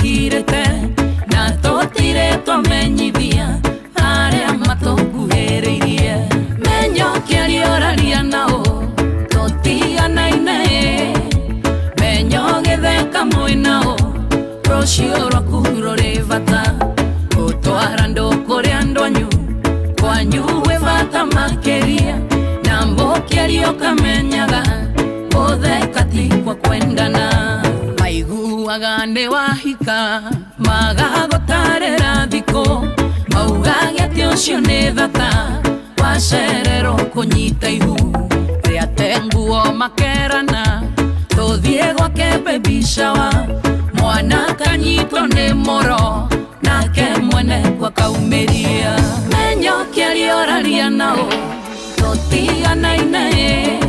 mathirite na totire twamenyithia aria matukuhiriirie menyo kiarioraria nao totiganaine menyo githeka mwinao rocio rwaku ruri bata utwara ndukuri andu anyu kwanyu wi bata makiria na mbukiario kamenyaga utheka ti kwa kwendana maiguaga ni wahika magagutarira thiko maugaga ati ucio ni thata wacererwo kunyita ihu riate nguo makerana tuthie gwake baby shower mwana kanyitwo ni moro nake mwene kwa kaumiria menyo kiarioraria nao totiganaine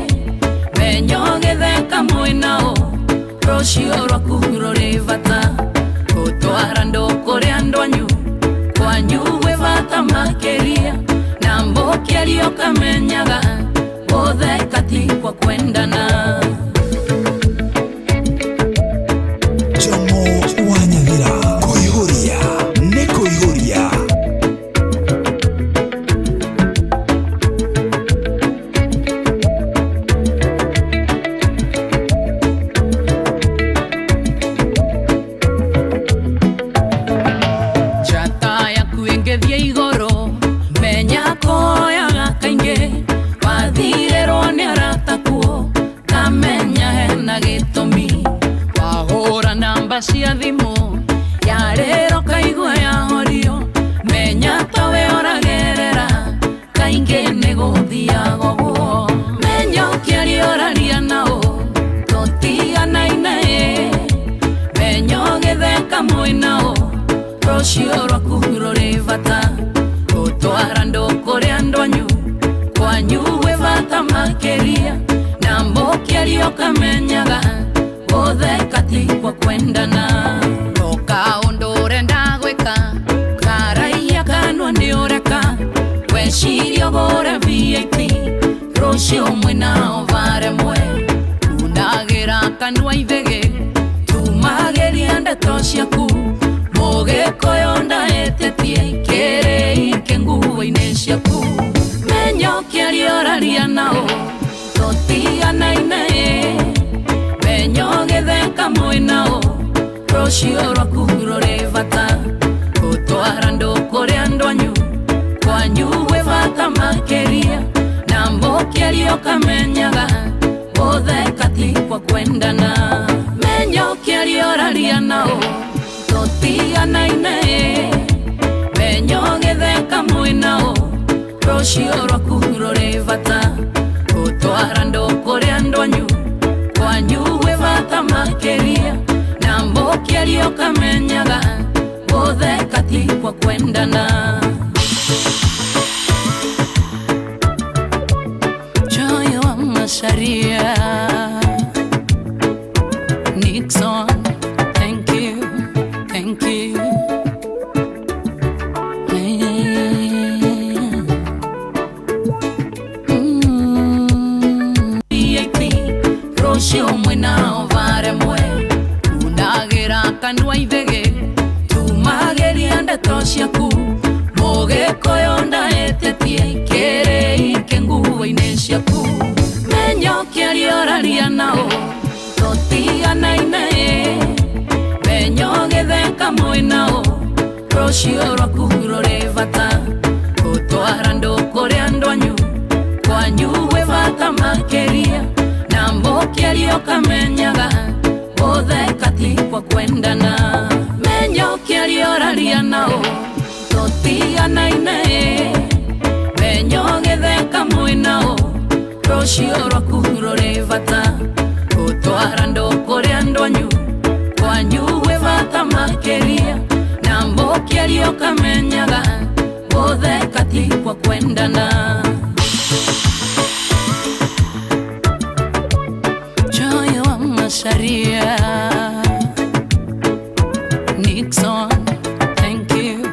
menyo githeka mwinao rocio rwaku ruri bata utwara ndukuri andu anyu kwanyu wi bata makiria na mbukiario kamenyaga utheka ti kwa kwendana Jomo wa Nyagira kuihuria ni kuihuria chata ya kuengethia igoro menya koyaga kaingi wathirerwo ni aratakuo kamenya hena gitumi wahura namba cia thimu yarero kaigua yahorio menya tawe oragerera kaingi ni guthiaga guo menyo kiarioraria nao totiganaine menyo githeka mwinao rocio rwaku ruri bata utwara ndukuri andu anyu kwanyu wi bata makiria na mbukiario kamenyaga utheka ti kwa kwendana roka undu urenda gwika karaia kanwa ni ureka weciria ugure VIP rocio mwinao varemwe unagira kanwa ithege tumageria ndeto ciaku mugikoyo ndaetetie ikere ike nguo-ini ciaku menyo kiarioraria nao totiganaine menyo githeka mwinao rocio rwaku ruri bata utwara ndukuri andu anyu kwanyu wi bata makiria na mbukiario kamenyaga utheka ti kwa kwendana menyo kiarioraria nao totiganaine menyo githeka mwinao rocio rwaku ruri bata utwara ndukuri andu anyu kwanyu wi bata makiria na mbukiario kamenyaga utheka ti kwa kwendana Joyo wa Macharia Nixon thank you rocio mwinao varemwe unagira kanwa ithege tumageria ndeto ciaku mugikoyo ndaetetie ikere ike nguo-ini ciaku menyo kiarioraria nao totiganaine menyo githeka mwinao rocio rwaku ruri bata utwara ndukuri andu anyu kwanyu wi bata makiria na mbukiario kamenyaga utheka ti kwa kwendana menyo kiarioraria nao totiganaine menyo githeka mwinao rocio rwaku ruri bata utwara ndukuri andu anyu kwanyu wi bata makiria na mbukiario kamenyaga utheka ti kwa kwendana Joyo wa Macharia Nixon thank you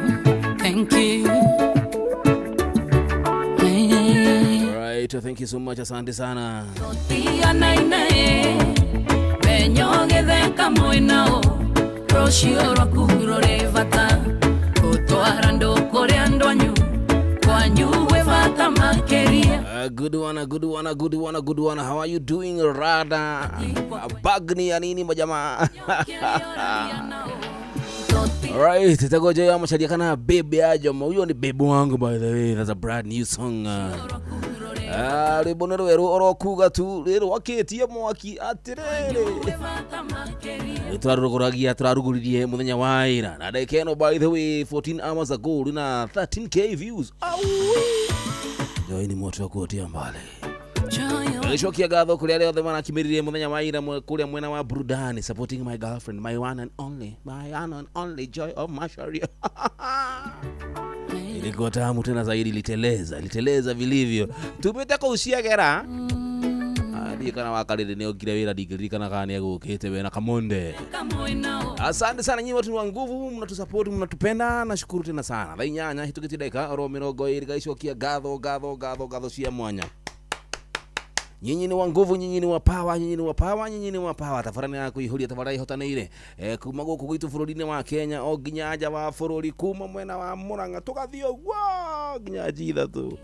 Alright, thank you so much, asante sana. Menyo githeka mwinao rocio rwaku Good one. How are you doing, Rada? Bagni ya nini majamaa? Alright, tutagoja ya mashadia kana baby ajo. Huyo ni baby wangu, by the way. That's a brand new song. Ribonero ero orokuga tu rero waketie mwaki atirere. Turarugoragia turaruguririe muthenya wa ira. Na dakeno, by the way, 14 hours ago na 13k views. Joy ni moto wa kuotia mbali. Nishokia gatho kulia leo themana kimiririe muthenya wa ira kulia mwena wa burudani, supporting my girlfriend, my one and only Joy of Masharia. Ilikuwa tamu tena zaidi, liteleza vilivyo. Tumetaka usiagera. Kana wakalile ne ogira wira digiri kana kani agukite we na kamonde. Asante sana nyinyi watu wa nguvu, mnatusupport, mnatupenda, nashukuru tena sana. Thainyanya hitukiti dakika romero goiri gaishokia gatho cia mwanya. Nyinyi ni wa nguvu, nyinyi ni wa power, tafarani ya kuihuria tafarai hotaneire. Kuma guku gwitu bururi-ini wa Kenya o nginya aja wa bururi, kuma mwena wa Murang'a tugathio gwa nginya jitha tu.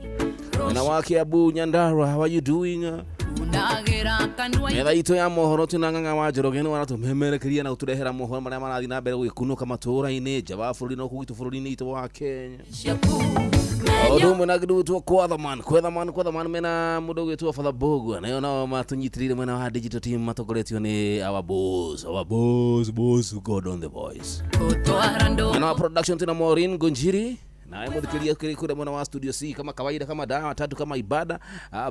Na wa Kiambu, Nyandarua, how are you doing? Metha itu ya mohoro tunanganga wa Njoroge ni wanatumemerekeria na uturehera mohoro maria marathi na mbere gwikunuka matura-ini nja wa bururi no kugitu bururi-ini itu wa Kenya. Odumu na gidu tu kwa the man mena mudo gitu wa Father Bogo na yona matunyitirire mwena wa digital team matokoretio ni our boss God on the voice. Na production tuna Maureen Gunjiri na mudhikiria kule mwana wa studio C kama kawaida, kama dawa tatu, kama ibada,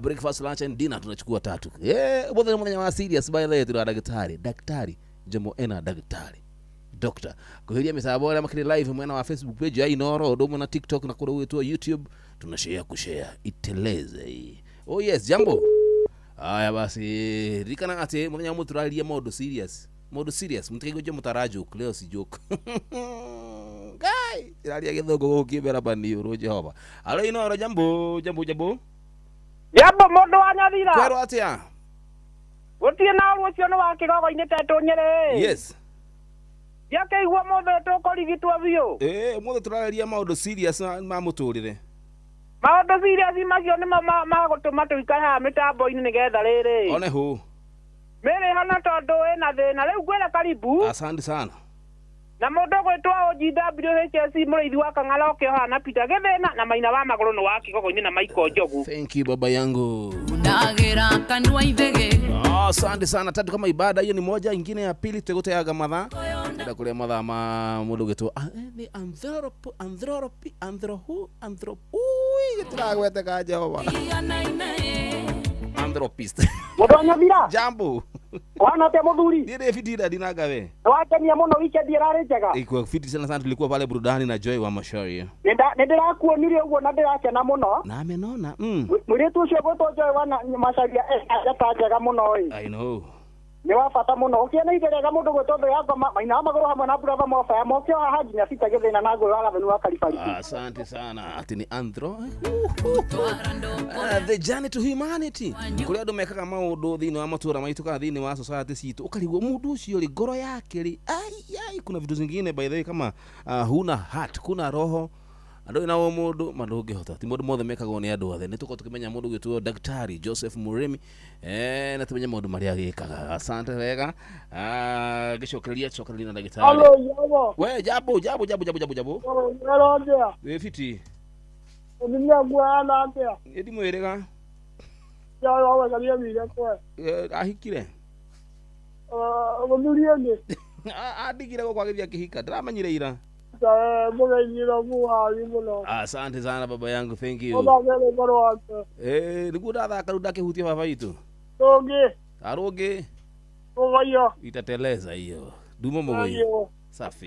breakfast, lunch and dinner tunachukua tatu. Bothe mwana wa serious by the way, tuna daktari Jomo Ena daktari Doctor kuhiria misabora makini live mwana wa Facebook page ya Inoro domo na TikTok na kule wetu wa YouTube kushare iteleze. Oh yes, jambo. Haya basi rikana ate mwana wa muturalia modo serious mtegegoje mutarajo leo si joke. Guy iralia githogo gukibera bani uro Jehova. Alo Inoro, jambo. Jambo modo anyadira. Kwero atia. Utie na rucio no wakigogo ine tetu nyere. Yes. Yake igwa mothe tukorigitwa bio. Mothe turaria maundu serious ma muturire. Maundu serious macio ni magutuma tuikara mitambo-ini nigetha riri. One hu. Mere hana tondu ena thina riu gwera karibu. Asante sana. Na mundu gwitwa OGWHS murithi wa Kang'ara okehana Peter Githena na Maina wa maguru no wakigogo-ini na Michael Njogu. Thank you baba yangu. Ndagira kanwa ithege. Asante sana. Tatu kama ibada hiyo ni moja, ingine ya pili tutegoteaga matha. Nda kulia matha ma mundu gitu ni gituragwete ka Jehova. Anthropist. Mudonya bira. Jambo. Wana te muthuri. Ndire fitira dinagawe. Wakenia muno weekend irare njega. Iko fiti sana tulikuwa pale burudani na Joy wa Masharia. Ndira kuonire ugo na ndirakena muno. Na amenona. Muritu ucio gutwo Joy wa Masharia ajata njega muno oi. I know. Ni wafata muno ukiena igerega mundu gwetothe yako Maina maguru hamwe na brother mofa ya mokio haha nginya Peter Githena na ngoro wala benu wakalifali. Asante sana. Ati ni Andro. The journey to humanity. Kuria ndo mekaga maundu thini wa matura maitu ka thini wa society situ ukarigwo mundu ucio ri ngoro yake ri kuna vitu zingine by the way kama huna heart, kuna roho ando ina wo mundu mandungi hota ti mundu mothe mekaga ni andu othe nituko tukimenya mundu gwitwo daktari Joseph Muremi na tumenya mundu maria gikaga. Asante wega. Gicokereria na daktari. Hello yabo. We jabo. Hello ndia. We fiti. Unia gwana ndia. Edi mwirega. Ya wa galia mira kwa. Ahikire. Munurie ngi. Adigire go kwagiria kihika. Ndamanyire ira. Asante sana baba yangu, thank you. Niguo ndathaka ruda kihutia baba itu. Aroge. Itateleza hiyo. Dumo moyo. Safi.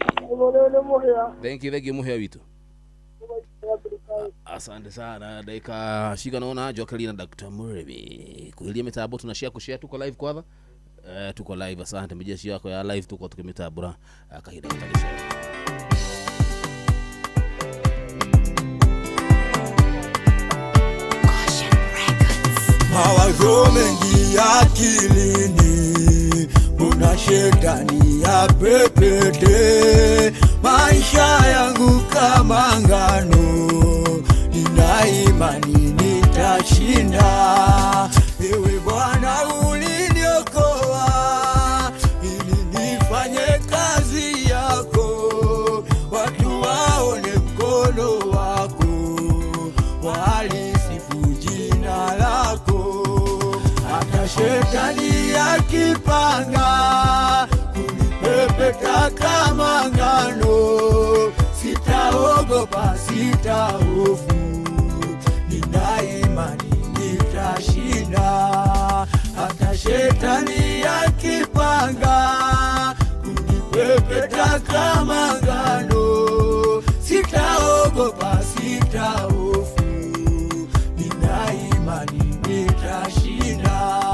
Thank you muhea witu. Asante sana. Dakika shika naona Jokelina Dr. Muremi. Kuhilia mitabo tunashare tuko live kwanza. Tuko live, asante mjeshi yako ya live tuko tukimetabura kahida kutalisha. Mawazo mengi akilini, una shetani ya pepete. Maisha yangu kama ngano, nina imani nitashinda. nitashinda. Ewe Bwana uliniokoa ili nifanye kazi yako, watu waone mkono wako, walisifu jina lako. Hata shetani akipanga kunipepeta kama ngano, sitaogopa, sitahofu, nina imani nitashinda. Hata shetani akipanga kunipepeta kama ngano, sitaogopa, sitahofu, nina imani nitashinda.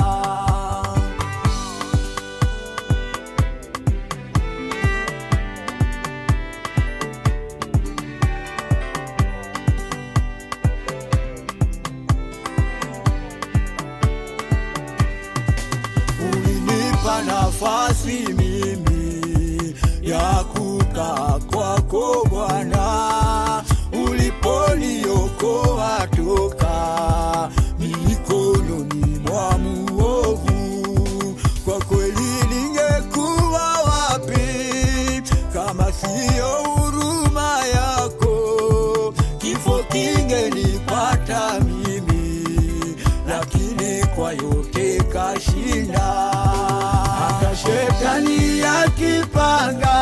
Nafasi mimi ya kukaa kwako Bwana, uliponiokoa toka mikononi mwa muovu. Kwa kweli ningekuwa wapi kama sio huruma yako? Kifo kingenipata mimi, lakini kwa yote kashinda. Hata shetani akipanga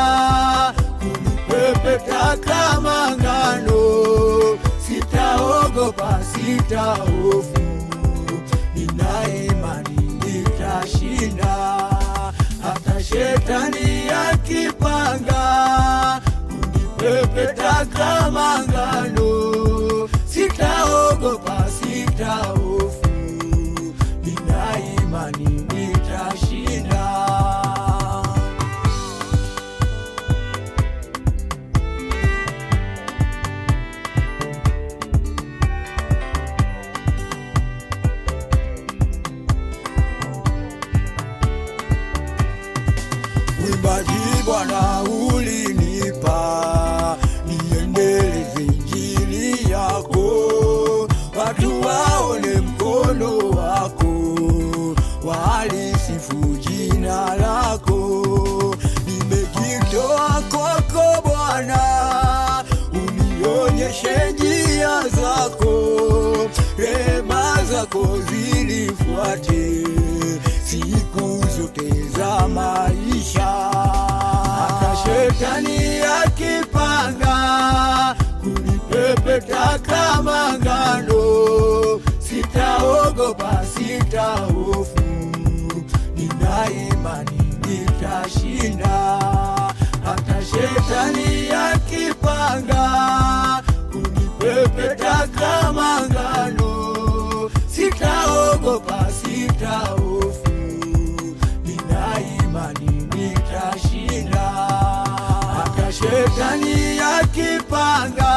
kunipepeta kama ngano, sitaogopa, sitahofu, nina imani nitashinda. Hata shetani akipanga kunipepeta kama ngano, sitaogopa, sitahofu, nina imani nitashinda. Wimbaji Bwana ulinipa niendeleze injili yako, watu waone mkono wako, walisifu jina lako. Nimejitoa kwako Bwana, unionyeshe njia zako, rehema zako zinifuate siku zote za maisha. Hata shetani akipanga kunipepeta kama ngano, sitaogopa, sitahofu, nina imani nitashinda. Hata shetani akipanga kunipepeta kama ngano, sitaogopa, sitahofu, nina imani nitashinda. Hata shetani akipanga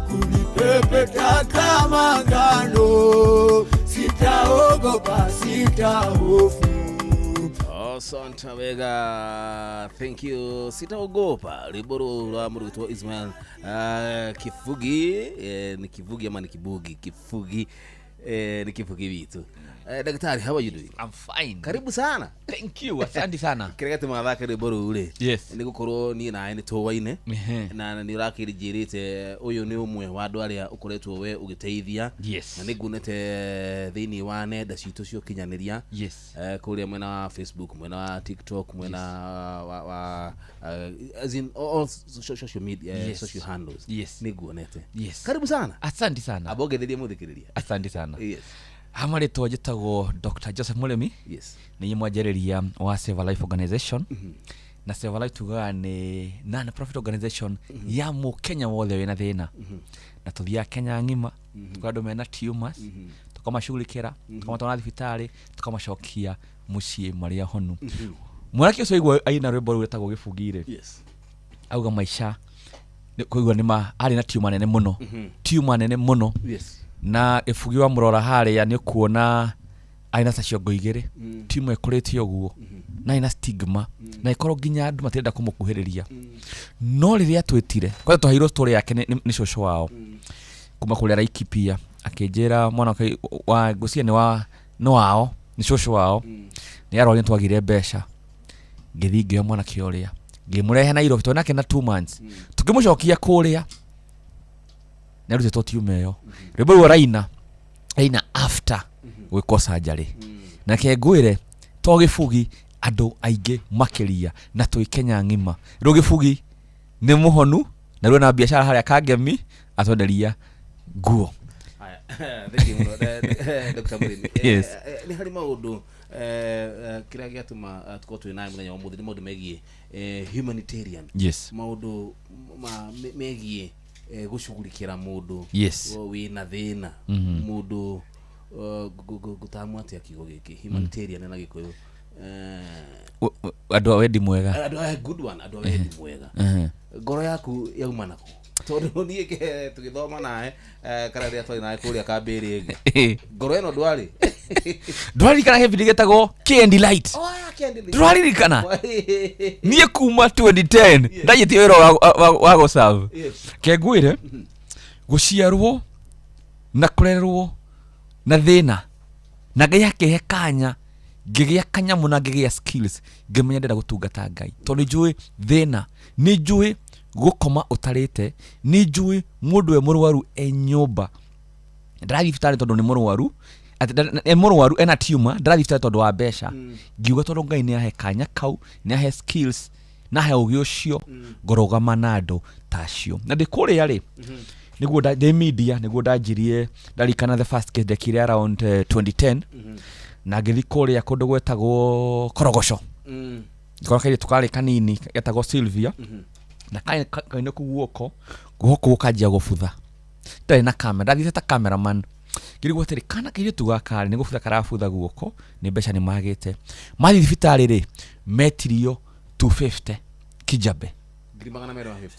kunipepeta kama ngano, sitaogopa, sitahofu. Asante wega, thank you. Sitaogopa liboro la murutwa Ismail Kifugi, ni Kifugi ama ni Kibugi? Kifugi, ni Kifugi vitu. Daktari, how are you doing? I'm fine. Karibu sana. Thank you. Asante sana. Kirega tumathaka liboro ule. Yes. Ni gukorwo ni na ene towaine na ni urakirigirite uyu ni umwe wa andu aria ukoretwo we ugiteithia. Yes. Na nigunete thiini wa nenda citu cio kinyaniria. Yes. Kuria mwena wa Facebook, mwena wa TikTok, mwena wa as in all social media, yes, social handles. Yes. Nigunete. Yes. Karibu sana. Asante sana. Abogetheria muthikiriria. Asante sana. Yes. Hamari twajitagwo Dr. Joseph Mulemi. Yes. Ni mwajereria wa Save a Life Organization. Na Save a Life tuga ni non-profit organization ya mu Kenya wothe wina thina. Na tuthia Kenya ngima, tukado mena tumors, tukamashughulikira, tukamatwara thibitari, tukamashokia mucii maria honu. Mwaraki ucio igwa aina rwimbo rwetagwo Gibugire. Yes. Auga maisha kuigwa nima ari na tumor nene muno. Tumor nene muno. Yes. Na Ibugi wa murora haria ni kuona aina ta ciongo igere, tumor ekuritio guo, na ina stigma, na ikorwo nginya andu matirenda kumukuhiriria. No riria twetire, kwa tuhairwo story yake ni shosho wao. Kuma kuria Laikipia, akĩnjĩra mwana wa gucia ni wao ni shosho wao ni arori twagire mbeca ngĩthi ngĩoya mwana kĩoria ngĩmũrehe Nairobi tondũ nake na 2 months tukĩmũcokia kũrĩa nĩarutĩtwo totiume ĩyo rĩmwe rwa Raina after gwĩkwo surgery nake ngwĩre to gĩbugi andũ aingĩ makĩria na tũi Kenya ng'ima rĩu gĩbugi nĩ mũhonu na rĩu na biashara harĩa Kangemi atwenderia nguo. Thank you Dr. Murimi. Yes. Ni hari maundu kira giatuma tuko twina muthenya wa muthini maundu megie humanitarian. Yes. Maundu megie gushughulikira mundu yes wina thina mundu gutamwa atia kigo giki humanitarian na gikuyu adu wedi mwega adu good one adu wedi mwega ngoro yaku yauma nako tondu niike tugithoma nae kana ria twari nae kuria kambiri ngoro eno ndwari kana heavy digetagwo Candy Light ndwari kana nie kuma 2010 ndajeti wero wa go serve ke ngwire guciarwo na kurerwo na thina na ngai akehe kanya ngĩgĩa kanyamu na ngĩgĩa skills ngĩmenya ndĩra gũtungata Ngai tondũ njũĩ thĩna nĩ njũĩ gũkoma ũtarĩte nĩ njũĩ mũndũ we mũrwaru nyũmba ndĩrathiĩ thibitarĩ tondũ nĩ mũrwaru ena tumor ndĩrathiĩ thibitarĩ tondũ wa mbeca ngiuga tondũ Ngai nĩ ahe kanya kau nĩ ahe skills na ahe ũgĩ ũcio ngorogama na andũ tacio na ndĩkũrĩa rĩ niguo ndĩ media niguo ndanjirie ndarikana the first case ndekire around 2010 na ngĩthi kũrĩa kũndũ gwetagwo Korogosho ngorwo kaire tukari kanini getagwo Sylvia na kaine kuguoko gũkanjia gũbutha ndarĩ na kamera ndathire ta cameraman ngĩrigwo atĩrĩ kana kaire tugakari nĩ gũbutha karabutha guoko nĩ mbeca nĩ magĩte mathi thibitarĩ rĩ metirio 250 Kijabe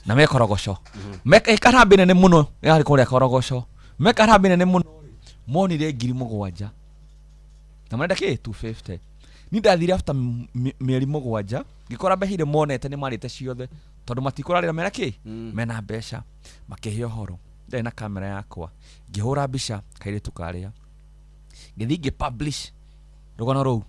na me Korogosho mekarambi nene muno yarĩ kũrĩa Korogosho mekarambi nene muno monire 7,000 na marenda kĩ 250 ni ndathire after mĩeri 7 ngĩkora behire monete nĩ marĩte ciothe tondũ matikũrarĩra mena kĩ mena mbeca makĩhe ũhoro ndarĩ na kamera yakwa ngĩhũra mbica kaire tukarĩa ngĩthi ngĩpublish rũgano rũu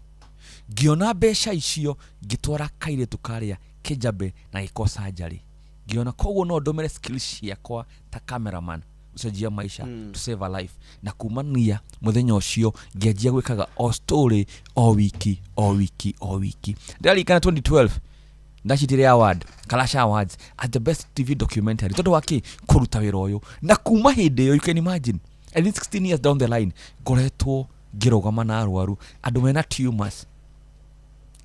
ngĩona mbeca icio ngĩtwara kaire tukarĩa Kijabe na gĩko surgery ngĩona koguo no ndũmĩre skills ciakwa ta cameraman ucenjia maisha to save a life na kumania muthenya ucio ngĩanjia gwĩkaga o story o wiki ndarikana 2012 ndacitire award Kalasha Awards at the best TV documentary tondu waki kuruta wĩra ũyũ na kuma hĩndĩ ĩyo you can imagine at least 16 years down the line ngoretwo ngĩrũgama na arwaru andũ mena tumors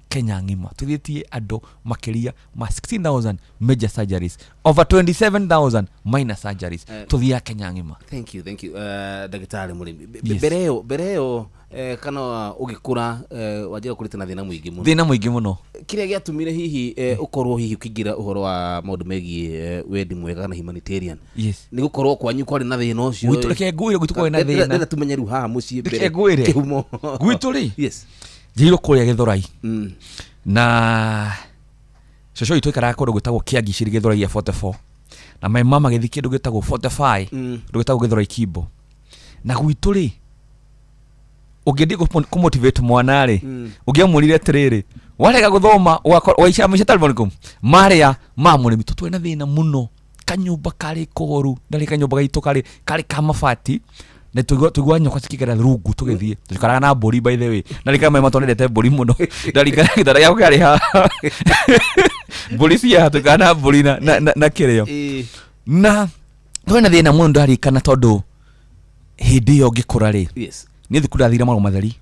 Kenya ngima tuthitie andũ makĩria ma 16,000 major surgeries over 27,000 minor surgeries tuthia Kenya ngima. Thank you Dagitari Murimi. Bereo kana ugikura wajira kurita na thina muingi muno kiria giatumire hihi ukorwo hihi ukigira uhoro wa maundu megie wendi mwega na humanitarian ni gukorwo kwanyu kwari na thina ucio gwituleke nguire gwitukwo na thina na tumenyeru haha mucii mbere kihumo gwituli njiro kuria Githurai na shosho itu ikara kũndũ gwĩtagwo Kĩangiciri Githurai ya 44 na my mama gĩthi kĩndũ gwĩtagwo 45 ndũ gwĩtagwo Githurai Kimbo na gwitũ rĩ ũngĩthi kũmotivate mwana rĩ ũngĩamũrire atĩrĩrĩ warega gũthoma waica maica talibonikum marĩa ma mũrĩmi tũtwe na thĩna mũno kanyũmba karĩ kũgoru ndarĩ kanyũmba gaitũ karĩ kamabati na tuigua nyoka cikigera rungu tugithie tukaraga na mburi by the way ndarika mai matonete mburi muno ndarika gitara yako kari ha mburi cia tukana mburi na kirio na twena thina muno ndarikana tondu hindi yo ngikura ri ni thukuru athira maru matheri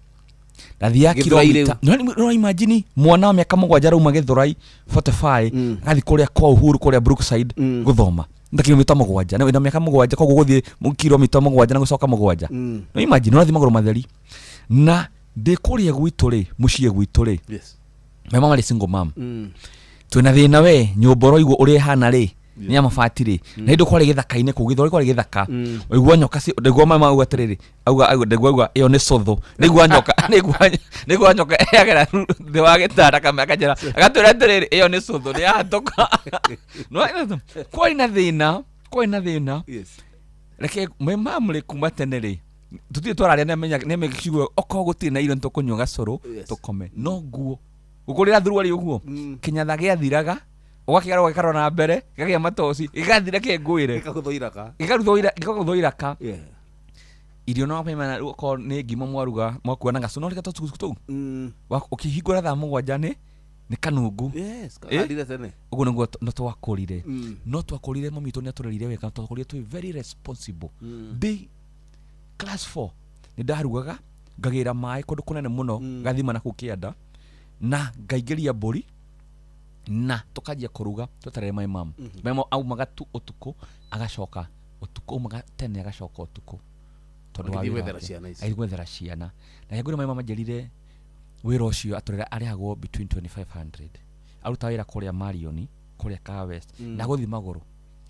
ndathia kilomita no imagine mwana wa miaka 7 rauma Githurai 45 gathi kuria kwa Uhuru kuria Brookside guthoma nda kilomita 7 na miaka 7 koguo guthie kilomita 7 na gucoka 7 no imagine no thi maguru matheri na ndikuria gwitũ ri mucie gwitũ ri my mama ri single mom twina thina we nyũmboro igũ uri hana ri ni amabati ri na indo kwari githaka-inĩ kũ Githurai kwari githaka igua nyoka ndegwa mama auga atĩrĩrĩ auga ndegwa iyo ni cotho nĩgua nyoka yagera thĩ wa gĩtanda kamera agatwĩra atĩrĩrĩ iyo ni cotho ni yahatoka no kwari na thina reke memamle kuma tenere tutie twararia neme kigwo oko gutire na iro ntukunywa gacoro tukome no guo ukurira thuru ari uguo kinyatha giathiraga ugakigara ugakara na mbere gagia matoci igathira kengwire gikaguthwo iraka irio no pema uko ni ngima mwaruga mwakuana gacuno rika tutu ukihingura thaa 7 ni kanungu kalire tene uguo niguo no twakurire no twakurire mami tu ni aturerire weka twakurire tu very responsible day class 4 ni ndarugaga ngagira mai kundu kunene muno gathima na kukianda na ngaigeria mburi na tukajia kuruga tutarere mai mam memo au magatu utuku agacoka utuku maga tene agacoka utuku tondu wa gwethera ciana na yagura mai mama jerire wira ucio aturera arihagwo between 2500 aruta wira kuria Marioni kuria ka West na guthi maguru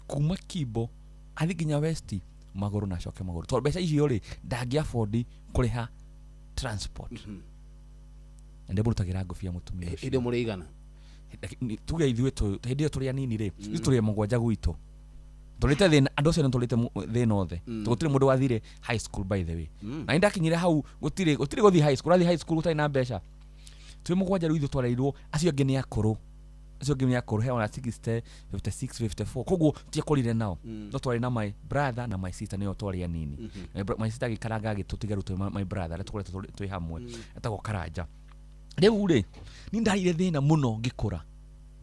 kuma Kibo athi ginya West maguru na coke maguru tondu beca icio ri ndangia afford kuriha transport ende burutagira ngofia mutumia ucio inde murigana tuge ithuĩ hĩndĩ ĩyo tũrĩ anini rĩ ithuĩ tũrĩ mũgwanja gwitũ tũrĩte thĩna andũ acio nĩ tũrĩte thĩna othe gũtirĩ mũndũ wathire high school by the way na ndakinyire hau gũtirĩ gũthiĩ high school athi high school ũtarĩ na mbeca twĩ mũgwanja rĩu ithuĩ twareirwo acio angĩ nĩ akũrũ hewa na 60 56 54 koguo tiakorire nao no twarĩ na my brother na my sister nĩo twarĩ anini my sister agĩkaranga agĩtũtiga rĩu my brother rĩa tũkoretwo twĩ hamwe etagwo Karanja rĩu rĩ ni ndarire thĩna mũno ngĩkũra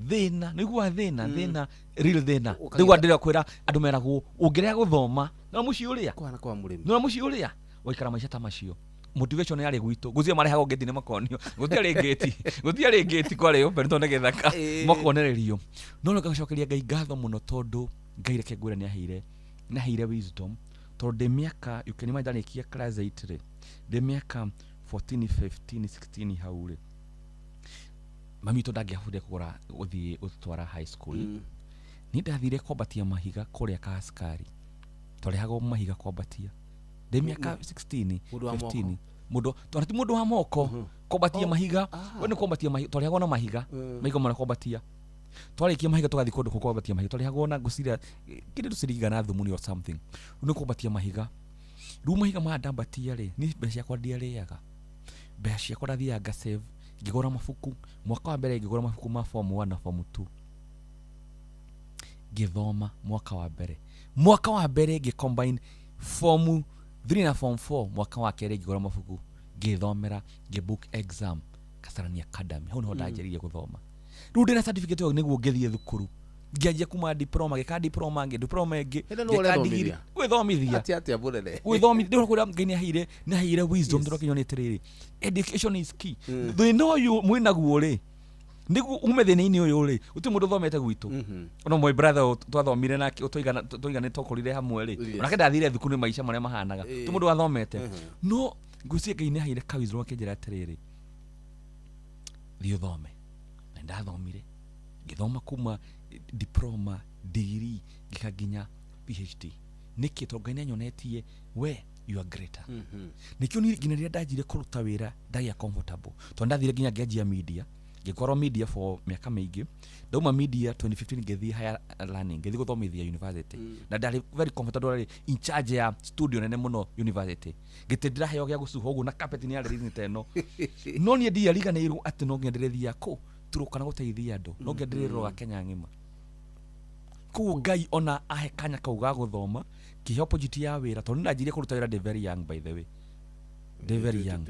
thĩna nĩguo thĩna real thĩna rĩu andĩra kwĩra andũ meragwo ũngĩrega gũthoma na mũciĩ ũrĩa kwa mũrĩmi na mũciĩ ũrĩa waikara maica ta macio motivation yarĩ gwitũ gũthia marehago ngeti-inĩ makonio gũtiarĩ ngeti kwarĩ open tondũ nĩ gĩthaka makonererio no ngacokeria Ngai ngatho mũno tondũ Ngai reke ngwĩre nĩaheire wisdom tondũ ndĩ mĩaka you can imagine ndarĩkia class 8 rĩ ndĩ mĩaka 14 15 16 hau rĩ mami to ndangĩahotire kũgũra gũthiĩ gũtwara high school ni ndathire kwambatia mahiga kũrĩa ka askari tũrehago mahiga kwambatia ndĩ mĩaka 16 15 mũndũ tondũ ti mũndũ wa moko kwambatia mahiga we nĩ kwambatia mahiga tũrehago na mahiga mahiga mara kwambatia twarĩkia mahiga tũgathiĩ kũndũ kwambatia mahiga tũrehago na ngũcira kĩndũ tũcirigana thumuni or something nĩ kwambatia mahiga rĩu mahiga ma ndambatia rĩ ni mbeca ciakwa ndiarĩaga mbeca ciakwa ndathiaga ngasave ngĩgũra mabuku mwaka wa mbere ngĩgũra mabuku ma form 1 na form 2 ngĩthoma mwaka wa mbere ngĩcombine form 3 na form 4 mwaka wa kerĩ ngĩgũra mabuku ngĩthomera ngĩbook exam Kasarani Academy hau niho ndanjĩrĩirie gũthoma rĩu ndĩna certificate ĩyo nĩguo ngĩthiĩ thukuru ngĩanjia kuma diploma ĩngĩ diploma ĩngĩ gwĩthomithia atia mũnene gwĩthomithia ndĩrona Ngai nĩaheire wisdom ndĩrokinywo nĩ atĩrĩrĩ education is key thĩna ũyũ mwĩnaguo rĩ nĩguo ume thĩna-inĩ ũyũ rĩ ũtĩ mũndũ thomete gwitũ ona my brother twathomire nake tũigane tũkorire hamwe rĩ onake ndathire thukuru nĩ maica marĩa mahanaga ti mũndũ wathomete no ngwĩciria Ngai nĩaheire ka wisdom akĩnjĩra atĩrĩrĩ thiĩ ũthome na ndathomire ngĩthoma kuma diploma degree ngĩkinya PhD nĩkĩ tondũ Ngai nĩanyonetie we you are greater nĩkĩo niĩ nginya rĩrĩa ndanjire kũruta wĩra ndagĩa comfortable tondũ ndathire nginya ngĩanjia media ngĩkorwo media for mĩaka mĩingĩ ndauma media 2015 ngĩthiĩ higher learning ngĩthiĩ gũthomithia university na ndarĩ very comfortable in charge ya studio nene mũno university ngĩtĩ ndĩraheo gĩa gũcuha ũguo na carpet nĩ yarĩ ĩno no niĩ ndiariganĩirwo atĩ no ngendereithia turuka na gũteithia andũ no ngendereirwo Kenya ng'ima koguo Ngai ona ahe kanya kau ga gũthoma kĩhe opportunity ya wĩra tondũ ndanjirie kũruta wĩra ndĩ very young by the way ndĩ very young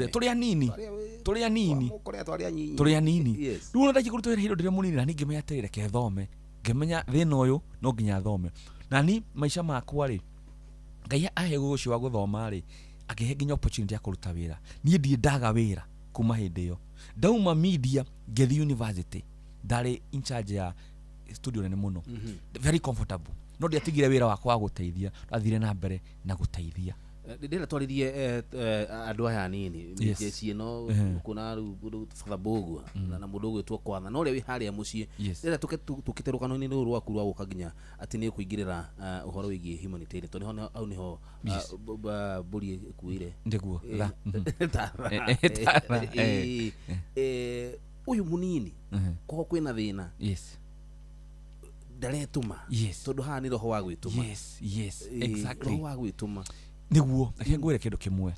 tũrĩ anini rĩu ndanjirie kũruta wĩra hĩndĩ ndĩrĩ mũnini na niĩ ngĩmenya atĩrĩ reke thome ngĩmenya thĩna ũyũ no nginya thome na niĩ maica makwa rĩ Ngai ahe ũcio wa gũthoma rĩ akĩhe nginya opportunity ya kũruta wĩra niĩ ndiendaga wĩra kuma hĩndĩ ĩyo ndauma media ngĩthiĩ university ndarĩ in charge ya studio nene mũno very comfortable no ndiatigire wĩra wakwa wa gũteithia ndathire na mbere na gũteithia ndĩrenda twaririe andũ aya nini jeci ĩno kuna Father Bogu na mũndũ ũgwĩtwo Kwatha no ũrĩa wĩ harĩa mũciĩ ndĩrenda tũkĩte rũgano-inĩ rũrũ rwaku rwa gũka nginya atĩ nĩ kũingĩrĩra ũhoro wĩgiĩ humanitarian tondũ hau nĩho mbũri ĩkuĩire ndĩguo ũyũ mũnini koho kwĩna thĩna ndaretuma Yes. tondu haha ni roho wa gwituma Yes, exactly. roho wa gwituma Niguo akengwire kindu kimwe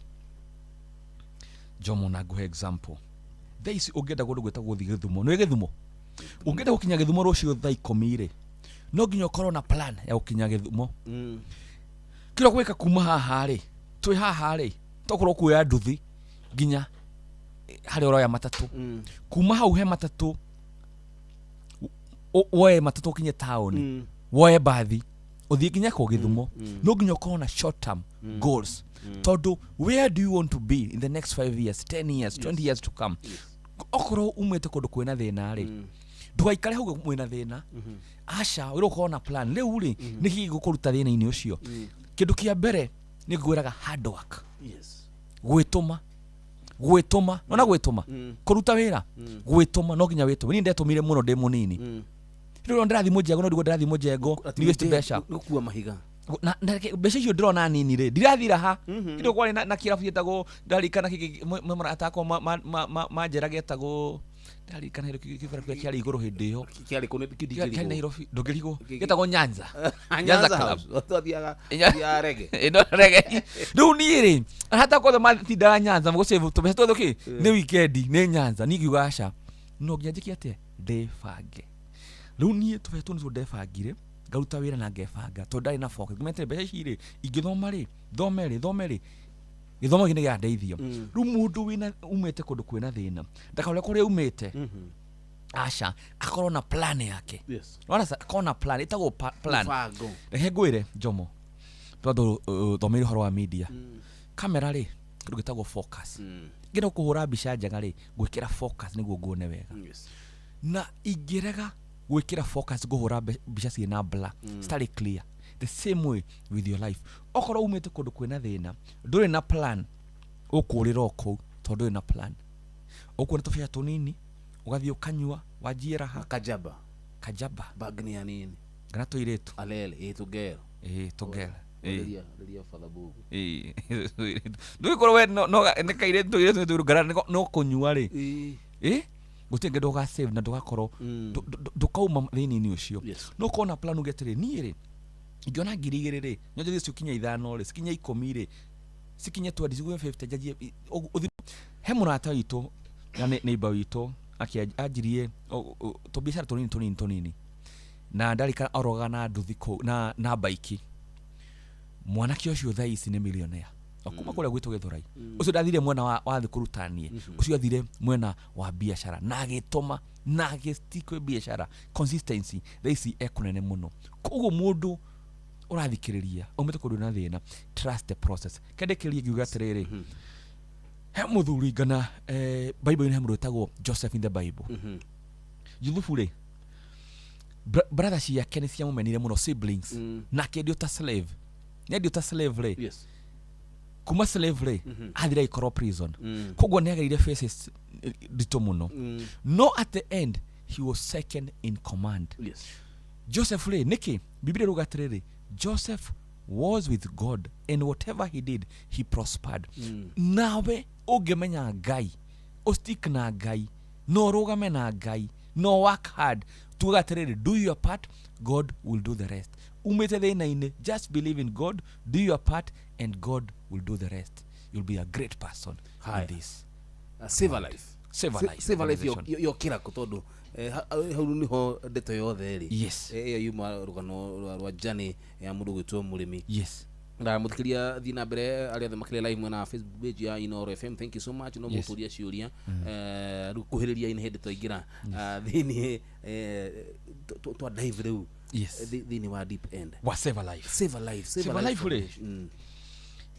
Jomo na nguhe example thaa ici ũngĩenda kũndũ gwĩtagwo gũthiĩ Gĩthumo nĩ Gĩthumo ũngĩenda gũkinya Gĩthumo rũciũ thaa 10 no nginya ũkorwo na plan ya gũkinya Gĩthumo kĩrĩa gwĩka kuma haha rĩ twĩ haha rĩ tokorwo kuoya nduthi nginya harĩa ũroya matatũ kuma hau he matatũ woe matatũ kinye town woe bathi ũthiĩ nginya kũ Gĩthumo no nginya ũkorwo na short term goals tondu where do you want to be in the next 5 years 10 years 20 years to come okorwo umete kundu kwina thina ri ndugaikare hau mwina thina acha urokorwo na plan riu ri niki gukuruta thina ini ucio kindu kia mbere ni ngwiraga hard work gwituma nona gwituma kuruta wira gwituma no nginya wituma ni ndetumire muno ndi munini riu ndirathi mujengo no ndigo ndirathi mujengo ni waste besha gukua mahiga na besha icio ndirona nini ri ndirathira ha indo kwari na kirabu yetagwo ndarikana mwe atako manjera getagwo ndarikana hiro kibara kiari iguru hindi yo kiari kone kiari Nairobi ndogirigo getagwo Nyanza Club twathiaga ya rege ino rege riu ni ri hata ko matinda Nyanza mugo save to besto ki ni weekend ni Nyanza ni gigasha no nginya njiki ate ndefange riu ni tubetwo ni ndefangire ngaruta wira na ngebanga to ndari na focus ngumete mbeca ciri ingithoma ri thome githomo gine gya ndeithio riu mundu wina umete kundu kwina thina ndakauria kuria umete acha akorwo na plan yake wana akorwo na plan itago plan rehe ngwire Jomo tondu thomire horo wa media kamera ri kindu gitagwo focus ngina kuhura mbica njega ri gwikira focus niguo nguone wega na ingirega gwikira focus guhura mbica ciina black stay clear the same way with your life okorwo umete kundu kwina thina nduri na plan ukurira oku tondu ina plan ukuna tofia tunini ugathie ukanyua wajira ha kajaba bagni ya nini kana toiretu alele tugera Lilia fadhabu ndu ikoro we no nekaire toiretu ndu gara no kunyua ri gutenge ndoga save na ndogakorwo ndukauma thini-ini ucio no kona plan ugetire ni ri ngiona ngirigire ri nyoje thicio kinya 5 ri sikinya 10 ri sikinya 2050 jaji he murata witu na neighbor witu akiajirie to biashara tonini na ndarika oroga na nduthi na bike mwanake ucio thaa ici ni millionaire akuma kule gwitu Githurai ucio ndathire mwena wa thikurutanie ucio athire mwena wa biashara na agituma na agistikwe biashara consistency thaa ici ekunene muno koguo mundu urathikiriria umete kundu na thina trust the process kendekiria ngiuga atiriri he muthuri ngana bible ni hamrutagwo Joseph in the Bible Yuthufu ri brother cia Kennedy cia mumenire muno siblings na kendio ta slave ndio ta slave ri kuma slavery athira ikoro prison koguo ni agerire faces dito muno no at the end he was second in command Joseph ri niki Biblia rugatiriri Joseph was with God and whatever he did he prospered nawe ugemenya Ngai stick na Ngai no rugame na Ngai no work hard tugatiriri do your part God will do the rest umete thina-ini just believe in God do your part and God will do the rest you'll be a great person in this save a life yo kira kutondu hau niho ndeto yothe ri yes yuma rugano rwa jani ya mundu gwitwo murimi yes na muthikiria thina mbere ari othe makire live mwena Facebook page ya Inoro FM thank you so much no muturia ciuria kuhiriria ine hindi toingira thini to dive reu thini wa deep end wa save a life ri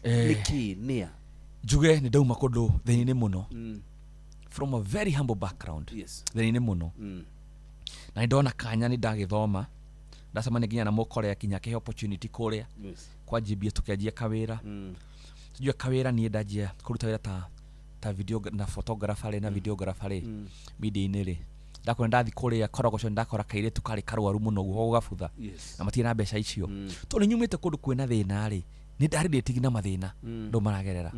niki nia juge ni dauma kundu thini muno from a very humble background thini muno na ndona kanya ni ndagithoma ndacemania nginya na mukorea kinya ke opportunity kuria kwa jibia tukiajia kawira tujue kawira ni ndajia kuruta wira ta video na photographer na videographer media inere ndakora ndathi kuria korogoco ndakora kaire tukari karwaru muno guo gafutha na matie na mbeca icio to ni nyumite kundu kwina thina ri ni ndari ndetigi na mathina ndo maragerera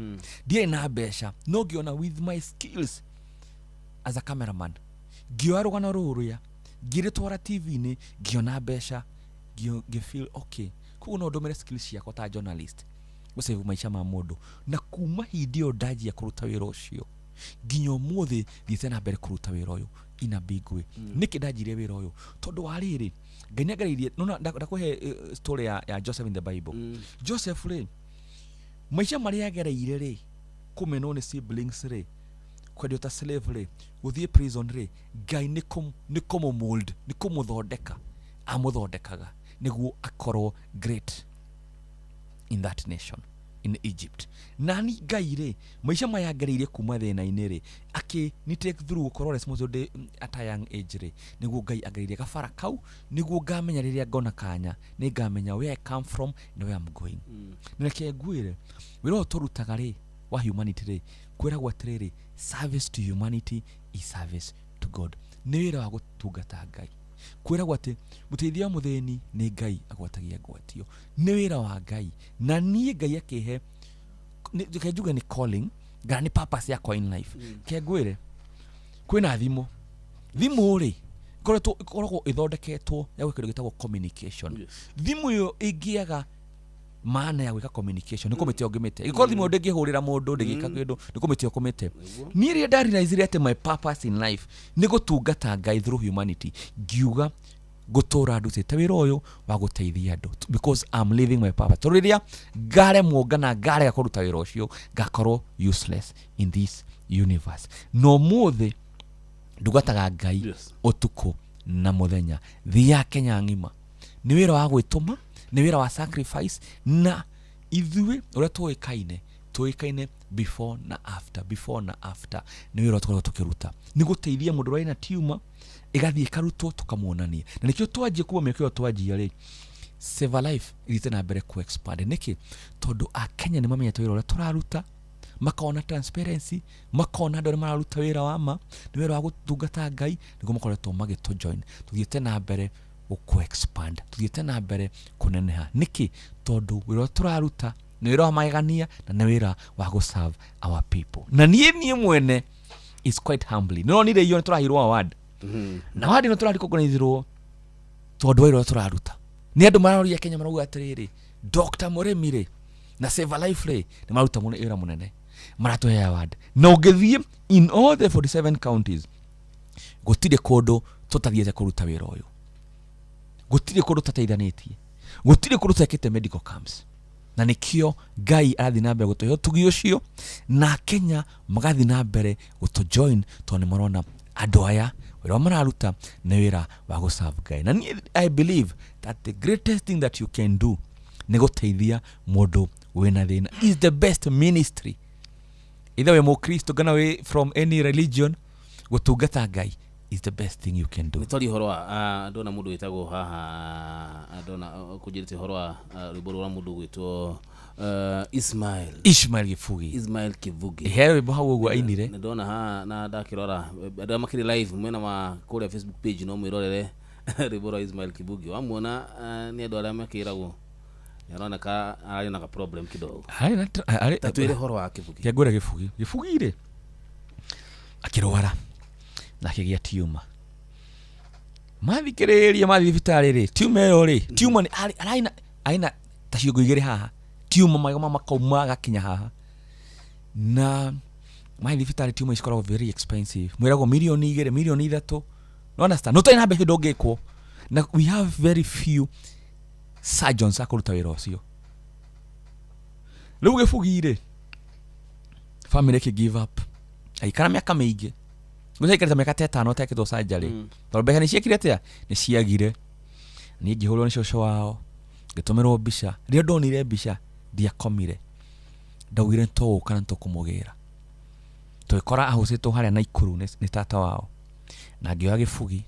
ndie na mbeca no ngiona with my skills as a cameraman ngioarugana ruruya ngĩrĩtwara TV-inĩ ngĩona mbeca ngĩfeel okay koguo no ndũmĩre skills ciakwa ta journalist gũsave maica ma mũndũ na kuma hĩndĩ ĩyo ndanjia kũruta wĩra ũcio nginya ũmũthĩ thiĩte na mbere kũruta wĩra ũyũ in a big way. Nĩkĩ ndanjire wĩra ũyũ tondũ wa rĩrĩ Ngai nĩangereirie nona ndakũhe story ya Joseph in the Bible. Joseph rĩ maica marĩa agereire rĩ kũmenwo nĩ siblings rĩ kwendio ta slave rĩ gũthiĩ prison rĩ Ngai nĩkũmũmold nĩkũmũthondeka amũthondekaga nĩguo akorwo great in that nation in Egypt. Nani Ngai rĩ maica maya ngereire kuma thĩna-inĩ rĩ ni take through gũkorwo responsible at a young age rĩ nĩguo Ngai angereirie gabara kau nĩguo ngamenya rĩrĩa ngona kanya nĩ ngamenya where I come from and where I'm going. Nĩreke ngwĩre wĩra ũyũ tũrutaga rĩ wa humanity rĩ kwĩragwo atĩrĩrĩ service to humanity is service to God. Nĩ wĩra wa gũtungata Ngai. Kwĩragwo atĩ mũteithia mũthĩni nĩ Ngai agwatagia ngwatio. Nĩ wĩra wa Ngai na niĩ Ngai akĩhe njuge ni calling ngara ni purpose yakwa in life. Kengwĩre kwĩna thimũ rĩ koragwo ithondeketwo ya gwĩka kĩndũ gĩtagwo communication. Thimũ ĩyo ĩngĩaga maana ya gwĩka communication nĩ kũmĩte ũngĩmĩte. Ĩkorwo thimũ ndĩngĩhũrĩra mũndũ ndĩgĩka kĩndũ nĩ kũmĩte ũkũmĩte. Niĩ rĩrĩa ndarealize atĩ my purpose in life nĩ gũtungata Ngai through humanity ngiuga gũtũra ndutĩte wĩra ũyũ wa gũteithia andũ because I'm living my purpose. Tondũ rĩrĩa ngaremwo ngana ngarega kũruta wĩra ũcio ngakorwo useless in this universe. No mũthĩ ndugataga Ngai ũtukũ na mũthenya thĩ ya Kenya ng'ima. Nĩ wĩra wa gwĩtũma nĩ wĩra wa sacrifice na ithuĩ ũrĩa tũĩkaine before na after nĩ wĩra tũkoragwo tũkĩruta nĩ gũteithia mũndũ ũrĩa na tumor ĩgathiĩ ĩkarutwo tũkamuonania na nĩkĩo twanjie kuuma mĩaka ĩyo twanjia rĩ Save a Life ĩthiĩte na mbere ku expand. Nĩkĩ tondũ Akenya nĩ mamenyete wĩra ũrĩa tũraruta makona transparency makona andũ arĩa mararuta wĩra wa ma nĩ wĩra wa gũtungata Ngai nĩguo makoretwo magĩtũjoin tũthiĩte na mbere ku expand tũthiĩte na mbere kũneneha. Nĩkĩ tondũ wĩra tũraruta nĩ wĩra wa magegania na nĩ wĩra wa gũserve our people. Na niĩ mwene is quite humbly no nire iyo tũrahirwo award na award no tũrari kũgonithirwo tondũ wĩra tũraruta nĩ andũ mararoria Kenya marauga atĩrĩrĩ Dr. Mũremi rĩ na Save a Life rĩ nĩ maruta wĩra mũnene maratũhe award na ũngĩthiĩ in all the 47 counties gũtirĩ kũndũ tũtathiĩte kũruta wĩra ũyũ gũtirĩ kũndũ tũteithanĩtie gũtirĩ kũndũ tũtekĩte medical camps na nĩkĩo Ngai arathiĩ na mbere gũtũhe ũtugi ũcio na Kenya magathiĩ na mbere gũtũjoin tondũ nĩ marona andũ aya wĩra mararuta nĩ wĩra wa gũserve Ngai. Na I believe that the greatest thing that you can do nĩ gũteithia mũndũ wĩna thĩna is the best ministry. Either wĩ Mũkristo kana wĩ from any religion gũtungata Ngai is the best thing you can do. Nĩtwari horo wa ndona mũndũ wĩtagwo haha ndona kũnjĩrĩte horo wa rwĩmbo rwa mũndũ gwĩtwo Ismail Kivugi hewe hau ũguo ainire ndona ha na ndakĩrora andũ makĩrĩ live mwena wa kũrĩa Facebook page no mwĩrorere rwĩmbo rwa Ismail Kivugi wamuona nĩ andũ arĩa makĩragwo yaroneka arĩ na problem kidogo. Tatwĩre horo wa Kivugi kĩngwĩra Kivugi rĩ akĩrwara na kĩgĩa tumor mathikĩrĩria mathiĩ thibitarĩ rĩ tumor ĩyo rĩ tumor nĩ aina ta ciongo igĩrĩ haha tumor magoma makauma gakinya haha na mathiĩ thibitarĩ tumor ikoragwo very expensive mwĩragwo milioni 2 milioni 3 no understand no tena mbeca ndũngĩkwo na we have very few surgeons akũruta wĩra ũcio. Rĩu Kivugi rĩ family ki give up aikara mĩaka mĩingĩ gũcaikara mĩaka 5 tekĩtwo surgery tondũ mbeca nĩ ciekire atĩa nĩ ciagire. Niĩ ngĩhũrwo nĩ cũcũ wao ngĩtũmĩrwo mbica rĩrĩa ndonire mbica ndiakomire ndaugire tũgũka na tũkũmũgĩra twĩkora ahũcĩtwo harĩa Naikuru nĩ tata wao na ngĩoya Kivugi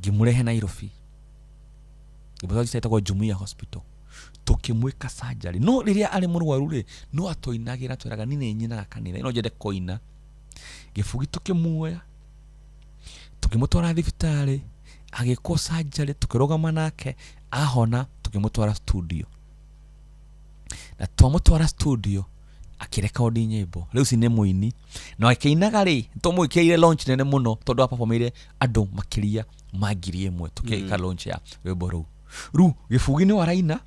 ngĩmũrehe Nairobi ngĩmũtwara gĩtagwo Jumuiya Hospital tũkĩmwĩka surgery no rĩrĩa arĩ mũrwaru rĩ no atoinagĩra twĩraga nĩ nyina kanitha no njende koina Kivugi tũkĩmuoya tũkĩmũtwara thibitarĩ agĩkwo surgery tũkĩrũgama nake ahona tũkĩmũtwara studio na twamũtwara studio akirekodi nyimbo riu si ne muini no akinaga ri tumwikiire launch nene muno tondu apafomeire andu makiria magiri imwe tukika launch ya wimbo ru Gibugi ni waraina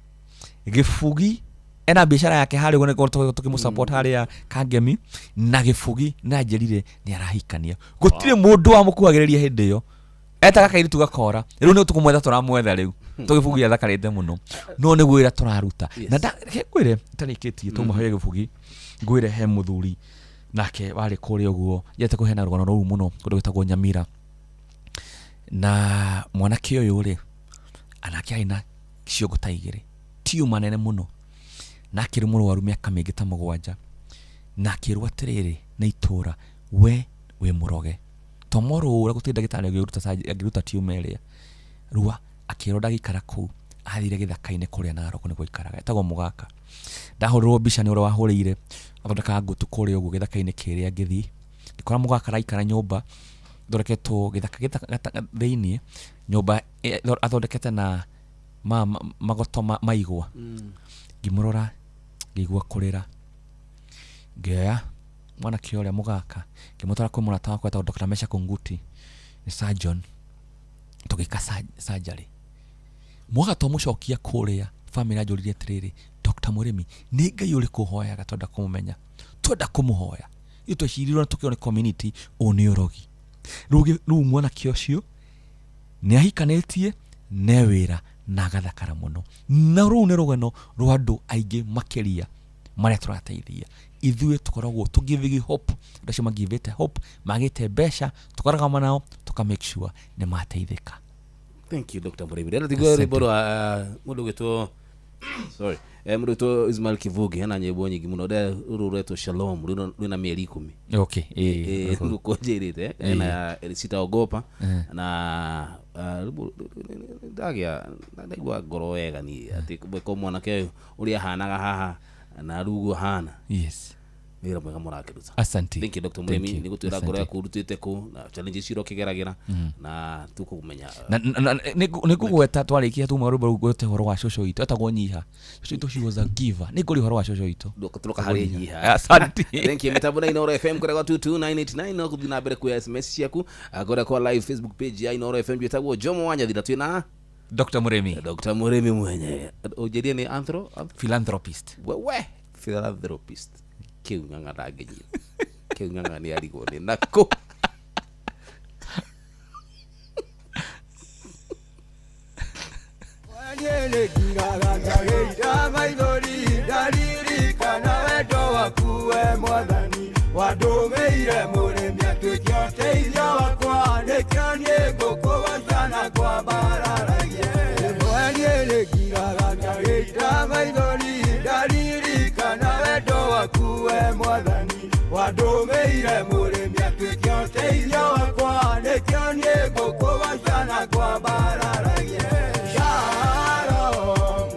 Gibugi ena biashara yake hari gone tukimusupport hari ya Kangemi na Gibugi na njerire ni arahikania gutire mundu wa mukuagiriria hindi yo eta kakairi tugakora riu ni tukumwetha turamwetha riu tugibugia thakarite muno no ni gwira turaruta na kwire tarikitie tumuhoye Gibugi ngwire he muthuri nake bari kuri uguo yete kuhena rugano ruu muno kundu gwitagwo Nyamira na mwanake uyu ri anake aina ciongo ta igiri tiu manene muno na akiri murwaru miaka mingi ta 7 na akirwa atiriri na itura we muroge tomorrow ura gutinda gitari agiruta tiuma iria rua akiroda gikara ku athire githaka-ini kuria Narok ni guikaraga etagwo Mugaka ndahurwo mbica ni ura wahurire athondeka ngutu kuria uguo githaka-ini kiria ngithi ngikora Mugaka raikara nyumba thondeketwo githaka thiini nyumba athondekete na magoto maigwa ngimurora ngigwa kurira ngea mwana kioria Mugaka ngimutwara kwa murata wakwa etagwo Dr. Mesha Kunguti ni surgeon tugika surgery Mugaka mucokia kuria family ajuririe atiriri Dr. Murimi ni ngai uri kuhoyaga tonda kumumenya tonda kumuhoya ito cirirwo tukione community uniorogi rugi mwana kiocio ni ahikanetie newira na gathakara muno na ru ni rugano rwa andu aingi makiria maria turateithia ithuĩ tukoragwo tugiving hope ndacio magivete hope magite besha tukoragwo nao tuka make sure ni mateithika. Thank you Dr. Murimi. Ndio tigore bora mundu gitwo sorry mundu gitwo Ismail Kivugi ana nyimbo nyingi muno da rureto Shalom runa mieri 10. Okay rukonjerite na sitaogopa na ndagia ndaigwa ngoro wega ni ati ko mwanake uri ahanaga haha na rugo hana. Yes. Wira mwega murakiruta. Asante. Thank you Dr. Murimi ni gutwira ngoro yaku rutite ku na challenges ciro kigeragira na tukumenya ni kugweta twarikia tu marubo gote horo wa shosho itu etagwo nyiha shosho itu she was a giver ni kuri horo wa shosho itu tuloka hari nyiha. Asante. Thank you mitambo na Inoro FM kwa 22989 no kudina bere ku SMS yaku agora kwa live Facebook page ya Inoro FM bitagwo Jomo Wanya thira twina Dr. Murimi. Dr. Murimi mwenye ojeria ni philanthropist we philanthropist kiunganga ndagenyi kiunganga ni aligo ni nako wanyele kingaga ngageita maithori dalili kana wendo wakuwe mwathani wadumeire Murimi atuike uteithio wakwa nikanie ngukuwa sana kwa bararagie wanyele kingaga ngageita maithori dalili kana wendo wakuwe mwathani wadumeire Murimi atuike uteithio wakwa nikanie ngukuwa sana kwa bararagie Shalom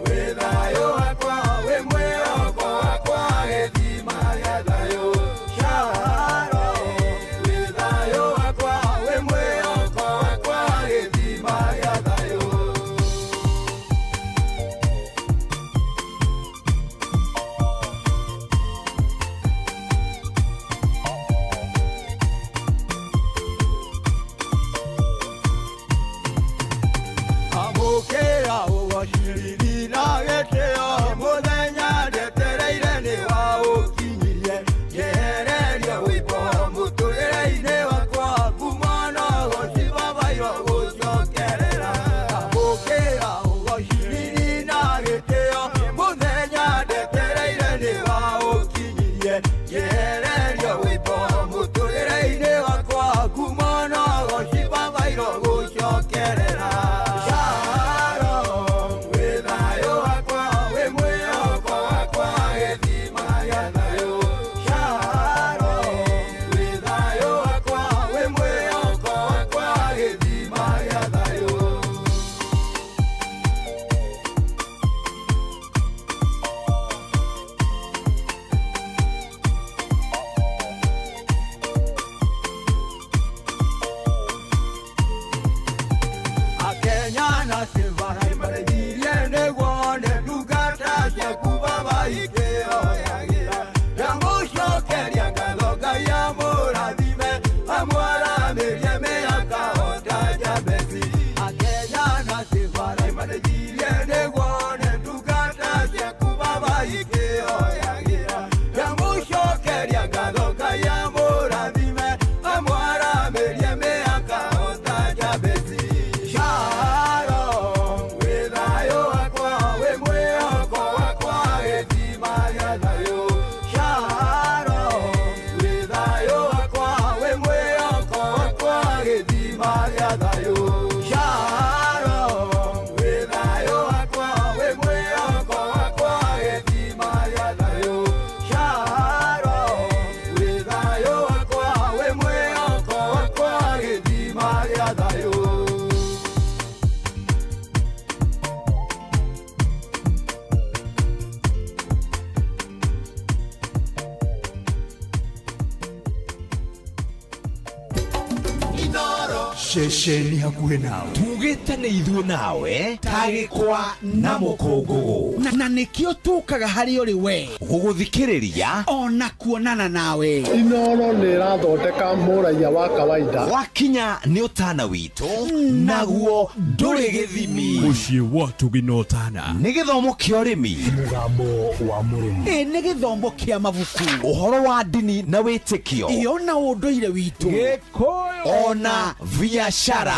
ceceni hakuhĩ nawe tugĩte nĩ ithuĩ nawe tagĩkwa na mũkũngũgũ na nĩkĩo tũkaga harĩ ũrĩ we gũgũthikĩrĩria ona kuonana nawe. Inooro nĩ ĩrathondeka mũraiya wa kawaida. Wakinya nĩ ũtana witũ naguo ndũrĩ gĩthimi. Mũciĩ wa Tuginotana nĩ gĩthomo kĩa ũrĩmi, Mũgambo wa mũrĩmi. nĩ gĩthomo kĩa mabuku, ũhoro wa ndini na wĩtĩkio, ona ũndũire witũ, Gĩkũyũ ona biacara.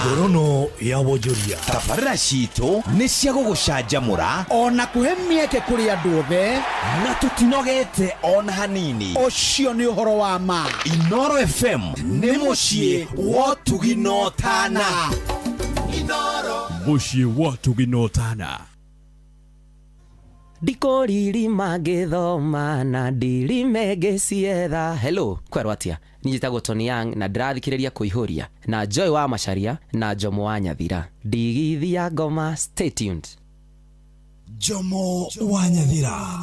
Ngorono ya wonjoria. Tabarĩra citũ nĩ cia gũgũcanjamũra ona kũhe mĩeke kũrĩ andũ othe, na tũtinogete ona hanini. ũcio nĩ ũhoro wa ma. Inooro FM nĩ mũciĩ wa Tuginotana. Mũciĩ wa Tuginotana. Ndikoriri magĩthoma na ndirime ngĩcietha. Hello, kwerwo atia? Niĩ njĩtagwo Tony Young na ndĩrathikĩrĩria Kũihũria na Joy wa Macharia na Jomo wa Nyathira. Ndigithia ngoma, stay tuned. Jomo wa Nyathira,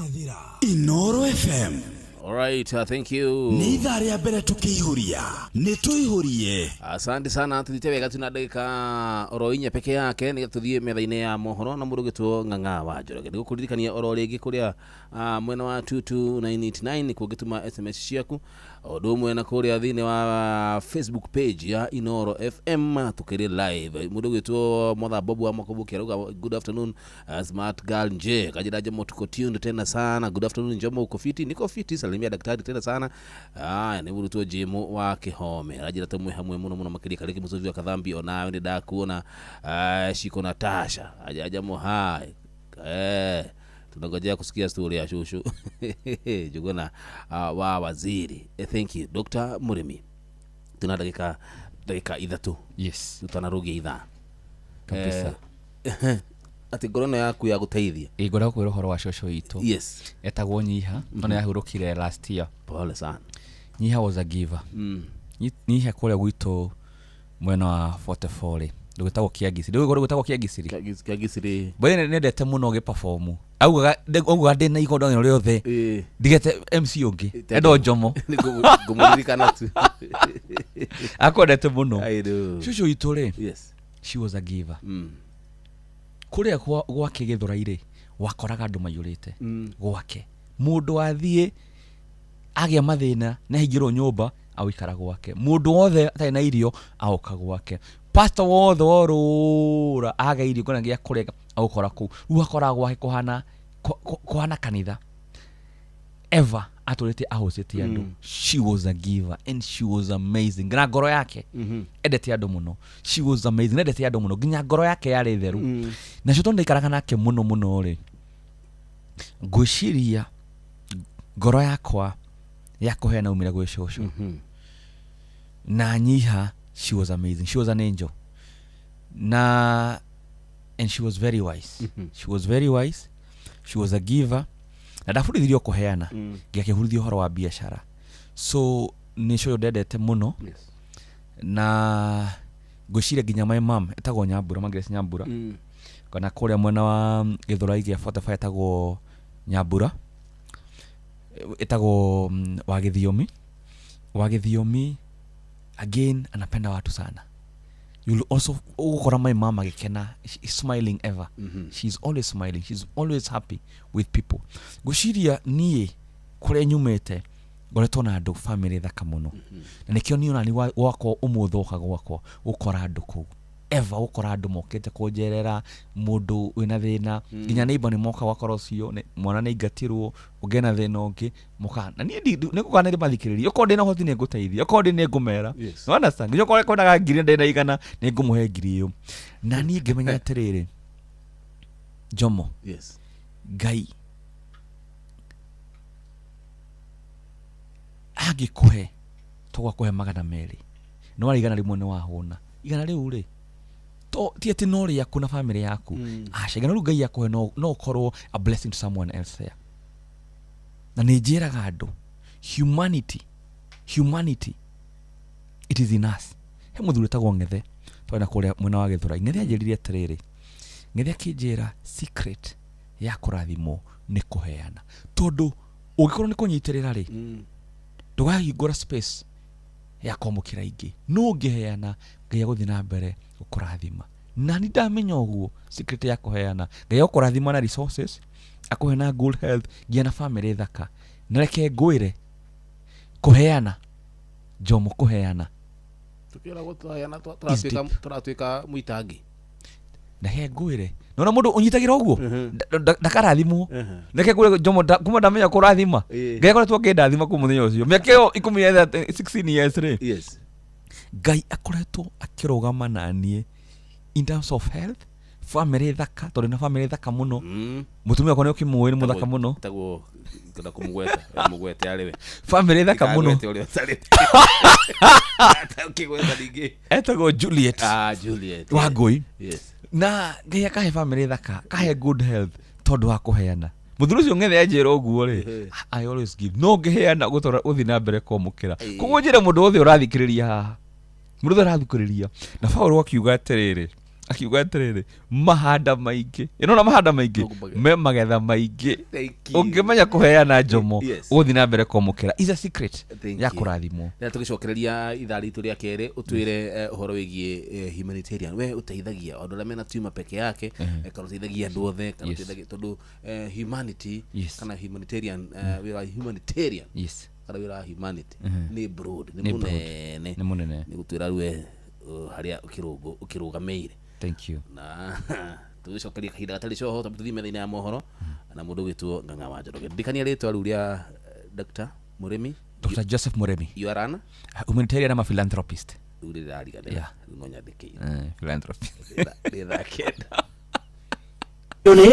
Inooro FM. Alright, thank you. Nĩ ithaa rĩa mbere tukĩihũria, nĩ tũihũrie. Asante sana, tuthite wega tuna ndagĩka oro inya peke yake nĩ tuthie metha-inĩ ya mohoro na mũndũ gĩtwo Ng'ang'a wa Njoroge. Nĩ gũkũririkania oro rĩngĩ kũrĩa mwena wa 22989 kũngĩtũma SMS ciaku, ũndũ ũmwe na kũrĩa thĩinĩ wa Facebook page ya Inooro FM tukĩrĩ live. Mũndũ gĩtwo Mother Bob wa Makobuki arauga good afternoon smart girl nje kajira Jomo tuko tuned tena sana. Good afternoon Jomo, uko fiti? Niko fiti, salimia daktari tena sana. Nĩ mũrutwo Jimo wa Kĩhome arajira tamwe hamwe mũno makĩria kariki mũcovi wa Kathambi ona nĩ ndakuona shiko Natasha ajaja mohai tunangojea kusikia story ya shushu jugona wa waziri. Thank you Dr. Murimi. Tuna dakika ithatu. Yes, tutanarugia ithaa kabisa. Ati ngorono yaku ya guteithia igora kwĩra ũhoro wa shosho itu. Yes, etagwo Nyiha, ona yahurũkire last year. pole sana. Nyiha was a giver. Nyiha kũrĩa gwitũ mwena wa 44 ndũgĩtagwo Kĩagiciri. Ndũgĩgoro gwĩtagwo Kĩagiciri. Kĩagiciri Bwana nĩndete mũno gĩ-perform. Augaga ndĩ na igondo rĩothe. Ndigete MC ũngĩ. Endo Jomo. Ngũmũririkana tu. Akwendete mũno. I do. Shosho itu rĩ. Yes. She was a giver. Kũrĩa gwake Gĩthũrai-rĩ wakoraga andũ maiyũrĩte gwake. Mũndũ athiĩ agĩa mathĩna na hingĩrwo nyũmba awĩkara gwake. Mũndũ wothe atarĩ na irio aoka gwake. Pastor wothe worũra aga irio kana gĩa kũrĩa agũkora kũu. Rĩu akora gwake kũhana kanitha. Eva atũrĩte ahũcĩtie andũ. She was a giver and she was amazing. Na ngoro yake endete andũ mũno. She was amazing. Endete andũ mũno. Nginya ngoro yake yarĩ theru. Na cio ndikaraga nake mũno rĩ. Ngwĩciria ngoro yakwa ya kũheana umĩra gwĩ shosho. Na Nyiha, she was amazing. She was an angel. And she was very wise. She was very wise. She was a giver. Na ndabundithirio kũheana ngĩakĩhurithio ũhoro wa biacara. So nĩ cũyũ ndendete mũno. Na ngwĩciria nginya my mom etagwo Nyambura, Margaret Nyambura. Kana kũrĩa mwena wa Gĩthũrai gĩa 45 etagwo Nyambura. Etagwo wa Gĩthiomi. Wa Gĩthiomi again anapenda watu sana. You'll also ukora my mama agĩkena. She's smiling ever. She's always smiling. She's always happy with people. Ngwĩciria niĩ kũrĩa nyumĩte ngoretwo na andũ family thaka mũno. Na nĩkĩo niĩ ona ni wakwa ũmũthũka gwakwa gũkora andũ kũu. Ever gũkora andũ mokĩte kũnjerera, mũndũ wĩna thĩna, nginya neighbor nĩ moka wakora ũcio mwana nĩ ingatirwo ũngena thĩna ũngĩ moka. Na niĩ nĩgũkorwo nĩ mathikĩrĩria. Ũkorwo ndĩ na hoti nĩ ngũteithia. Ũkorwo ndĩ nĩ ngũmera. No understand? Nginya ũkorwo kwendaga ngiri ndĩ na igana nĩ ngũmũhe ngiri ĩyo. Na niĩ ngĩmenya atĩrĩrĩ, Jomo. Yes. Ngai agĩkũhe tũgakũhe magana merĩ. No arĩ igana rĩmwe nĩ wahũna. Igana rĩu rĩ ti ati no rĩaku na family yaku. Igana rĩu Ngai akũhe no ũkorwo a blessing to someone else there. Na nĩ njĩraga andũ humanity it is in us. He mũthuri tagwo Ng'ethe twena kũrĩa mwena wa Gĩthũrai. Ng'ethe anjĩrire atĩrĩrĩ, Ng'ethe akĩnjĩra secret ya kũrathimwo nĩ kũheana. Tondũ ũngĩkorwo nĩ kũnyitĩrĩra rĩ ndũgahingũra space ya kwamũkĩra ingĩ. No ũngĩheana Ngai aguthi na mbere gukurathima na ni ndamenya uguo secret ya kuheana Ngai akurathima na resources akuhe na good health ngia na family thaka na reke ngwire kuheana Jomo kuheana tukira gutayana turatuika muitangi na he ngwire nona mundu unyitagira uguo ndakarathimwo reke ngwire Jomo kuma ndamenya kurathima Ngai akoretwo ngendathima ku muthenya ucio miakeo 16 years ri yes Ngai akoretwo akirugama nanie in terms of health family thaka tondu na family thaka muno mutumia kone ukimwe ni muthaka muno taguo kada kumugweta mugwete ariwe family thaka muno ukigweta dingi etago Juliet Juliet Wangui yes na Ngai akahe family thaka kahe good health tondu wa kuheana muthuru ucio ngethe ajero guo ri I always give no ngeheana gutora uthi na mbere komukira koguo njira mundu othe urathikiriria haha mundu urathikiriria na Paulo akiuga atiriri mahanda maingi inona mahanda maingi me magetha maingi ungimenya kuheana Jomo uthi na mbere komukira is a secret ya kurathimwo na tugicokereria ithari tu ria kere utwire uhoro wigie humanitarian we uteithagia andu aria mena tuma peke yake kana uteithagia andu othe kana uteithagia tondu humanity kana humanitarian we are humanitarian kana we are humanity ni broad ni munene ni gutwira ruwe haria ukirugameire. Thank you. Na tugicokeria kahinda gatari coho tuthi metha-ini ya mohoro na mundu witwo Ng'ang'a wa Njoroge ndikania ritwa riu ria Dr. Muremi Dr. Joseph Muremi you are an humanitarian and a philanthropist yeah no nyandiki philanthropist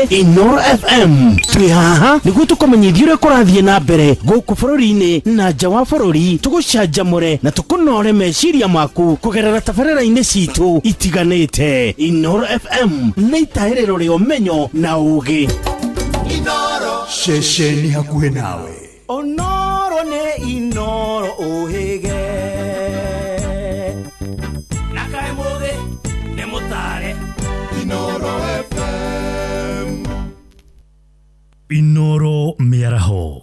Inoro FM twi haha niguo tukumenyithia uria kurathie na mbere guku bururi-ini na nja wa bururi tugucanjamure na tukunore meciria maku kugerera tabarĩra-inĩ citu itiganĩte. Inoro FM nĩ itahĩrĩro rĩa ũmenyo na ũũgĩ. Inoro ceceni hakuhĩ nawe. Onoro nĩ Inoro ũhĩge na kaĩ mũũgĩ nĩ mũtare. Inoro FM Inoro mĩaraho.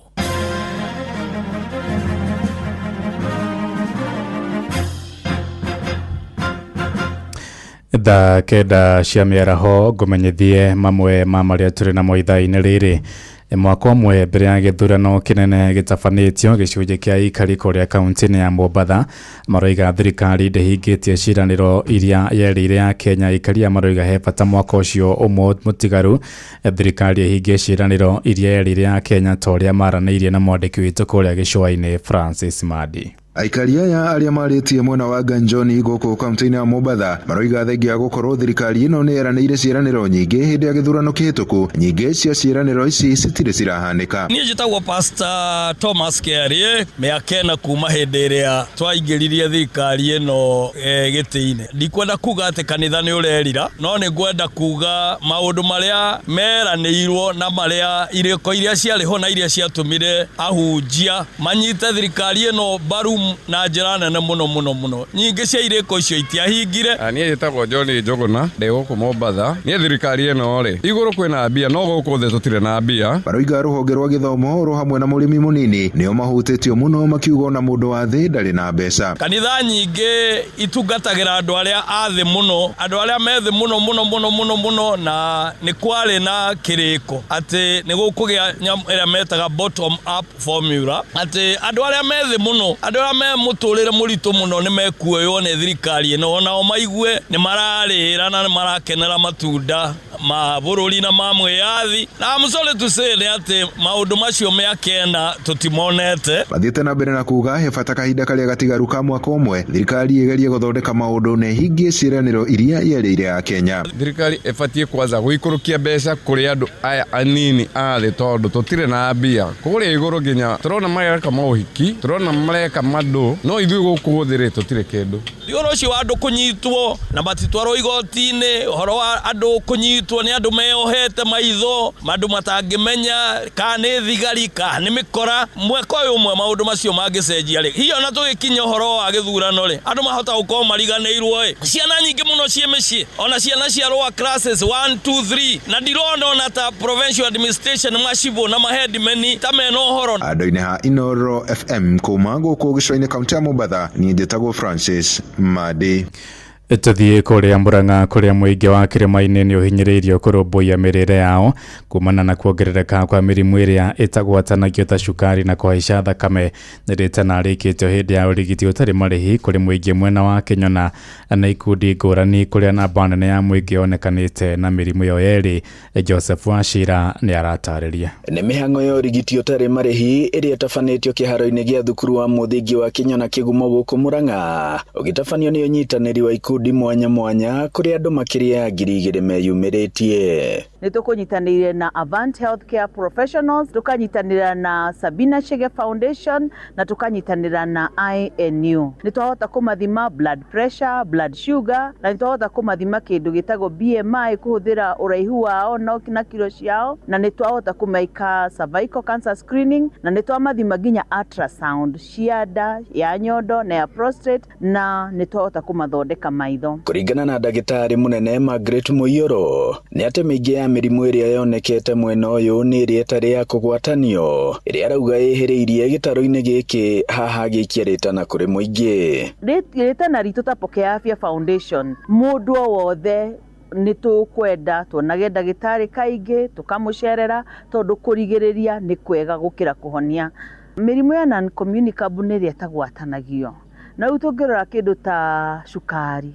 Thaa kenda cia mĩaraho ngũmenyithie mamwe ma marĩa tũrĩ namo ithaa-inĩ rĩrĩ. Mwaka ũmwe mbere ya gĩthurano kĩnene gĩtabanĩtio gĩcunjĩ kĩa ikariko rĩa kaunti-inĩ ya Mombatha maroiga thirikari ndĩhingĩtie ciĩranĩro iria yerĩire ya Kenya. Ikaria maroiga he bata mwaka ũcio ũmwe mũtigaru thirikari ĩhingie ciĩranĩro iria yerĩire ya Kenya ta ũrĩa maranĩirie na mwandĩki witũ kũrĩa gĩcũa-inĩ Francis Madi. Aikaria ya aria marĩtie mwena wa Ganjoni gũkũ kaunti-inĩ ya Mombatha maroiga thengia gũkorwo thirikari ĩno nĩ eranĩire ciĩranĩro nyingĩ hĩndĩ ya gĩthurano kĩhĩtũku, nyingĩ cia ciĩranĩro ici citirĩ cirahanĩka. Niĩ njĩtagwo Pastor Thomas Kĩarie mĩaka ĩna kuma hĩndĩ ĩrĩa twaingĩririe thirikari ĩno gĩtĩ-inĩ. Ndikwenda kuga atĩ kanitha nĩ ũrerira, no nĩ ngwenda kuga maũndũ marĩa meranĩirwo na marĩa irĩko iria ciarĩho na iria ciatũmire ahunjia manyite thirikari ĩno mbaru na njĩra nene mũno. Nyingĩ cia irĩko icio itiahingire. Niĩ njĩtagwo John Njũgũna ndĩ gũkũ Mombatha. Niĩ thirikari ĩno rĩ igũrũ kwĩna mbia no gũkũ thĩ tũtirĩ na mbia. Baroiga rũhonge rwa gĩthomo ro hamwe na mũrĩmi mũnini nĩo mahutĩtio mũno makiuga na mũndũ wa thĩ ndarĩ na mbeca. Kanitha nyingĩ itungatagĩra andũ arĩa a thĩ mũno, andũ arĩa me thĩ mũno na nĩ kwarĩ na kĩrĩko atĩ nĩ gũkũgĩa nyamũ ĩrĩa metaga bottom up formula atĩ andũ arĩa me thĩ mũno, andũ arĩa me mũtũrĩre mũritũ mũno nĩ mekuoywo nĩ thirikari ĩno, onao maigue nĩ mararĩra na nĩ marakenera matunda ma bũrũri na ma mwĩyathi. Na I'm sorry to say atĩ maũndũ macio mĩaka ĩna tũtimonete. Bathiĩte na mbere na kuga he bata kahinda karĩa gatigaru ka mwaka ũmwe thirikari ĩgerie gũthondeka maũndũ na ĩhingie ciĩranĩro iria yerĩire ya Kenya. Thirikari ĩbatiĩ kwanza gũikũrũkia mbeca kũrĩ andũ aya anini a thĩ tondũ tũtirĩ na mbia. Kũrĩa igũrũ nginya tũrona mareka maũhiki, tũrona mareka mandũ, no ithuĩ gũkũ thĩ rĩ tũtirĩ kĩndũ. Ũhoro ũcio wa andũ kũnyitwo na matitwarwo igoti-inĩ, ũhoro wa andũ kũnyitwo nĩ andũ meyohete maitho, andũ matangĩmenya kana nĩ thigari kana nĩ mĩkora. Mwaka ũyũ ũmwe maũndũ macio mangĩcenjia rĩ, hiyo na tũgĩkinya ũhoro wa gĩthurano rĩ, andũ mahota gũkorwo mariganĩirwo ciana nyingĩ mũno ciĩ mĩciĩ, ona ciana cia lower classes 1, 2, 3 na ndirona ona ta provincial administration macibũ na maheadmeni ta mena ũhoro. Andũ-inĩ ha Inoro FM kuma gũkũ gĩcũa-inĩ kaunti ya Mombatha, niĩ njĩtagwo Francis Madi. Tuthie kuria Murang'a kuria muingi wa kirima-ini ni uhinyiriirio kurumbuia mirire yao kumana na kuongerereka kwa mirimu iria itagwatanagio ta cukari na kuhaica thakame nirite na rikitio hindi ya urigiti utari marihi kuri muingi mwena wa Kinyona na ikundi ngurani kuria namba nene ya muingi onekanite na mirimu yo yeri. Joseph Wachira ni aratariria ni mihango ya urigiti utari marihi iria tafanitio kiharo-ini gia thukuru wa muthingi wa Kinyona Kigumo guku Murang'a ugitafanio ni unyitaniri wa ikundi mwanya mwanya kuri andu makiria 2,000 meyumiritie. Nitukunyitanire na Avant Healthcare Professionals, tukanyitanira na Sabina Chege Foundation na tukanyitanira na INU. Nitwahota kumathima blood pressure, blood sugar na nitwahota kumathima kindu gitago BMI kuhuthira uraihu wao na kilo ciao na nitwahota kumaika cervical cancer screening na nitwamathima ginya ultrasound ciada ya nyondo na ya prostate na nitwahota kumathondeka maitho. Kuringana na ndagitari munene Margaret Muyoro ni ate mingi ya mirimu iria yonekete mwena uyu ni iria itari ya kugwatanio iria arauga ihiriirie gitaro-ini giki haha gikiaritana kuri muingi. Ritana ritu ta Pokea Afya Foundation mundu wothe nitukwenda tuonage ndagitari kaingi tukamucerera tondu kurigiriria ni kwega gukira kuhonia. Mirimu ya non communicable ni iria tagwatanagio na utongirora kindu ta cukari.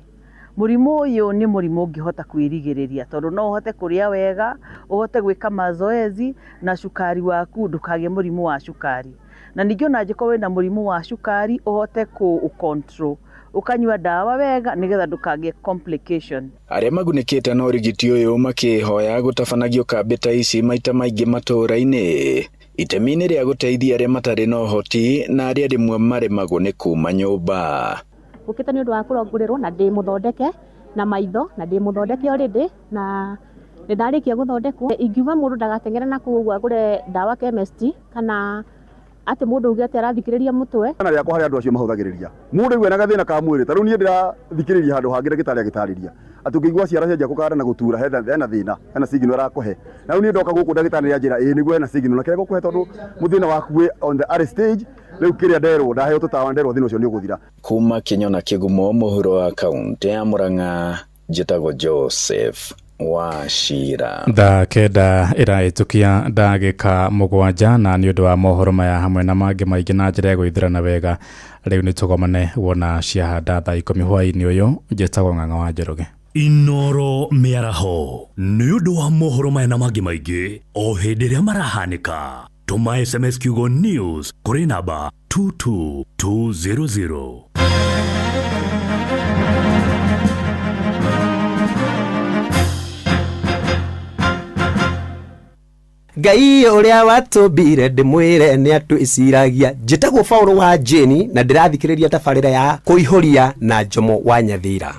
Murimu uyu ni murimu ungihota kwirigiriria tondu no uhote kuria wega, uhote gwika mazoezi na cukari waku ndukage murimu wa cukari. Na ningĩ ona angĩkorwo wĩna murimu wa cukari uhote ku control ukanyua dawa wega nigetha ndukage complication. Aria magunikite na urigiti uyu makihoya gutabanagio kambi ta ici maita maingi matura-ini itemi-ini ria guteithia aria matari na uhoti na aria rimwe maremagwo ni kuma nyumba. Ukita ni undu wa kurongorirwo na ndi muthondeke na maitho na ndi muthondeke already na ndarikia guthondekwo ingiuga mundu ndagatengera na kuugwa gure dawa chemist kana ati mundu ugi ati arathikiriria mutwe kana ria ko hari andu acio mahuthagiriria mundu iwe na gathina ka mwiri taru nie ndirathikiriria handu hangire gitari gitariria ati ukigwa ciara cia kukara na gutura hena thina hena signal arakuhe na nie ndoka guku ndagitari ya njira niguo hena signal na kire gukuhe tondu muthina waku on the early stage riu kiria nderwo ndaheo tutawa nderwo thina ucio ni uguthira. Kuma Kinyona Kigumo muhuro wa kaunti ya Murang'a njitagwo Joseph Wachira. Kenda iraitukia ndagika 7 na ni undu wa mohoro maya hamwe na mangi maingi na njira ya gwithirana wega riu ni tugomane wona ciahanda thaa 10 hwaini uyu njitagwo Ng'ang'a wa Njoroge. Inoro miaraho ni undu wa mohoro maya na mangi maingi o hindi ria marahanika. Tuma SMS kiugo news kuri namba 22200. Ngai uria watumbire ndimwire ni atu iciragia njitagwo Paulo wa Jeni na ndirathikiriria tabarira ya kuihoria na Njomo wa Nyathira.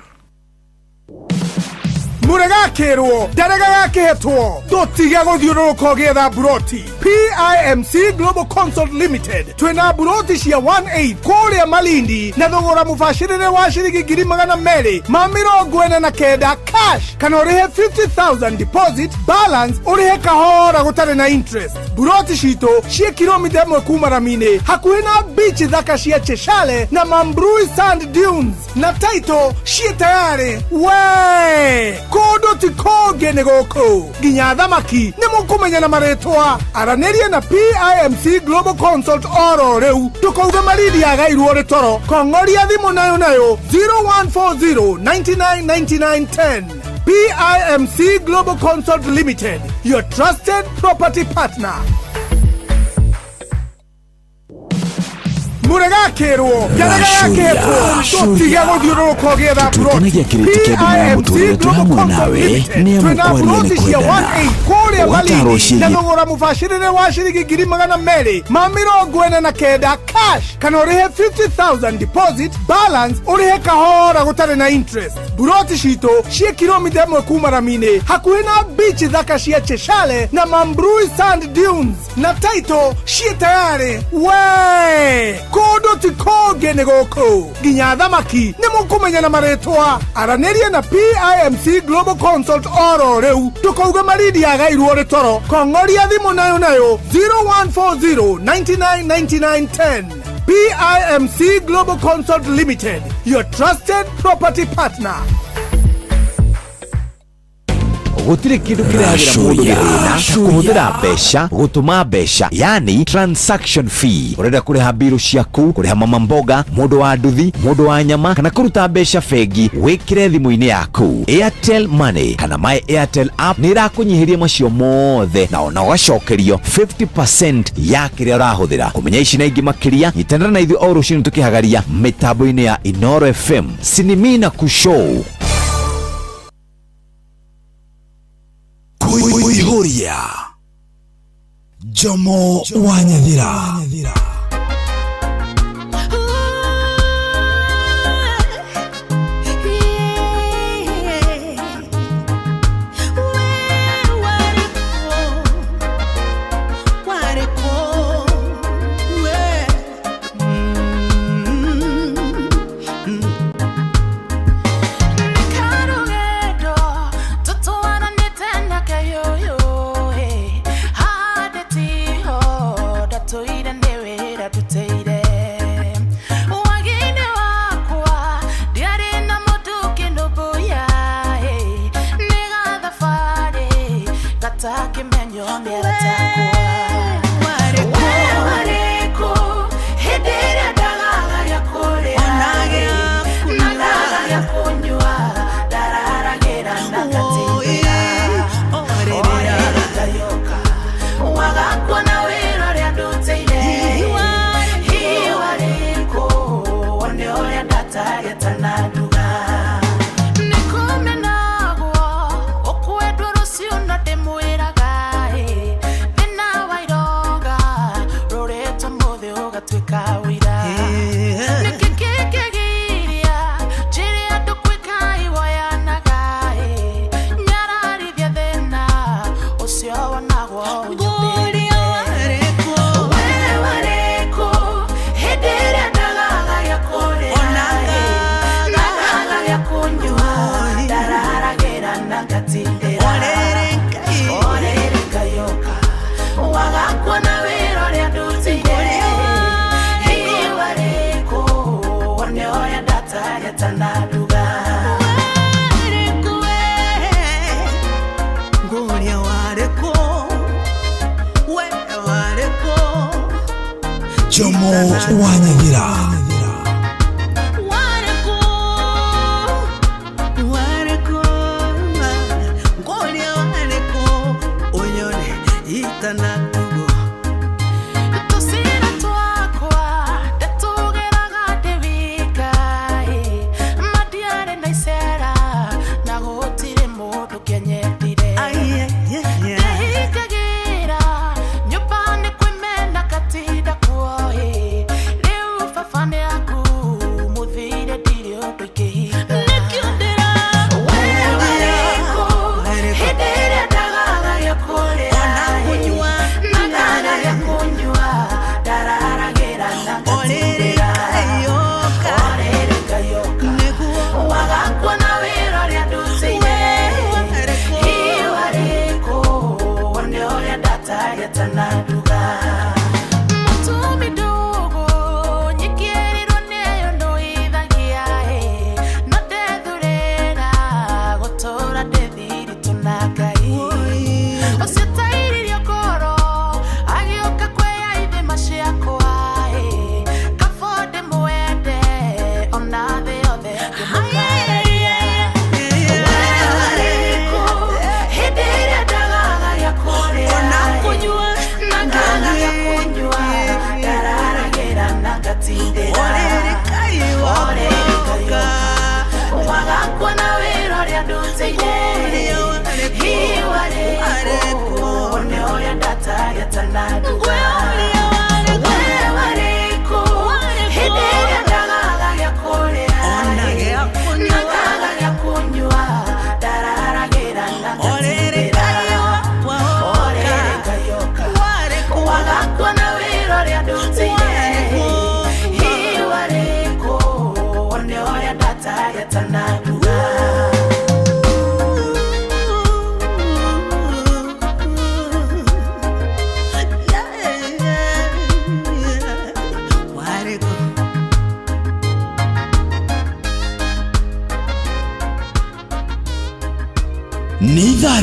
Muregakirwo ndaregagaketwo tutige guthiururuka gietha buroti. PIMC Global Consult Limited twina buroti cia 18 kuria Malindi na thogora mubashirire wa ciringi 249 cash kana urihe 50,000 deposit balance urihe kahora gutari na interest. Buroti cito cia kilomita 1 kuma Ramine hakuhi na beach thaka cia Cheshale na Mambrui Sand Dunes na title cia tayari we kodo ti koge ne goko ginya thamaki ni mukumenya na maretwa araniria na PIMC Global Consult oro reu tukauga maridi ya gairu ore toro kongoria thimu nayo 0140 999910. PIMC Global Consult Limited, your trusted property partner. Muregakirwo ndaregagaketwo tutige guthiururuka gietha buroti. PIMC Global Consult Limited twina buroti cia 18 kuria Malindi na thogora mubashirire wa ciringi 249 cash kana urihe 50,000 deposit balance urihe kahora gutari na interest. Buroti cito cia kilomita 1 kuma Ramine hakuhi na beach thaka cia Cheshale na Mambrui Sand Dunes na title cia tayari we kodo ti koge ne goko ginya thamaki ni mukumenya na maretwa araniria na PIMC Global Consult oro reu tukauga maridi ya gairu ore toro kongoria thimu nayo 0140 999910. PIMC Global Consult Limited, your trusted property partner. Gutire kindu kiragira mundu thina kuhuthira mbeca gutuma mbeca yani transaction fee urenda kuriha biru ciaku kuriha mama mboga mundu wa nduthi mundu wa nyama kana kuruta mbeca fegi wikire thimu-ini yaku Airtel Money kana My Airtel app nirakunyihiria macio mothe na ona ugacokerio 50% ya kiria urahuthira kumenya ici na ingi makiria nyitana na ithu o rucini tukihagaria mitambo-ini ya Inoro FM Sinimina Kushow Kuihuria Jomo wa Nyathira. Jomo wa Nyathira.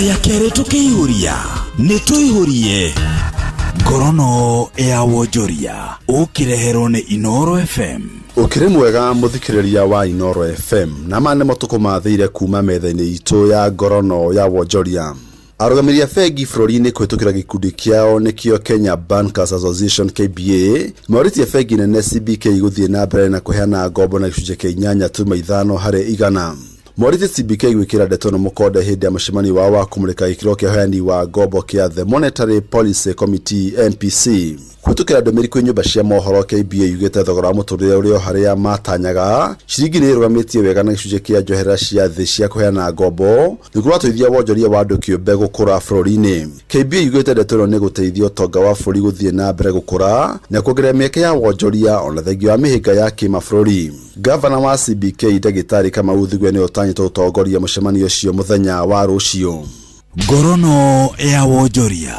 Narĩa kerĩ tũkĩihũria nĩ tũihũrie ngorono ya wonjoria ũkĩreherwo nĩ Inoro FM. Ukiri mwega muthikiriria wa Inoro FM na mane motuko mathire kuma metha-inĩ itu ya ngorono ya wonjoria. Arũgamĩrĩri a bengi bũrũri-inĩ kũhĩtũkĩra gĩkundi kĩao nĩkĩo Kenya Bankers Association KBA maũrĩtie bengi nene CBK gũthiĩ na mbere na kũheana ngombo na gĩcunjĩ kĩa 8.5 harĩ igana. Maũrĩtie CBK gwĩkĩra ndeto na mũkonde hĩndĩ ya mũcemanio wao wa kũmũrĩka gĩkĩro kĩa ũheani wa ngombo kĩa The Monetary Policy Committee MPC. Kũhĩtũkĩra ndũmĩrĩri kwĩ nyũmba cia mohoro KBA yugĩte thogora wa mũtũrĩre ũrĩa harĩa matanyaga ciringi nĩ ĩrũgamĩtie wega na gĩcunjĩ kĩa njohera cia thĩ cia kũheana ngombo nĩguo gũteithia wonjoria wa andũ kĩũmbe gũkũra bũrũri-inĩ. KBA yugĩte ndeto ĩno nĩ gũteithia ũtonga wa bũrũri gũthiĩ na mbere gũkũra na kuongerera mĩeke ya wonjoria ona thengia wa mĩhĩnga ya kĩmabũrũri. Gavana wa CBK Ndagĩtarĩ Kamau Thigũe nĩ otanyĩtwo gũtongoria mũcemanio ũcio mũthenya wa rũciũ. Ngorono ya wonjoria.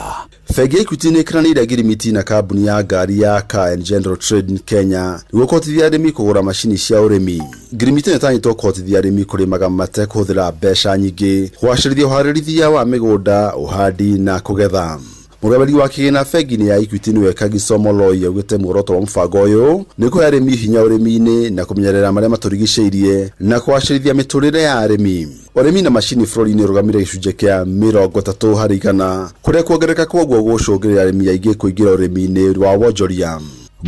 Bengi ya Equity nĩ ĩkĩranĩire ngirimiti na kambuni ya ngari ya Car and General Trade Kenya nĩguo kũhotithia arĩmi kũgũra macini cia ũrĩmi. Ngirimiti nĩ ĩtanyĩtwo kũhotithia arĩmi kũrĩmaga matekũhũthĩra mbeca nyingĩ, kũgacĩrithia ũharĩrĩria wa mĩgũnda, ũhandi na kũgetha. Mũrũgamĩrĩri wa kĩgĩna bengi-inĩ ya Equity nĩwe Kagiso Moloi augĩte muoroto wa mũbango ũyũ nĩ kũhe arĩmi hinya ũrĩmi-inĩ na kũmenyerera marĩa matũrigicĩirie na kũgacĩrithia mĩtũrĩre ya arĩmi. Ũrĩmi na macini bũrũri-inĩ ũrũgamĩrĩire gĩcunjĩ kĩa 30 harĩ igana, kũrĩa kuongereka kwoguo gũcũngĩrĩra arĩmi aingĩ kũingĩra ũrĩmi-inĩ wa wonjoria.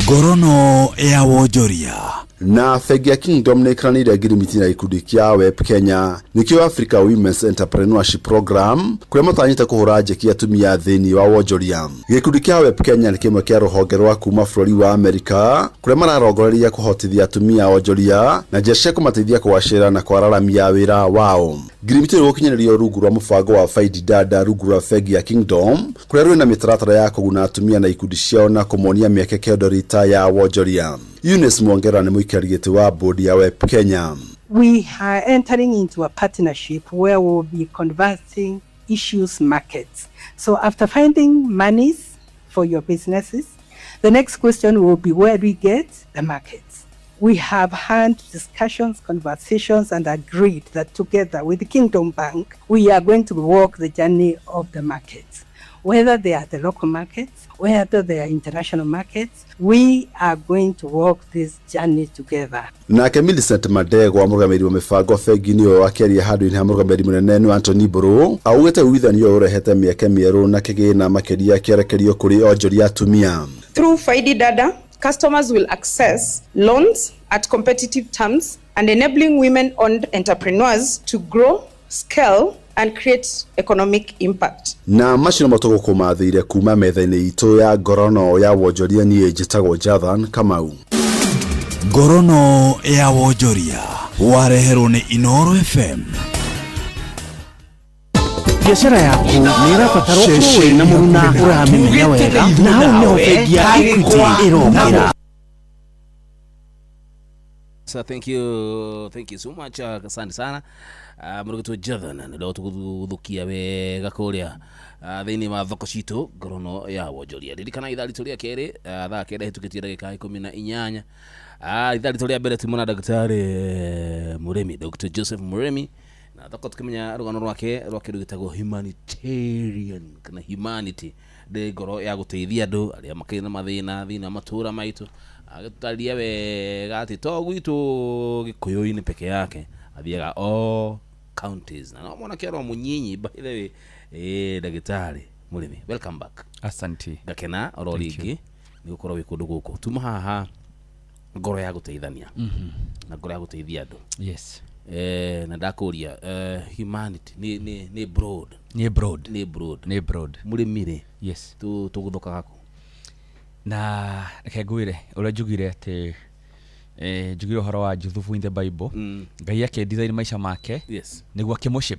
Ngorono ya wonjoria. Na bengi ya Kingdom nĩ ĩkĩranĩire ngirimiti na gĩkundi kĩa WEP Kenya nĩkĩo Africa Women's Entrepreneurship Program kũrĩa matanyĩte kũhũra njeki atumia thĩinĩ wa wonjoria. Gĩkundi kĩa WEP Kenya nĩ kĩmwe kĩa rũhonge rwa kuma bũrũri wa Amerika kũrĩa mararongoreria kũhotithia atumia wonjoria na njĩra cia kũmateithia kũgacĩra na kwararamia wĩra wao. Ngirimiti nĩ gũkinyanĩrio rungu rwa mũbango wa Faidi Dada rungu rwa bengi ya Kingdom kũrĩa rwĩna mĩtaratara ya kũguna atumia na ikundi ciao na kũmonia mĩeke kĩondoria ya wonjoria. Eunice Mwongera nĩ mũikarĩri gĩtĩ wa bodi ya WEP Kenya. We are entering into a partnership where we will be conversing issues markets. So after finding monies for your businesses, the next question will be where do we get the markets? We have had discussions, conversations, and agreed that together with the Kingdom Bank, we are going to walk the journey of the markets. Whether they are the local markets, whether they are international markets, we are going to walk this journey together. Nake Millicent Madegwa mũrũgamĩrĩri wa mĩbango bengi-inĩ ũyũ akĩaria handũ-inĩ ha mũrũgamĩrĩri mũnene nĩ Anthony Mburu augĩte ũiguithanio ũrehete mĩeke mĩerũ na kĩgĩna makĩria kĩarekerio kũrĩ onjoria atumia. Through Faidi Dada, customers will access loans at competitive terms and enabling women-owned entrepreneurs to grow, scale, and create economic impact. Na macino matoko kumathire kuma metha-inĩ itu ya ngorono ya wonjoria niĩ njĩtagwo Jathan Kamau. Ngorono ya wonjoria wareherwo nĩ Inoro FM. Biashara yaku nĩ ĩrabatara ũkorwo na mũruna ũramenya wega na hau nĩho bengi ya Equity ĩrongera. So thank you so much. Asante sana. Mũrũgĩtwo Jathan nĩrĩo tũgũthũkia wega kũrĩa thĩinĩ wa thoko citũ ngorono ya wonjoria. Ririkana ithaa ritũ rĩa kerĩ thaa kenda hĩtũkĩtie ndagĩka 18. Ithaa ritũ rĩa mbere tumona Ndagĩtarĩ Mũremi, Dr. Joseph Mũremi, na thoko tukimenya rũgano rwake rwĩtagwo humanitarian kana humanity, ndĩ ngoro ya gũteithia andũ arĩa makĩrĩ na mathĩna thĩinĩ wa matũũra maitũ, agĩtũtarĩria wega atĩ to gwitũ Gĩkũyũ-inĩ peke yake athiaga all counties. Na no mwana kĩaro mũnyinyi by the way. Ndagĩtarĩ Mũremi, welcome back. Asante. Gakena oro rĩngĩ nĩ gũkorwo wĩ kũndũ gũkũ. Tuma haha ngoro ya gũteithania na ngoro ya gũteithia andũ. Yes. Na ndakũria humanity ni broad. Ni broad. Mũrĩmi-rĩ. Yes. Tũgũthũkaga kũ? Na reke ngwĩre ũrĩa njugire atĩ njugire ũhoro wa Juthubu in the Bible. Ngai ake design maisha make. Yes. Nĩguo akĩmũship.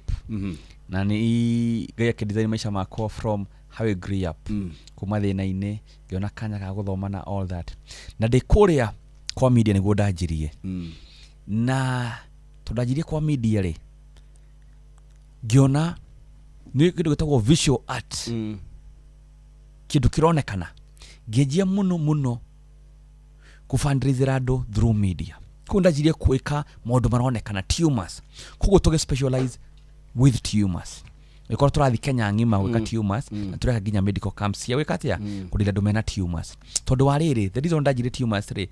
Na nĩ Ngai ake design maisha makwa from how I grew up. Kuma thĩna-inĩ ngĩona kanya ga gũthoma na all that. Na ndĩ kũrĩa kwa media nĩguo ndanjirie. Na tũndanjirie kwa media rĩ ngĩona nĩ kĩndũ gĩtagwo visual art. Kĩndũ kĩronekana ngĩnjia mũno kufundraiser andũ through media. Kũu ndanjirie kwĩka maũndũ maronekana tumors. Koguo tũge specialize with tumors. Iko turathi Kenya ngima gwika tumors na tureka ginya medical camps ya gwika atia kudila domena tumors tondu wa riri the reason ndajire tumors ri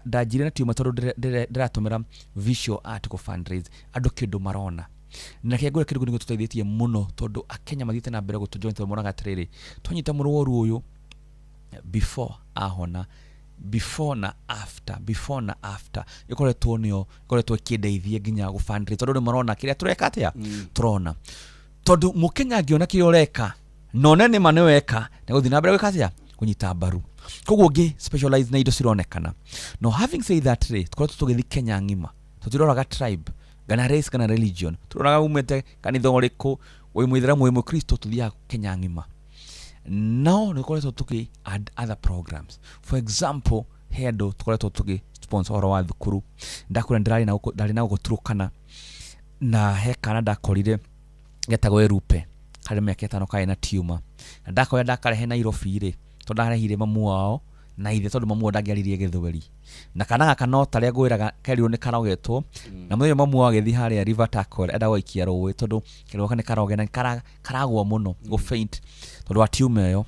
ndajire na tumors tondu ndiratumira visual art ko fundraise andu kindu marona na kegure kindu ningo tutaithitie muno tondu akenya mathite na mbere gutujoin to moraga atiriri twanyita muruoru uyu before ahona before na after ikoretwo nio ikoretwo kindeithie ginya gu fundraise tondu marona kiria tureka atia turona tondu mukenya ngiona kiria ureka none ni maneweka na guthi na mbere gwika atia kunyita mbaru koguo ngi specialize na indo cironekana no having said that tukoretwo tugithi Kenya ngima tutiroraga tribe kana race kana religion turoraga umete kanitha uriku wi muithira mwe mukristo tuthia Kenya ngima no nikoretwo tuki add other programs for example hedo tukoretwo tuki sponsor wa thukuru ndakura ndari na guturukana na he kana ndakorire getagwo erupe kare mĩaka 5 kae na tumor ndakoya ndakarehe Nairobi ri tondarehire mamu wao na ithe tondu mamu ndangĩaririe gĩthweri na kana kanota rĩa gwĩraga kerirwo nĩ karogetwo na mũthenya mamu wao agĩthi harĩa River Tackle enda gũikia rũĩ tondu kerirwo nĩ karoge na karagwa mũno go faint tondu wa tumor ĩyo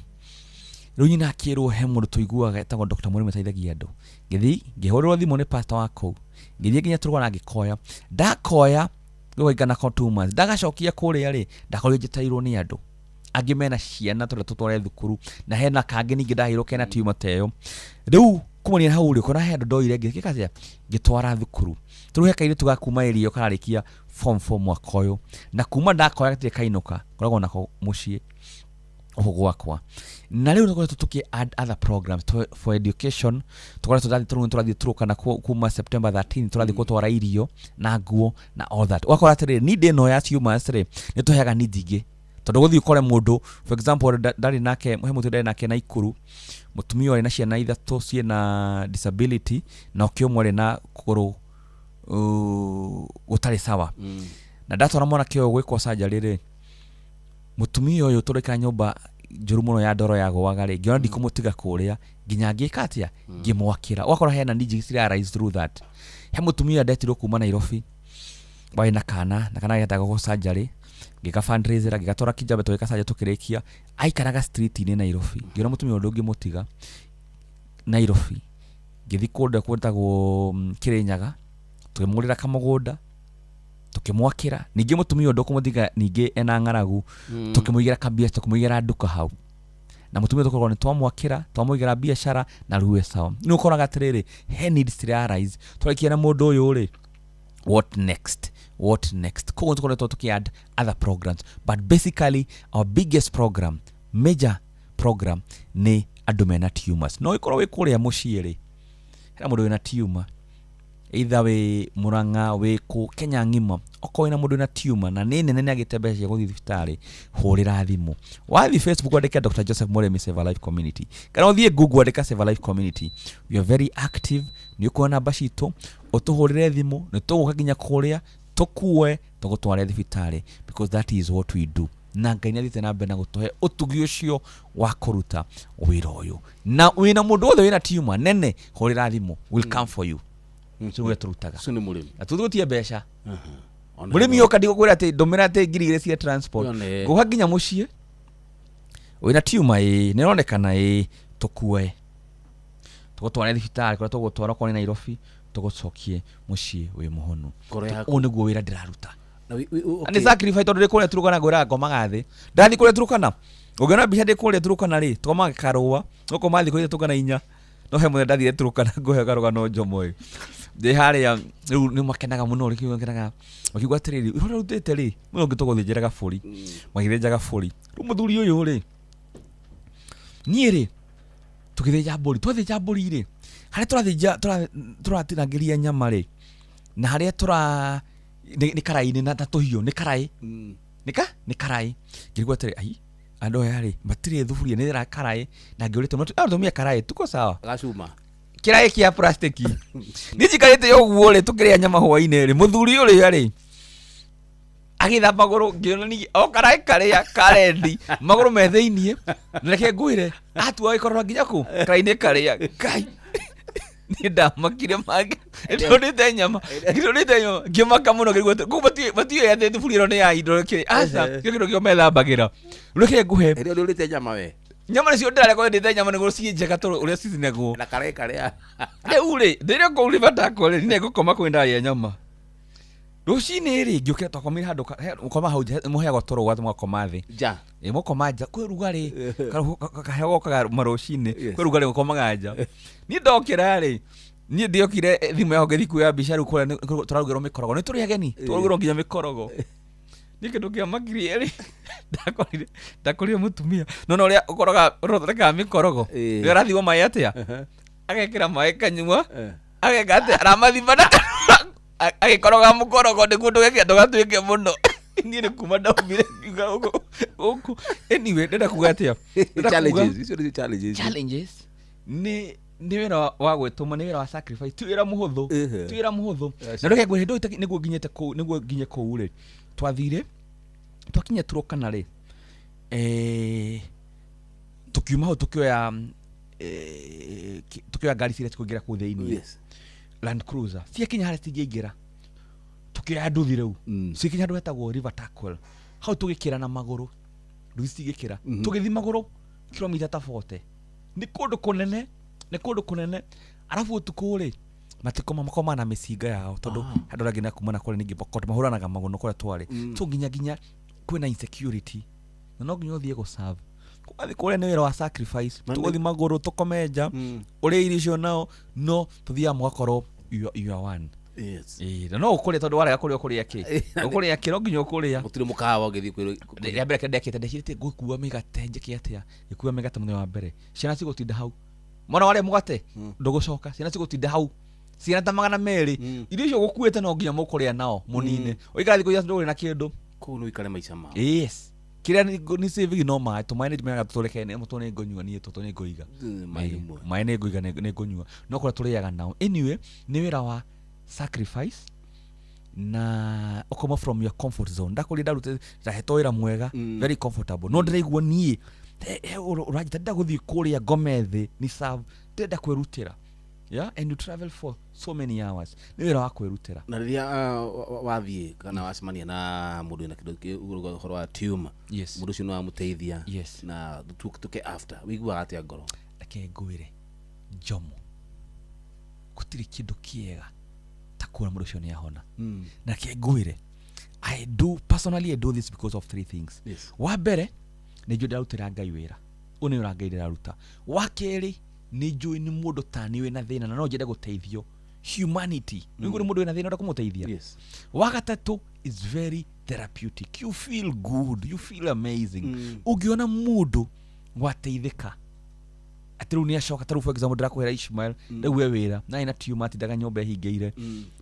rĩu nyina akĩrwo he mũndũ tũiguaga etagwo Dr. Mũrĩmi teithagia andũ ngĩthi ngĩhũrĩrwo thimũ nĩ pastor wa kũu ngĩthiĩ nginya Turũgana ngĩkoya ndakoya gũgaikana ko tumors ndagacokia kũrĩa rĩ ndakorio njĩtairwo nĩ andũ angĩ mena ciana tondũ tutware thukuru na hena kangĩ ningĩ ndahirwo kena tumor teyo rĩu kumania hau rĩ kona hendo ndoire ngĩkĩka cia ngĩtwara thukuru tũruhe kaire tugakuma ĩrio kararĩkia form 4 mwaka ũyũ na kuma ndakoya gĩtirĩ kainũka koragwo nako mũciĩ oho gwakwa na rĩu nĩkoretwo tuki add other programs for education tukoretwo tũrathiĩ Turũkana kuma September 13 tũrathiĩ gũtwara irio na nguo na all that wakora atĩrĩ need ĩno ya tumors rĩ nĩ tũheaga need ingĩ tondu guthi ukore mundu for example ndari nake he mutu ndari nake na Ikuru mutumia ari na ciana ithatu cie na disability na ukiomwe na kuguru utari sawa na ndatwara mwana kio gwikwo surgery ri mutumia uyu turika nyumba njuru muno ya ndoro ya gwaga ri ngiona ndikumutiga kuria nginya ngika atia ngimwakira wakora hena niji cira rise through that he mutumia ndetirwo kuma Nairobi bai na kana getaga go surgery ngika fundraiser ngikatwara Kijabe tweka saja tukirikia aikaraga street ni Nairobi ngiona mutumia undu ngimutiga Nairobi ngithi kunda kwetagwo Kirinyaga tukimurira kamugunda tukimwakira ningi mutumia undu kumuthiga ningi ena ngaragu tukimuigira kabia tukimuigira nduka hau na mutumia tukorwo ni twamwakira twamuigira biashara na ruwe sawa ni ukoraga atiriri he needs to arise twaikia na mundu uyu ri what next ko tukoretwo tukiadd other programs but basically our biggest program major program ni andu mena tumors no ikorwo wikuria muciiri hena mundu wina tumor either we Murang'a we ku Kenya ngima okoina mundu wina tumor na nene nene agitembea guthi thibitari hurira thimu wathi Facebook andika Dr. Joseph Mũrĩmi Save a Life Community kana uthie Google andika Save a Life Community we are very active ni kuona namba citu utuhurire thimu ni tuguka ginya kuria tukue tugutware thibitari because that is what we do na Ngai nĩathĩte na mbere na gũtũhe ũtugi ũcio wa kũruta wĩra ũyũ na wĩna mũndũ wothe wĩna tumor nene hũrĩra thimũ will come for you cũgwe tũrutaga Suni Mũrĩmi na tũthutie mbeca Mũrĩmi yoka ndigũkwĩra atĩ ndũmĩra atĩ ngiri igĩrĩ cia transport gũka nginya mũciĩ wĩna tumor nĩronekana tukue tugutware thibitari kũrĩa tũgũtwara kwa Nairobi tugucokie muciĩ wi muhonu o niguo wira ndiraruta ani sacrifice tondu ndikuria Turũkana ngwira ngomaga thi ndathi kuria Turũkana ungiona biha ndikuria Turũkana ri tũkomaga karũa nuko mathi kuria Turũkana inya no he mwe ndathire Turũkana ngohe garuga no njomoy ndi haria riu ni makenaga muno rikiugenaga ukigwa atiriri urora rutete ri muno ngitũgũthĩnjĩra gaburi magithĩnja gaburi riu muthuri uyu ri nie ri tukithĩnja mburi twathĩnja mburi ri haria tũratinangĩria nyama rĩ na haria nĩ karai-inĩ na tũhiũ nĩ karai nĩ karai ngĩrigwo atĩrĩ ai andũ aya rĩ matirĩ thuburia nĩ ra karai na ngĩũrĩte tũmia karai tuko sawa gacuma kirai kia plastiki nĩ njikarĩte ũguo rĩ tũkĩrĩa nyama hwaĩ-inĩ rĩ mũthuri ũrĩa rĩ agitha magũrũ ngĩona o karai karĩa karendi magũrũ me thĩiniĩ na reke ngwĩre atua gĩkorora nginya kũ karai-inĩ karĩa kai ni ndamakire manga ndonete nyama ngimaka muno ngirigwo ko batio ya the fuliro ne ya indo kire asa kiro kio methambagira reke nguhe eri ndorete nyama we nyama nicio ndare ko ndete nyama niguo cienjeka to uria cicinagwo na kare ule ndire ko uri batako ri ne gukoma kwenda ya nyama rucini ri ngiukira twakomire handu ukoma hau muheagwo toro wa mwakoma thi ja mwakoma nja kwi rugari kaheagwo kaga marucini kwi rugari gukomaga nja ni ndokira ri ni ndiokire thimu yaho ngithi kuya bicaru kura turarugirwo mikorogo ni turi ageni turarugirwo nginya mikorogo ni kindu kia makiri ri ndakorire mutumia no uria ukoroga rotheka mikorogo rathimo mai atia agekira mai kanywa agekate aramathimana agikoroga mukorogo niguo ndugatuike muno ni ni kuma ndaumire guku anyway ndenda kuga atia challenges ni wira wa gwetuma ni wira wa sacrifice tu wira muhuthu na ndeke gwe ndo niguo nginyete ku niguo nginye ku ri twathire twakinya turokana ri tukiuma ho tukioya ngari cire tukugira ku theini Land Cruiser cia kinya hare tingeingira tukioya nduthi riu cia kinya ndwetagwo River Tackle hau tugikira na maguru nduthi cigikira tugithi maguru kilomita ta 40 ni kundu kunene arafu utukuri matikoma makoma na misinga yao tondu andu ragina kumana kule ningi bokot mahuranaga maguno kule twari tu nginya kwina insecurity no nginya uthie go serve kwathi kule ni wira wa sacrifice tuguthi maguru tukomenja uri irisho nao no tuthia mwakoro you are one yes no ukuri tondu waraga kuri aki ukuri aki no nginya ukuri ya mutire mukawa ngithi kwiro ya mbere kendekete ndecirite gukuwa migate njiki atia ikuwa migate muthenya wa mbere ciana cigutinda hau mwana wale mugate ndugucoka ciana cigutinda hau ciana ta 200 irio icio gukuite no nginya mukuria nao munine uigathi kuya nduguri na kindu kuu no ikare maica ma yes kiria ni saving no ma to management aturekene mutu ni ngonyua ni tutu ni ngoiga mai ni ngoiga ni ngonyua no kura turiaga nao anyway ni wira wa sacrifice na ukoma from your comfort zone ndakuri ndarute rahetoira mwega very comfortable no ndiraigua nie urajita ndaguthi kuria gomethi ni serve ndenda kwirutira yeah and you travel for so many hours ni wira wa kwirutira na riria wathie kana wacemania na mundu ina kindu kihoro wa tumor mundu ucio no amuteithia na tuke after wigua atia ngoro ake ngwire jomo gutiri kindu kiega takura mundu ucio ni ahona na ke ngwire I do this because of 3 things wa mbere ni njui ndarutira Ngai wira uni ura Ngai ndiraruta wa keri ni njui ni mundu tani wina thina na no njende guteithio humanity ningu ni mundu wina thina ndakumuteithia wa gatatu is very therapeutic you feel good you feel amazing ugiona mundu wateithika atiru ni ashoka taru for example ndirakuhera Ishmael riu we wira na ina tumor atindaga nyombe hingeire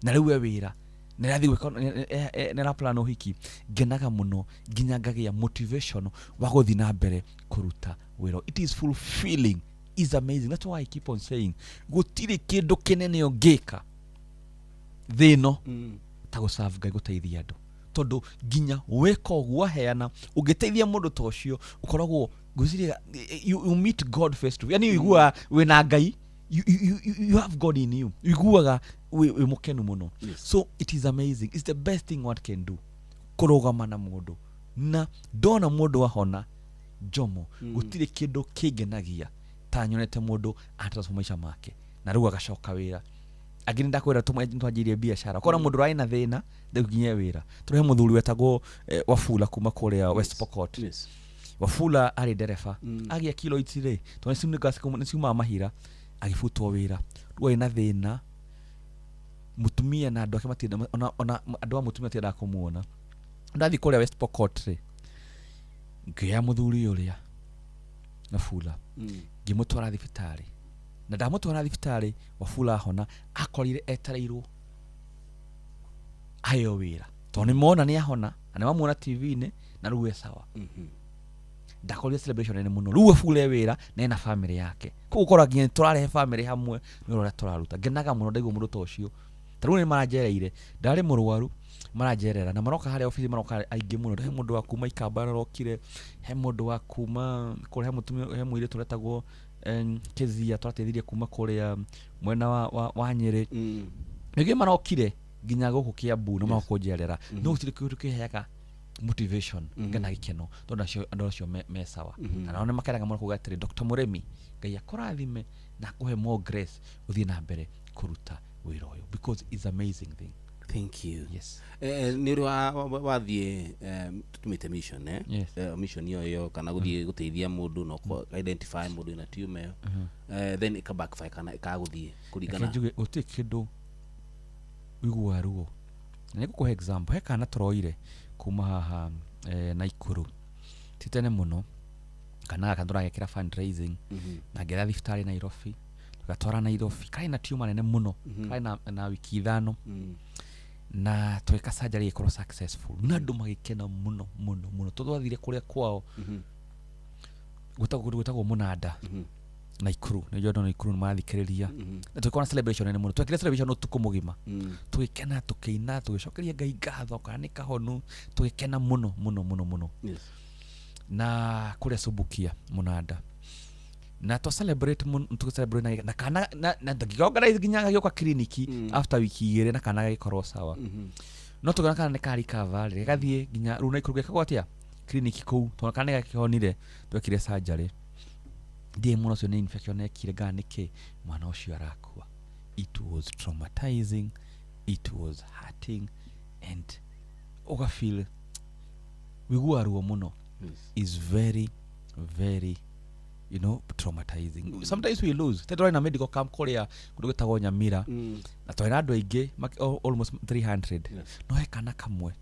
na riu we wira nirathi gwika nira plan uhiki ngenaga muno nginya ngagia motivation wa guthi na mbere kuruta wiro it is fulfilling is amazing that's why I keep on saying gutire kindu kinene ongeka thino ta go serve Ngai guteithia andu tondu nginya weka ogwa heana ugiteithia mundu tocio ukoragwo guciria you meet God face to face yani igua wina Ngai you have God in you iguaga we mukenu muno so it is amazing it's the best thing what can do kurugama na mundu na dona mundu ahona jomo gutire kindu kingenagia ta nyonete mundu atransformation make na ruga gacoka wira agini ndakwira twanjirie biashara kora mundu rai na thina ndeginye wira turehe muthuri wetagwo Wafula kuma kuria West Pokot Wafula ari dereva agia kilo itire tone simu ngasika mahira agifutwo wira rwa na thina mutumia na andu ake matinda ona andu a mutumia tinda kumuona ndathi kuria West Pokot ri ngia muthuri uria na Fula ngimutwara thibitari na ndamutwara thibitari Wafula hona akorire etereirwo ayo wira toni mona ni ahona na mamuona TV-ini na ruwe sawa ndakorire celebration ene muno ruwe Fula wira na ena family yake kugukora nginya turarehe family hamwe ni ora turaruta ngenaga muno ndaigwo mundu tocio taruni marajereire ndari murwaru marajerera na maroka hari office maroka aingi muno he mundu wa kuma Ikambara rokire he mundu wa kuma kure he mutumia he mwire turetagwo Kezia twateithirie kuma kuria mwena wa Nyeri nige marokire nginya guku Kiambu no makunjerera no gutire kindu kiheaga motivation ngana gikeno tondu acio andu acio me sawa na naone makeraga muno kuga atiri Dr. Muremi Ngai akurathime na kuhe more grace uthie na mbere kuruta wira uyu because it's amazing thing. Thank you. Yes. Ni uri wathie tutumite mission Yes. Mission yo kana guthie guteithia mundu no identify mundu ina tumor then ika backfire kana ikaguthie kuringana kindu uti kindu wigua ruo ni gukuhe example he kana toroire kuma haha Naikuru titene muno kana turagekira fundraising na ngetha thibitari Nairobi tugatwara Nairobi kai na tumor nene muno kai na wiki 5 na tweka surgery ikoro successful na ndu magikena muno twathire kuria kwao gutagwo Munanda Naikuru na jodo Naikuru mathikiriria na tukona celebration nene muno twekire celebration utuku mugima twikena tukiina tugicokeria Ngai ngatho kana ni kahonu twikena muno yes na kuria Subukia Munanda na to celebrate to celebrate na kana na ndagiorganize ginya gyo kwa kliniki after wiki 2 na kana gikorwo sawa no tugana kana ni kari cover gathie ginya runa ikurugeka gwatia kliniki kou to kana gakihonire twekire surgery die muno cio ni infection ekire ganike mwana ucio arakua. It was traumatizing, it was hurting and oga feel wigua ruo muno is very you know traumatizing. Sometimes we lose tedora na medical camp korea kudugetago Nyamira na twena andu aingi almost 300 no hekana kamwe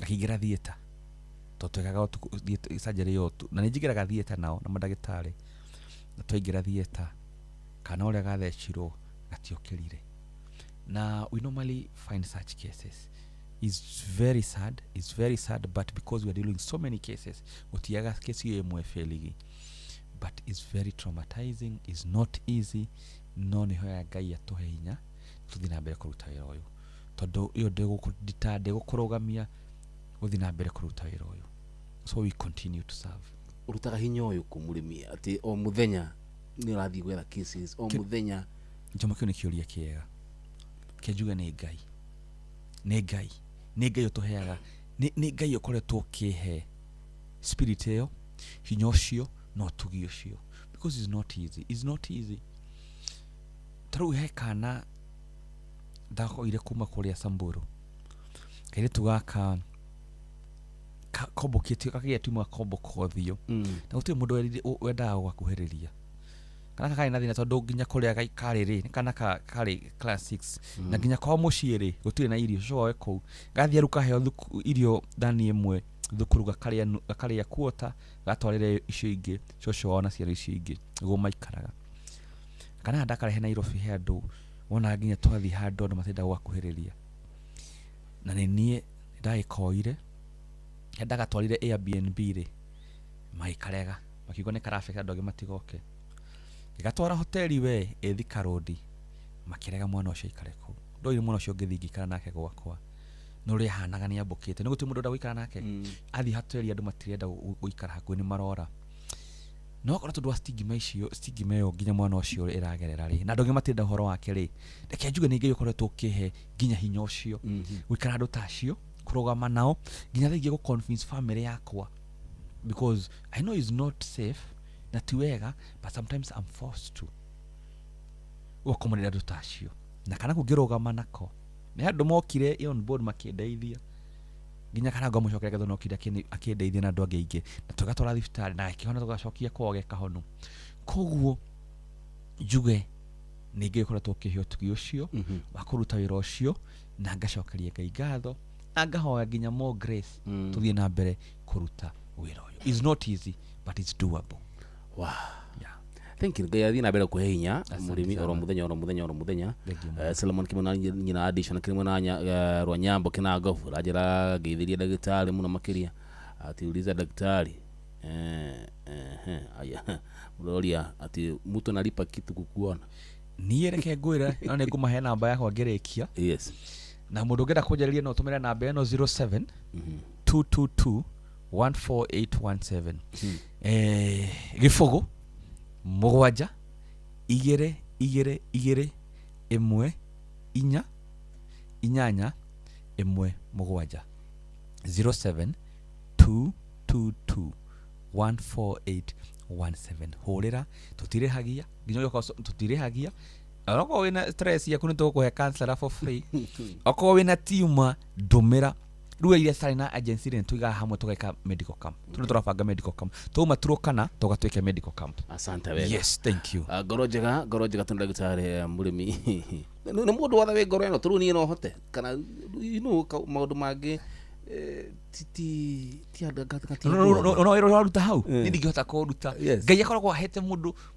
akigira theater to twekaga surgery yo na nijigiraga theater nao na madagitari na twaingira theater kana uria gathecirwo gatiokirire na we normally find such cases. It's very sad but because we are dealing so many cases utiaga case yo emwe feligi but it's very traumatizing, is not easy no ni hoya Ngai atuhe hinya tuthina mbere kuruta wira uyu tondu iyo ndegukuditade gukurugamia uthina mbere kuruta wira uyu so we continue to serve. Urutaga hinya uyu kumurimi ati o muthenya ni urathi gwetha cases o muthenya njoma kio ni kiuria kiega kejuga ni Ngai utuheaga ni Ngai ukoretwo kihe spirit eyo hinya ucio no tugi ucio because it's not easy taru hekana ndako ile kuma kuria Samburu kaire tugaka kombokitio kagia tuma kombokothio na uti mundu wendaga gwakuhiriria kana kai na thina tondu nginya kuria kariri kana kari class 6 na nginya kwa muciiri gutire na irio coe kou gathia ruka heo irio ndani imwe thukuru gakaria kuota gatwarire icio ingi coco ona ciari icio ingi go maikaraga kana ndakarehe Nairobi he andu wona nginya twathi handu na matenda gwakuhiriria na nie ndaikoire ndaga twarire Airbnb ri maikarega makiugo ne karafika andu angi matigoke igatwara hoteli we Thika Road makirega mwana ucio ikare ku ndoire mwana ucio ngithingikara nake gwakwa no ri hanaga ni ambukite niguti mundu ndagwikara nake athi hoteli andu matirenda guikara hakuhi ni marora no kora tundu stigma yo nginya mwana ucio iragerera ri na ndonge matirenda horo wake ri reke njuge ni Ngai ukoretwo kihe nginya hinya ucio guikara andu tacio kurugama nao nginya thingie go convince family yakwa because I know it's not safe na tiwega but sometimes I'm forced to wakomanira dutacio na kana kugirugama nako ni andu mokire on board makindeithia nginya kana ngo mucokere getho no kida akindeithia na andu angi na tugatwara thibitari na ikihona tugacokia kwoge kahonu koguo njuge ni Ngai ukoretwo kihio tugi ucio wakuruta wira ucio na ngacokeria Ngai ngatho agahoya nginya more grace tuthie na mbere kuruta wira uyu. It's not easy but it's doable. Wow. Yeah. Thank you. Ngai athina mbere kuhe hinya murimi oro muthenya Solomon Kimona nyina addition kirimo na Rwanyambo kinago rajira geithiria dagitari muno makiria ati uliza daktari aya muroria ati mutu nalipa kitu kukuona niye reke ngwira no ne ngumahe namba yakwa ngerekia yes na mundu ngenda kunjariria no tumira namba eno 07 222 14817 gifogo mugwanja igere 1 inyanya 1 7 0722214817 horera tutirehagia nginya tutirehagia aroko wina stress ya kuni to ko counselor for free oko wina tumor ndumira ruwa ile sari na agency ni tuiga hamwe tugeka medical camp turabanga medical camp tuma turokana tugatweka medical camp. Asante wega. Yes, thank you. Gorojega tundagitare murimi ni mundu watha we goro eno turuni no hote kana maundu magi ti adagati no ruta hau ni ndigihota kuruta ngai akoragwo ahete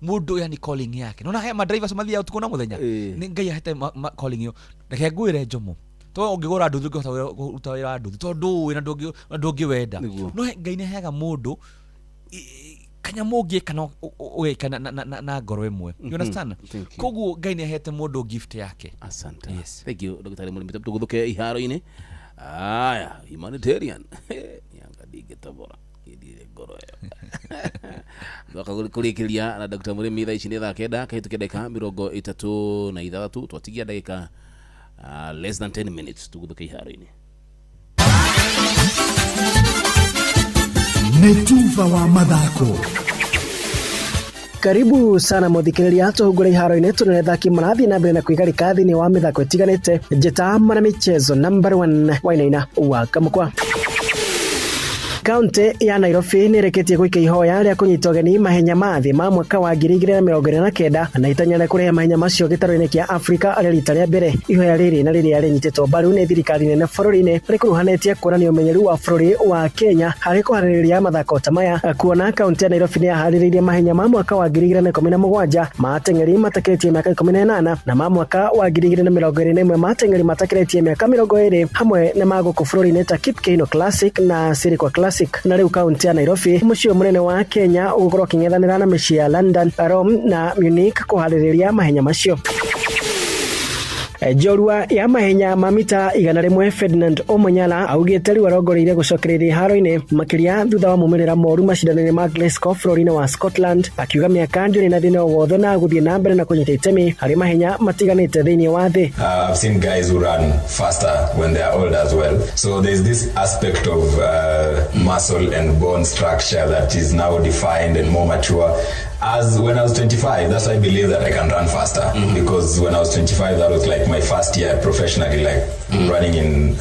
mundu yani calling yake no na he ma drivers mathia utuko na muthenya ni ngai ahete calling yo reke ngwire njomo to ongigora nduthi ngihota kuruta wira nduthi tondu wina ndungi wenda no ngai ne hega mundu kanya mogie kana kana na ngoro imwe you understand koguo ngai ne ahete mundu gift yake. Asante. Yes, thank you Dr. Murimi. Tuguthuke iharo-ini aya humanitarian yanga digetabora idire ngoro yo doka kurikiria na Dr. Murimi thaa ici ni thaa 9 kahituke dakika 36 twatigia dakika less than 10 minutes tuguthuke iharo-ini. Netuva wa mathako. Karibu sana muthikiriria tuhugure iharo-ini tunene thaki marathi na mbere na kwigarika thini wa mithako itiganite njeta na michezo number 1 wainaina wa kamukwa. Kaunti ya Nairobi ni reketie gwika ihoya ria kunyita ugeni mahenya mathi ma mwaka wa 2029 na itanya ria kureha mahenya macio gitaro-ini kia Afrika aria rita ria mbere. Ihoya riri na riri rinyititwo mbaru ni thirikari nene bururi-ini rikuruhanetie kuonania umenyeru wa bururi wa Kenya hari kuhaririria mathako ta maya, kuona kaunti ya Nairobi ni yahaririirie mahenya ma mwaka wa 2017 ma ateng'eri matakiretie miaka 18 na ma mwaka wa 2021 ma ateng'eri matakiretie miaka 20 hamwe na maguku bururi-ini ta Kipkeino Classic na Sirikwa Classic. Na riu kaunti ya Nairobi mucio munene wa Kenya ugukorwo kingethanira na mĩciĩ ya London, Rome na Munich kuhaririria mahenya macio. Jorua ya mahenya mamita 100 Ferdinand Omanyala augite riu arongoreire gucokereria haro-ini makiria thutha wa mumirira moru macindano-ini ma Glasgow bũrũri-inĩ wa Scotland, akiuga miaka ndiri na thina wothe na guthie na mbere na kunyita itemi hari mahenya matiganite thiini wa thi. I've seen guys who run faster when they are old as well, so there's this aspect of muscle and bone structure that is now defined and more mature. As when I was 25, that's why I believe that I can run faster, because when I was 25, that was like my first year professionally, like running in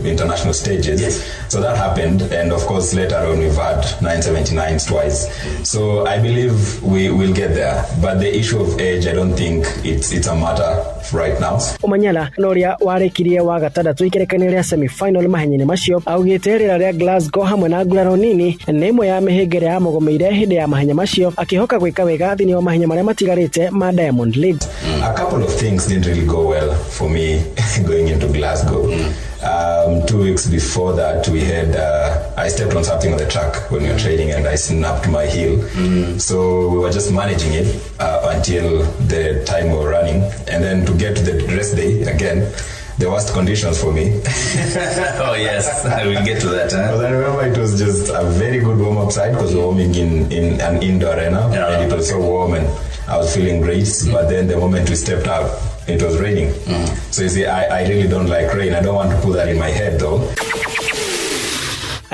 international stages. Yes. So that happened, and of course later on we've had 979s twice. So I believe we will get there, but the issue of age, I don't think it's a matter right now. Omanyala noria warekirie wa gatandatu ikerekania ria semi-final mahenya-ini macio augite rira ria Glasgow hamwe na nguraro nini ni imwe ya mihingire ya mugomeire hindi ya mahenya macio, akihoka gwika wega thini wa mahenya maria matigarite ma Diamond League. A couple of things didn't really go well for me going into Glasgow. 2 weeks before that, we had I stepped on something on the track when we were training, and I snapped my heel. So we were just managing it until the time we were running, and then to get to the rest day again, the worst conditions for me. Oh yes, I will get to that. But I remember it was just a very good warm-up side, because we were warming in an indoor arena, and it was so warm and I was feeling great. But then the moment we stepped out, it was raining. So you see, I really don't like rain. I don't want to put that in my head though.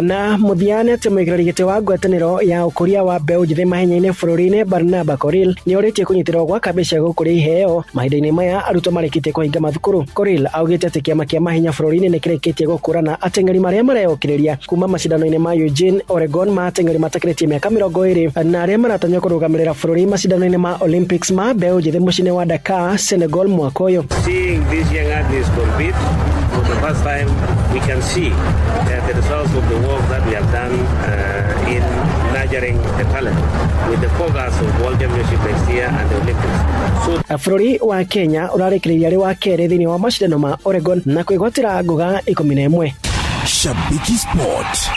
Na muthiane ati mwikirari giti wa ngwataniro ya ukuria wa mbeu njithi mahenya-ini bururi-ini Barnaba Koril ni oritie kunyitirwo gwa kabisha gukuria iheo mahinda-ini maya arutwo marikitie kuhinga mathukuru. Koril augite ati kiama kia mahenya bururi-ini ni kirekitie gukurana ateng'eri maria mareyokiriria kuma macindano-ini ma Eugene, Oregon ma ateng'eri matakiretie miaka 20 na aria maratanya kurugamirira bururi macindano-ini ma Olympics ma mbeu njithi muciĩ-ini wa Dakar, Senegal mwaka uyu. Seeing these young athletes compete for the first time, we can see the results of the work that we have done in nurturing the talent with the focus of World Championship next year and the Olympics. Bururi wa Kenya urarikiria ri wa keri thini wa macindano ma Oregon na kwigwatira nguga 11. Shabiki Sport.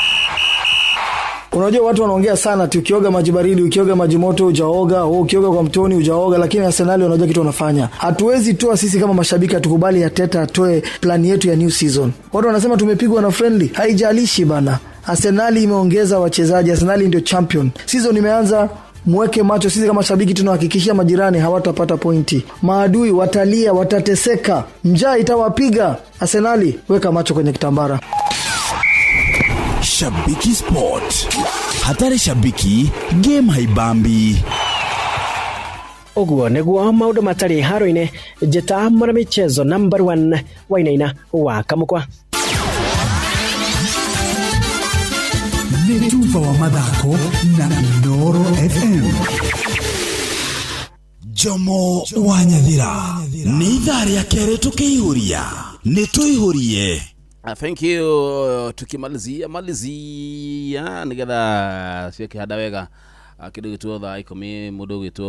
Unajua watu wanaongea sana tu, ukioga maji baridi, ukioga maji moto hujaoga, au ukioga kwa mtoni hujaoga, lakini Arsenal wanajua kitu wanafanya. Hatuwezi toa sisi kama mashabiki tukubali Arteta atoe plan yetu ya new season. Watu wanasema tumepigwa na friendly, haijalishi bana. Arsenal imeongeza wachezaji, Arsenal ndio champion. Season imeanza, mweke macho. Sisi kama shabiki tunahakikishia majirani hawatapata pointi, maadui watalia, watateseka, njaa itawapiga. Arsenali, weka macho kwenye kitambara. Shabiki Sport. Hatari shabiki, game haibambi. Oguo niguo maundu matari haro-ine. Njeta mwana michezo number 1 Wainaina wa Kamukwa. Ni Tufa wa mathako na Inooro FM. Jomo wa Nyathira. Ni idhari ya kere tukiihuria. Ni tuihurie. Thank you. Tukimalizia nigetha ciake hada wega kidu gitu tha ikomi mundu gitu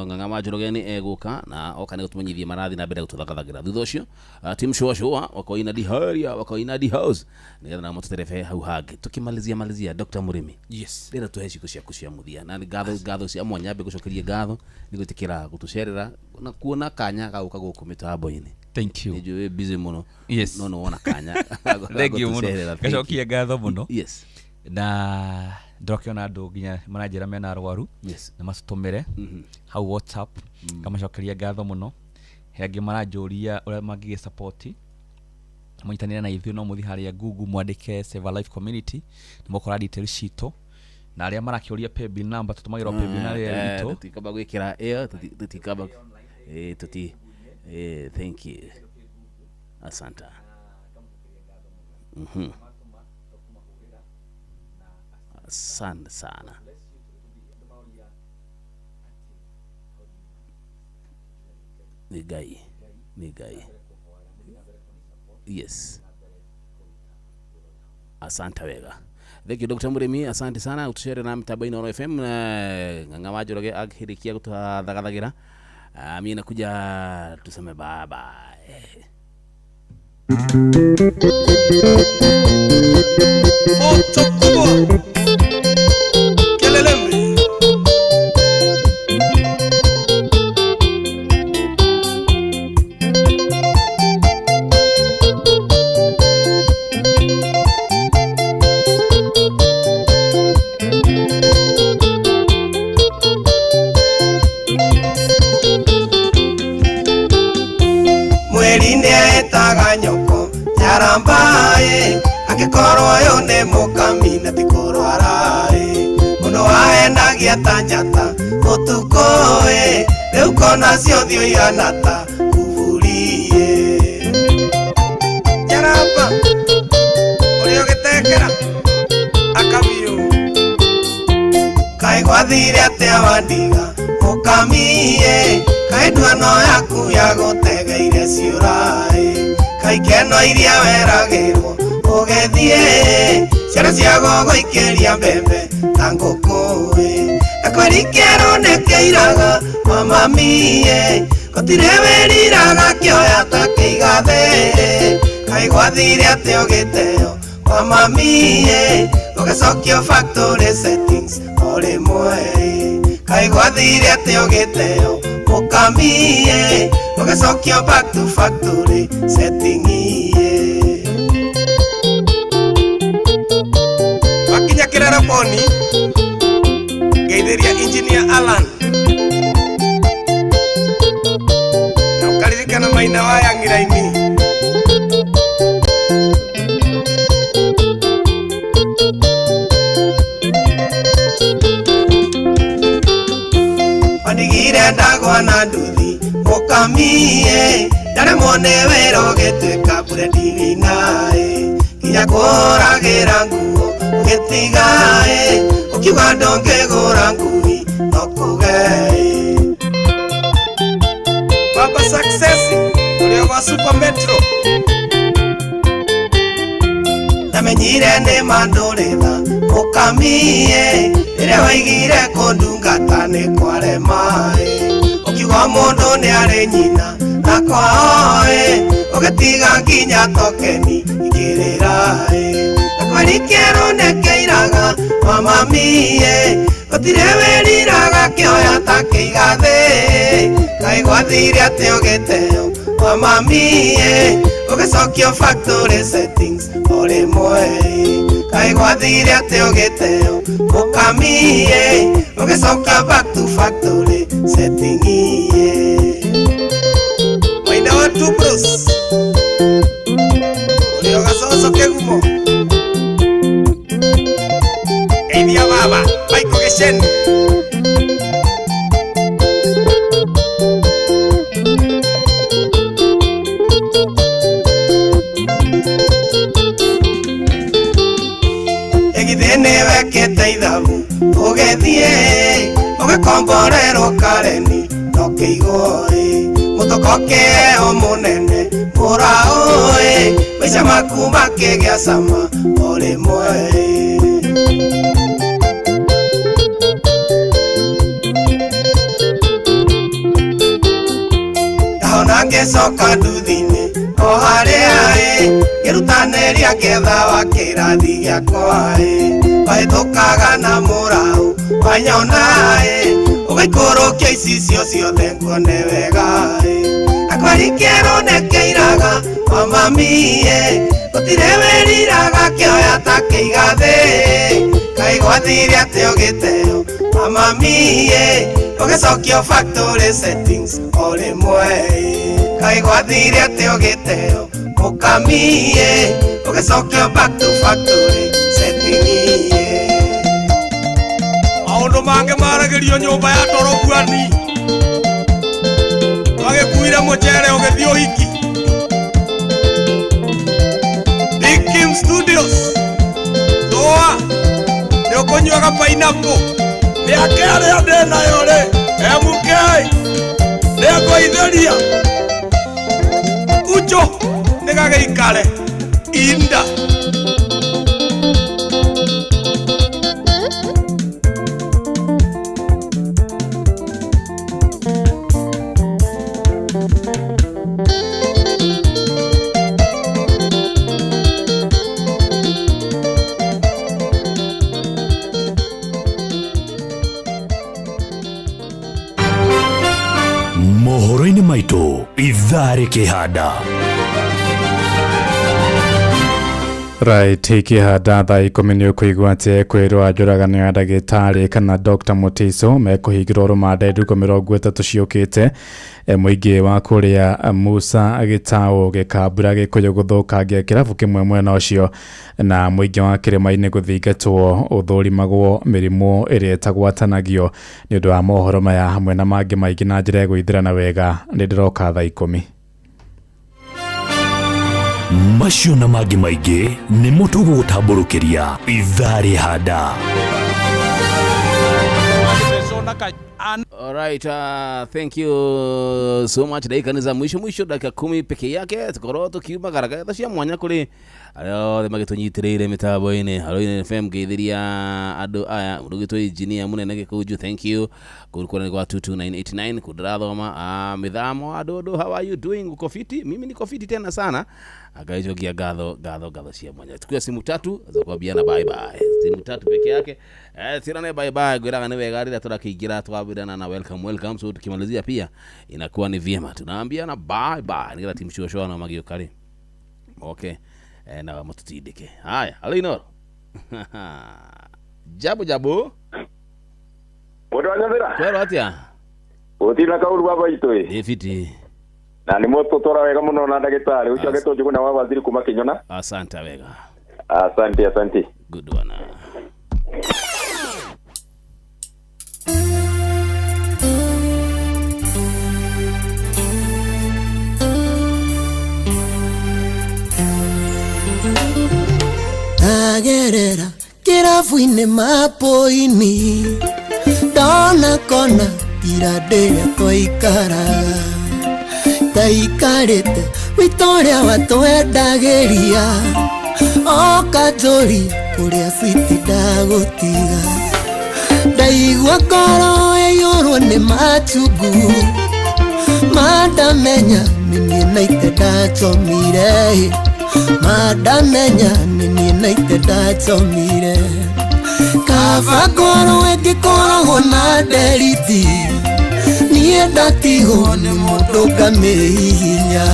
Ng'ang'a Njoroge eguka na oka ni gutumenyithie marathi na mbere gututhakathagira thutha ucio team show wako ina diharia wako ina di house nigetha na mututerefe hau hangi tukimalizia Dr. Murimi. Yes, ndira tuheci kucia muthia na ngatho cia mwanya be gucokeria ngatho ni gutikira gutucerera na kuona kanya gauka guku mitambo-ini. Thank you. Nijuwe busy muno. Yes. No wona kanya. Thank you muno. Gacokia ngatho muno. Yes. Na ndokiona andu nginya manajira mena arwaru. Yes. Na macitumire hau WhatsApp kama cokeria ngatho muno. Hengi maranjuria uria mangi support munyitanira na ithuĩ no muthi haria Google mwandike Save a Life Community nimukora details cito na aria marakĩũria paybill number tutumagira paybill na ria ito tutikaba gwikira tutikaba thank you. Asanta. Asante sana. Ni gai. Yes. Asante wega. Thank you Dr. Murimi, asante sana utushare na mtaba Inooro FM. Ng'ang'a Njoroge akhirikia kututhakathagira. Mimi nakuja tuseme bye bye. Moto kubwa Kelelembe. Mweri-inĩ etaga nyoko Nyarambaĩ angĩkorwo yo nĩ mũkami na ti kũrwara mũndũ wahenagia ta njata ũtukũ rĩu kona ciothe ihana ta kuburi Nyaramba ũrĩa ũgĩtekera akabiũ kaĩ gwathire atĩa wandiga mũkami kaĩ nduano yaku ya gũtegeire ciũra kaĩ keno iria weragĩrwo ũgĩthiĩ ciana cia gũgũikĩria mbembe ta ngũkũ na kwĩrikĩrwo nĩ kĩiraga kwa mami gũtirĩ wĩriraga kĩoya ta kĩigathĩ kaĩ gwathire atĩ ũgĩteo kwa mami ũgĩcokio factory settings o rĩmwe kaĩ gwathire atĩ ũgĩteo mũkami ũgĩcokio back to factory setting wakinya Kĩrero Boni geithĩria engineer Alan na ũkaririkana Maina wa Yang'iraini wandigire ndagwa na nduthi mũkami ndaremwo nĩ wĩra ũgĩtuĩka burendi wĩna nginya kũragĩra nguo ũgĩtiga ũkiuga ndũngĩgũra ngui no kũge Baba Success ũrĩa wa Super Metro ndamenyire nĩ mandũrĩtha mũkami rĩrĩa waigire kũndungata nĩ kwarema ũkiuga mũndũ nĩ arĩ nyina na kwao ũgĩtiga nginya tokeni igĩrĩra na kwĩrikĩrwo nĩ kĩiraga kwa mami gũtirĩ wĩriraga kĩoya ta kĩigathĩ kaĩ gwathire atĩ ũgĩteo kwa mami ũgĩcokio factory settings o rĩmwe kai gwathire ate ogiteo ukamie ugicoka back to factory setting iye Maina watu Bruce Ulio gasoso kegumo Eidia baba Maiko Geshen Egidene wekete ithabu Ugethie Ugekomborero kareni Nokeigoi Mutokoke o munene Muraoi Maisha maku makegea sama Ole moe Ngecoka nduthi-inĩ o harĩa ngĩrutanĩria ngetha wa kĩrathi gĩakwa wahĩtũkaga na mũraũ wanyona ũgaikũrũkia icicio ciothe nguone wega akwari kĩronĩkĩiraga o mami gũtirĩ wĩriraga kĩoya ta kĩiga thĩ kaĩ gwathire atĩ ũgĩteo mami ũgĩcokio factory settings o rĩmwe Kai gwathire ate ogiteo ukamie ugesokyo back to factory setting iye Maundu mange maragerio nyumba ya torokuani Wagekuire muchere ugethio hiki Big Kim Studios Doa Ndio konywaga pineapple Miakere ya dena yore MK Ndio itheria Ucho, nega ikale Inda Mohoro-inĩ maitũ ithaa rĩkĩhanda Right, ikihanda thaa 10 nĩ ũkũigua atĩ kwĩrwo njũragano ya ndagĩtarĩ kana Dr. Mutiso mekũhingĩrwo rũmande ndukũ 30 ciũkĩte mũingĩ wa kũrĩa Musa Gĩtaũ gĩkambura gĩkũyũ gũthũkangia kĩrabu kĩmwe mwena ũcio na mũingĩ wa kĩrĩma-inĩ gũthingatwo ũthũrimagwo mĩrimũ ĩrĩa ĩtagwatanagio nĩ ũndũ wa mohoro maya hamwe na mangĩ maingĩ na njĩra ya gũithĩrana wega nĩ ndĩroka thaa 10 macio na mangĩ maingĩ nĩ mũtũgũtambũrũkĩria ithaa rĩhanda Alright, thank you so much. Dakika ni za mwisho dakika 10 peke yake tukorwo tukiuma garagaza cia mwanya kuri ario magĩtũnyitĩrĩire mĩtambo-inĩ Halo FM geithiria andũ aya mũndũ engineer munene gĩkũnju thank you kurukũra kwa 22989 kudarathoma mithamo andũ how are you doing uko fiti mimi niko fiti tena sana akaijogia gatho cia mwanya tukua simu 3 za kuambiana bye bye simu 3 peke yake tirane bye bye gwiraga ni wega rĩrĩa tũrakĩingĩra twabidana na welcome so tukimalizia pia inakuwa ni vyema tunaambiana bye bye ngira timu shosho na magiokari okay na matutindike haya Alinor jabo Mundu anyavira kwero atia utina kauru baba itwe David na ni moto tora wega muno na ndagĩtarĩ ucio agetonje na waziri kuma Kinyona asante wega asante good one Agerera kirabu-inĩ mapo-ini ndona kona iradĩrĩa twaikaraga taikarĩte wĩtorĩa watwendagĩria oka njũri kũrĩa citi ndagũtiga ndaigua ngoro ĩiyũrwo nĩ machungu mandamenya nĩ niĩ naite ndachomire madamenya nini naite ndachomire kaba ngoro ĩngĩkoragwo na nderiti niĩ ndatigwo nĩ mũndũ ngamĩhihinya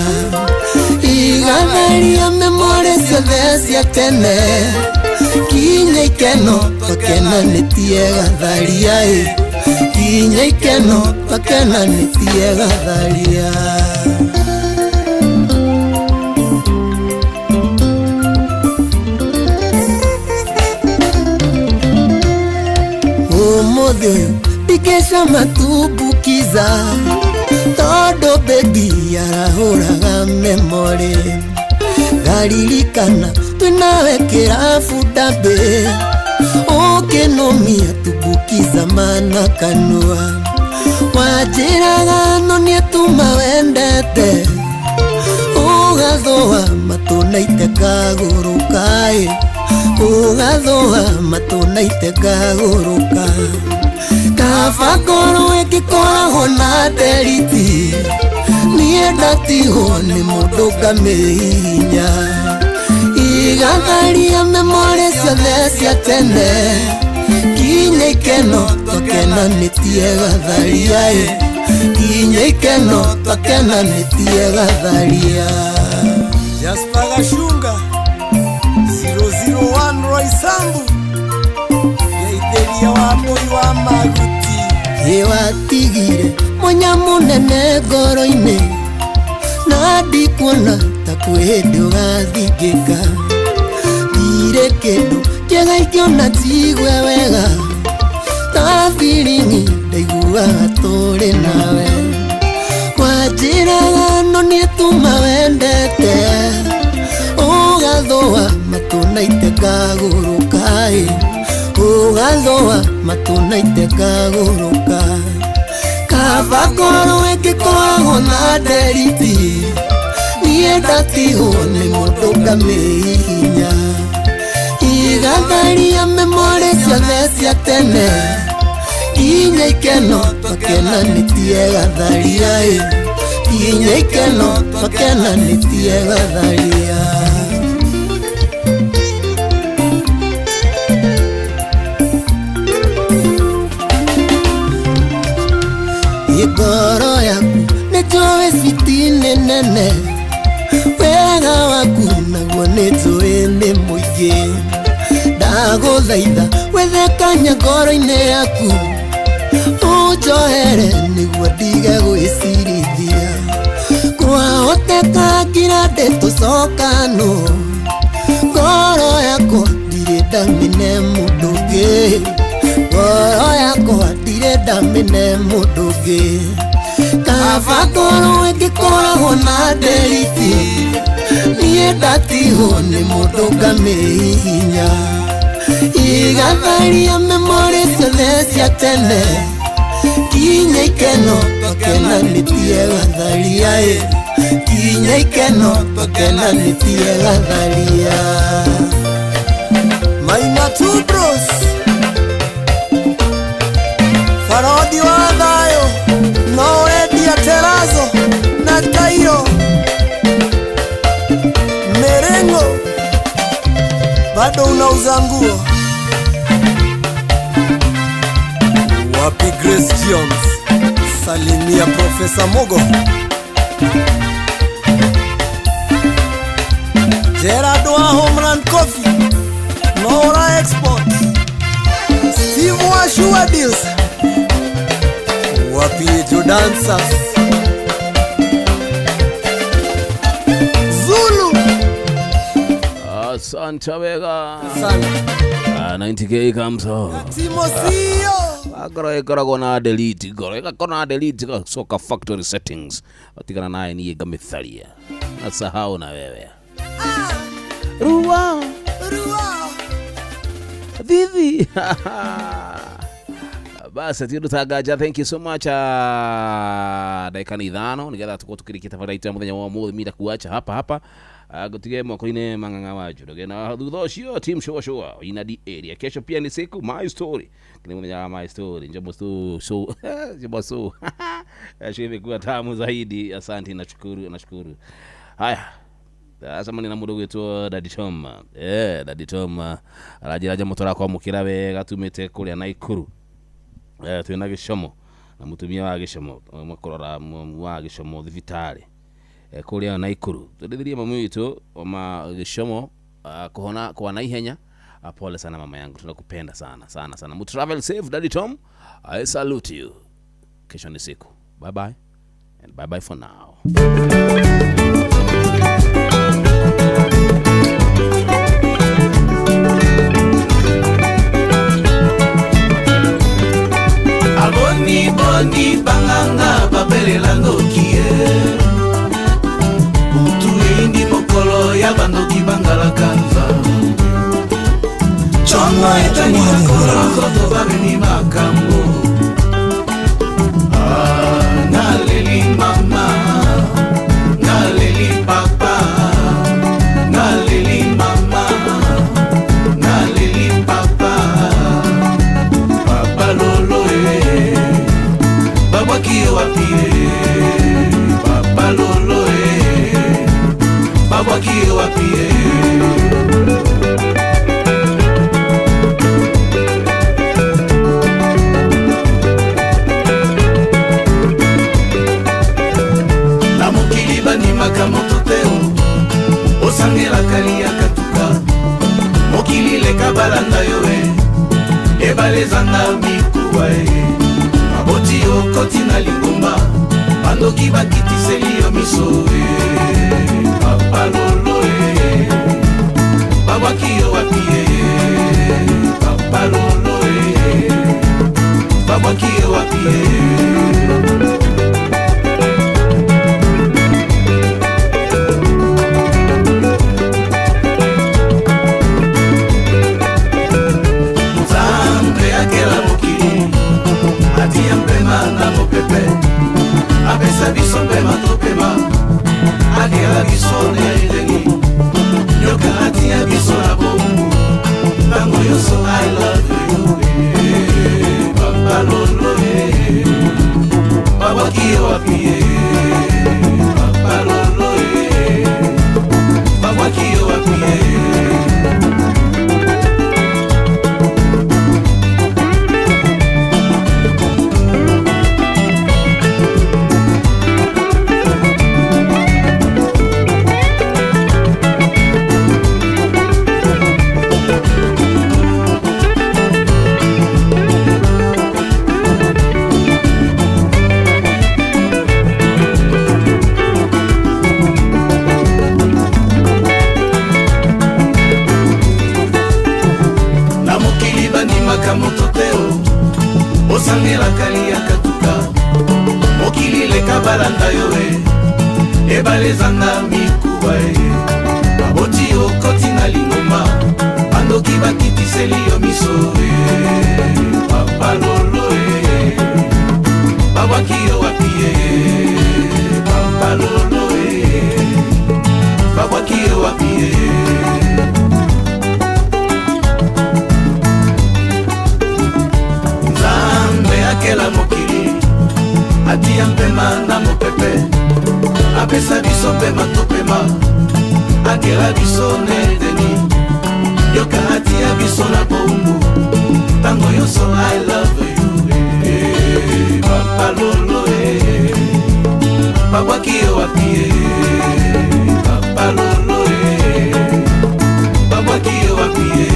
igatheria memori ciothe cia tene kinya ikeno twakenanĩtie gatharia kinya ikeno twakenanĩtie gatharia ũmũthĩ ũyũ ndingĩca matumbukiza tondũ bebi arahũraga memory ngaririkana twĩnawe kĩrabu ndambĩ ũkĩnũmia tumbukiza mana kanua wanjĩraga no nĩatuma wendete ũgathũa matũnaite ngagũrũka ũgathũa matũnaite ngagũrũka kaba ngoro ĩngĩkoragwo na nderiti niĩ ndatigwo nĩ mũndũ ngamĩhihinya igatharia memory ciothe cia tene kinya ikeno twakenanĩtie gatharia kinya ikeno twakenanĩtie gatharia Jasper Gashunga 001 Roysambu Geithĩria wa mũi wa maguti watigire mũnya mũnene ngoro-inĩ na ndikuona ta kwĩ hĩndĩ ũgathingĩka ndirĩ kĩndũ kĩega ingĩona njigue wega ta biringi ndaiguaga tũrĩ nawe wanjĩraga no nĩatuma wendete ũgathũa matũnaite ngagũrũka ũgathũa matũnaite ngagũrũka kaba ngoro ĩngĩkoragwo na nderiti niĩ ndatigwo nĩ mũndũ ngamĩhihinya igatharia memory ciothe cia tene kinya ikeno twakenanĩtie gatharia kinya ikeno twakenanĩtie gatharia ngoro yaku nĩnjũĩ citi-inĩ nene wega waku naguo nĩnjũĩ nĩ mũingĩ ndagũthaitha wethe kanya ngoro-inĩ yaku ũnjohere nĩguo ndige gwĩcirithia kwahoteka ngira ndĩtũcokanwo ngoro yakwa ndirĩ ndamĩne mũndũ ũngĩ ngoro yakwa ndirĩ ndamĩne mũndũ ũngĩ kaba ngoro ĩngĩkoragwo na nderiti niĩ ndatigwo nĩ mũndũ ngamĩhihinya igatharia memory ciothe cia tene kinya ikeno twakenanĩtie gatharia kinya ikeno twakenanĩtie gatharia Maina Two Bros Farodi wa thayo no endia terazo na tairo merengo bado unauza nguo wapi Grace Jones salimia Profesa Mogo Gerard wa Homeland Coffee Nora Export Steve wa Shua Deals wapi Jodansas Zulu Asante wega 90k comes on Timosio agora ikoragwo na delete ngoro igakorwo na delete soka factory settings atigana naye niĩ ngamitharia nasahau na wewe Ruwa Vivi basi tiyo tutagaja. Thank you so much. Dakika ni 5 nigetha tuko tukirikia tafadhali ya muthenya wa muthi mira kuacha hapa gutige moko-ini mang'ang'a waju ndogena thutha ucio team show ina di area. Kesho pia ni siku my story kile muthenya wa my story njombo so njombo so shive kwa tamu zaidi. Asante, nashukuru. Haya sasa mani na mudo gwetu Daddy Tom Daddy Tom arajiraja motora kwa mukira wega tumite kuria Naikuru twina Gishomo na mutumia wa Gishomo makorora wa Gishomo thibitari kuria Naikuru tudithirie mamu witu ma Gishomo kuhona kwa naihenya Pole sana mama yangu, tunakupenda sana sana sana. Mu travel safe Daddy Tom. I salute you. Kesho ni siku. Bye bye and bye bye for now. Aboni boni banganga babelela ndokie Utu indi mokolo ya bandoki bangala kanza Chongo etani makolo zoto babeni makambo Ngaleli mama, ngaleli papa Ngaleli mama, ngaleli papa Papa lolo Baba kiyo wapie Papa lolo Baba kiyo wapie Na mokili banimaka moto teo Osangela kali ya katuka Mokili leka balanda yoe Ebalezanga mikuwa Maboti okoti na lingomba Bandoki bakitiseli yo miso Papa lolo Babwaki yo wapie Papa lolo Babwaki yo wapie Apesa biso pema topema Agela biso neireni Nyoka atia biso na bomu Tango yoso I love you Papa lolo Baba kiyo wapie Papa lolo Baba kiyo wapie Osangela kali ya katuka Mokili leka balanda yoe Ebalezanga mikuwa Baboti okoti na lingoma Bandoki bakitiseli yo miso Papa lolo Babwaki yo wapie Papa lolo Babwaki yo wapie Akela mokili Atia mpema na mopepe Apesa biso pema topema Akela biso nedeni Yoka atia biso na boumbu Tango yoso I love you Papa lolo Babwaki yo wapie Papa lolo Babwaki yo wapie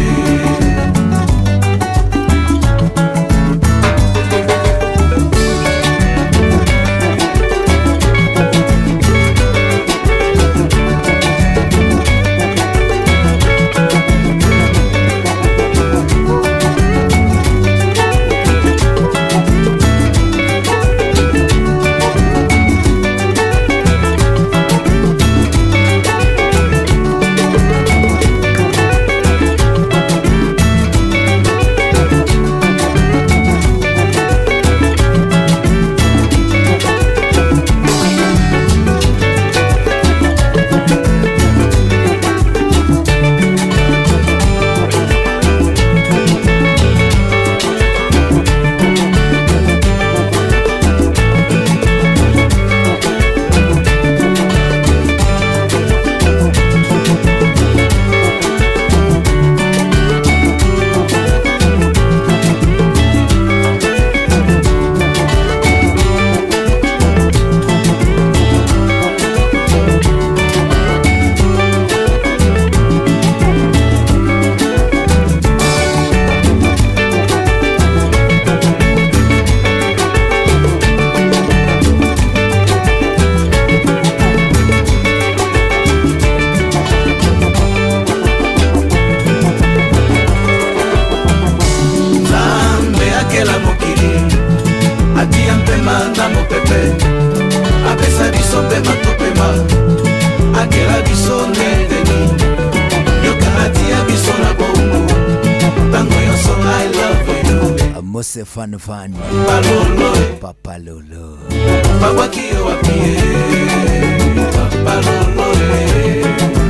Mose Fan Fan Papa Lolo Papa Kio Wapie Papa Lolo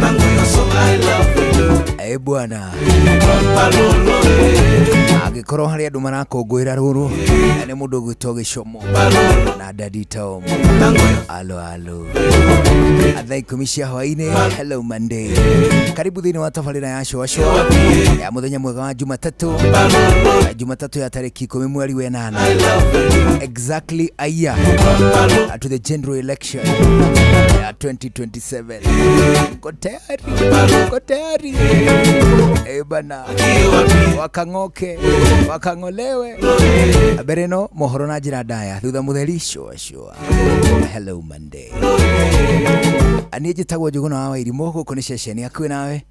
Tango Yoso I love you bwana Papa Lolo Agikoro hari andu marakongwira ruru ni mundu gwitwo Gicomo na Daddy Tom alo athaa 10 cia hwaini. Hello Monday, karibu thini wa tafarira ya shwa ya muthenya mwega wa Jumatatu ya tariki 10 mweri wa 8 exactly a year to the general election ya 2027. Kotari bana wakang'oke wakang'olewe abereno mohoro na njira ndaya thutha mutheri shwa. Hello Monday, ani njitagwo Njuguna wa Wairimu guku ni ceceni akuĩ nawe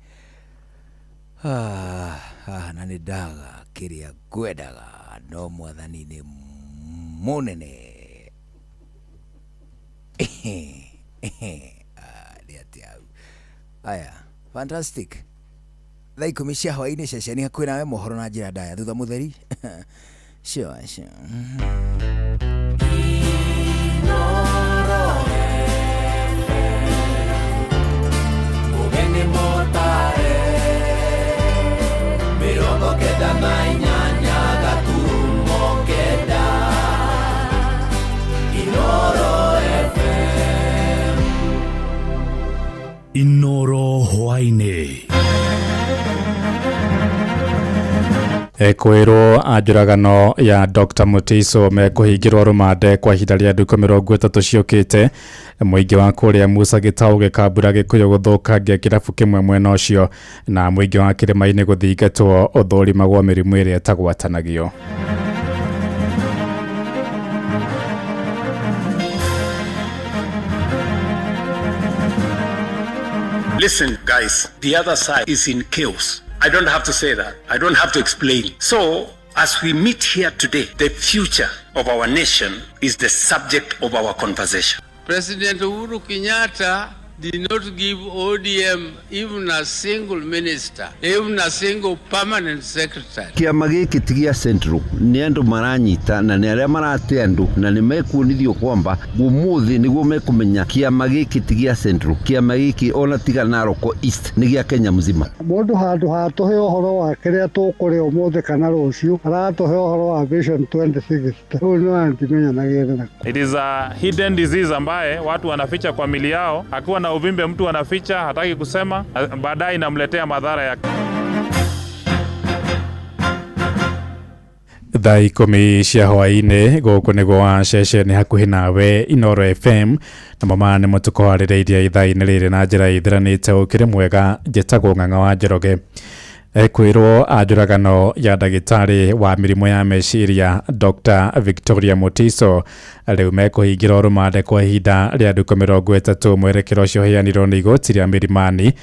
na nĩ ndaga kĩrĩa ngwendaga no mwathani nĩ mũnene. Aya fantastic. Thaa 10 cia hwaĩ-inĩ ceceni akuĩ nawe mohoro na njĩra ndaya thutha mutheri sure. Inoro hwaine Kwĩrwo njũragano ya Dr. Mutiso mekũhingĩrwo rũmande kwa ihinda rĩa ndukũ 30 ciũkĩte. Mũingĩ wa kũrĩa Musa Gĩtaũ gĩkambura Gĩkũyũ gũthũkangia kĩrabu kĩmwe mwena ũcio na mũingĩ wa kĩrĩma-inĩ gũthingatwo ũthũrimagwo mĩrimũ ĩrĩa ĩtagwatanagio. Listen, guys, the other side is in chaos. I don't have to say that. I don't have to explain. So, as we meet here today, the future of our nation is the subject of our conversation. President Uhuru Kenyatta did not give ODM even a single minister, even a single permanent secretary. Kiama giki tigia Central ni andu maranyita na ni aria marate andu na ni mekuonithio kwamba umuthi niguo mekumenya kiama giki tigia Central. Kiama giki ona tiga Narok East ni gia Kenya mzima. Mundu handu hatuhe uhoro wa kiria tukuri umuthe kana rucio aratuhe uhoro wa Vision 2060. Huyu ni antimenya na gere. It is a hidden disease ambaye watu wanaficha kwa mili yao. Akiwa na uvimbe mtu anaficha, hataki kusema, baadaye inamletea madhara yake. Thaa 10 cia hwaĩ-inĩ gũkũ nĩguo wa ceceni hakuhĩ nawe Inoro FM na mama nĩ mũtukoharĩrĩirie ithaa-inĩ rĩrĩ na njĩra ithiranĩte ũkĩrĩ mwega. Njĩtagwo Ng'ang'a wa Njoroge. Kwĩrwo njũragano ya ndagĩtarĩ wa mĩrimũ ya meciria Dr. Victoria Mutiso rĩu mekũhingĩrwo rũmande kwa ihinda rĩa ndukũ 30. Mwerekero ũcio ũheanirwo nĩ igoti rĩa Milimani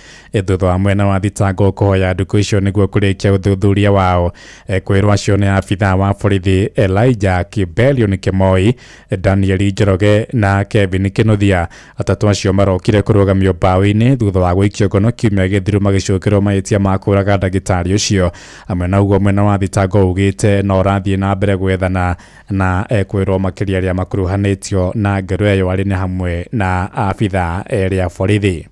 thutha wa mwena wa thitango kũhoya ndukũ icio nĩguo kũrĩkia ũthuthuria wao. Kwĩrwo acio nĩ abithaa wa borithi Elijah Kibelion Kimoi, Daniel Njoroge na Kevin Kinuthia. Atatũ acio marokire kũrũgamio mbaũ-inĩ thutha wa gũikio ngono kiumia gĩthiru magĩcokerwo mahĩtia ma kũũraga ndagĩtarĩ ũcio. Amwe naguo mwena wa thitango ugĩte no ũrathiĩ na mbere gwethana na kwĩrwo makĩria arĩa makuruhanĩtio na ngero ĩyo arĩ nĩ hamwe na abithaa erĩ a borithi.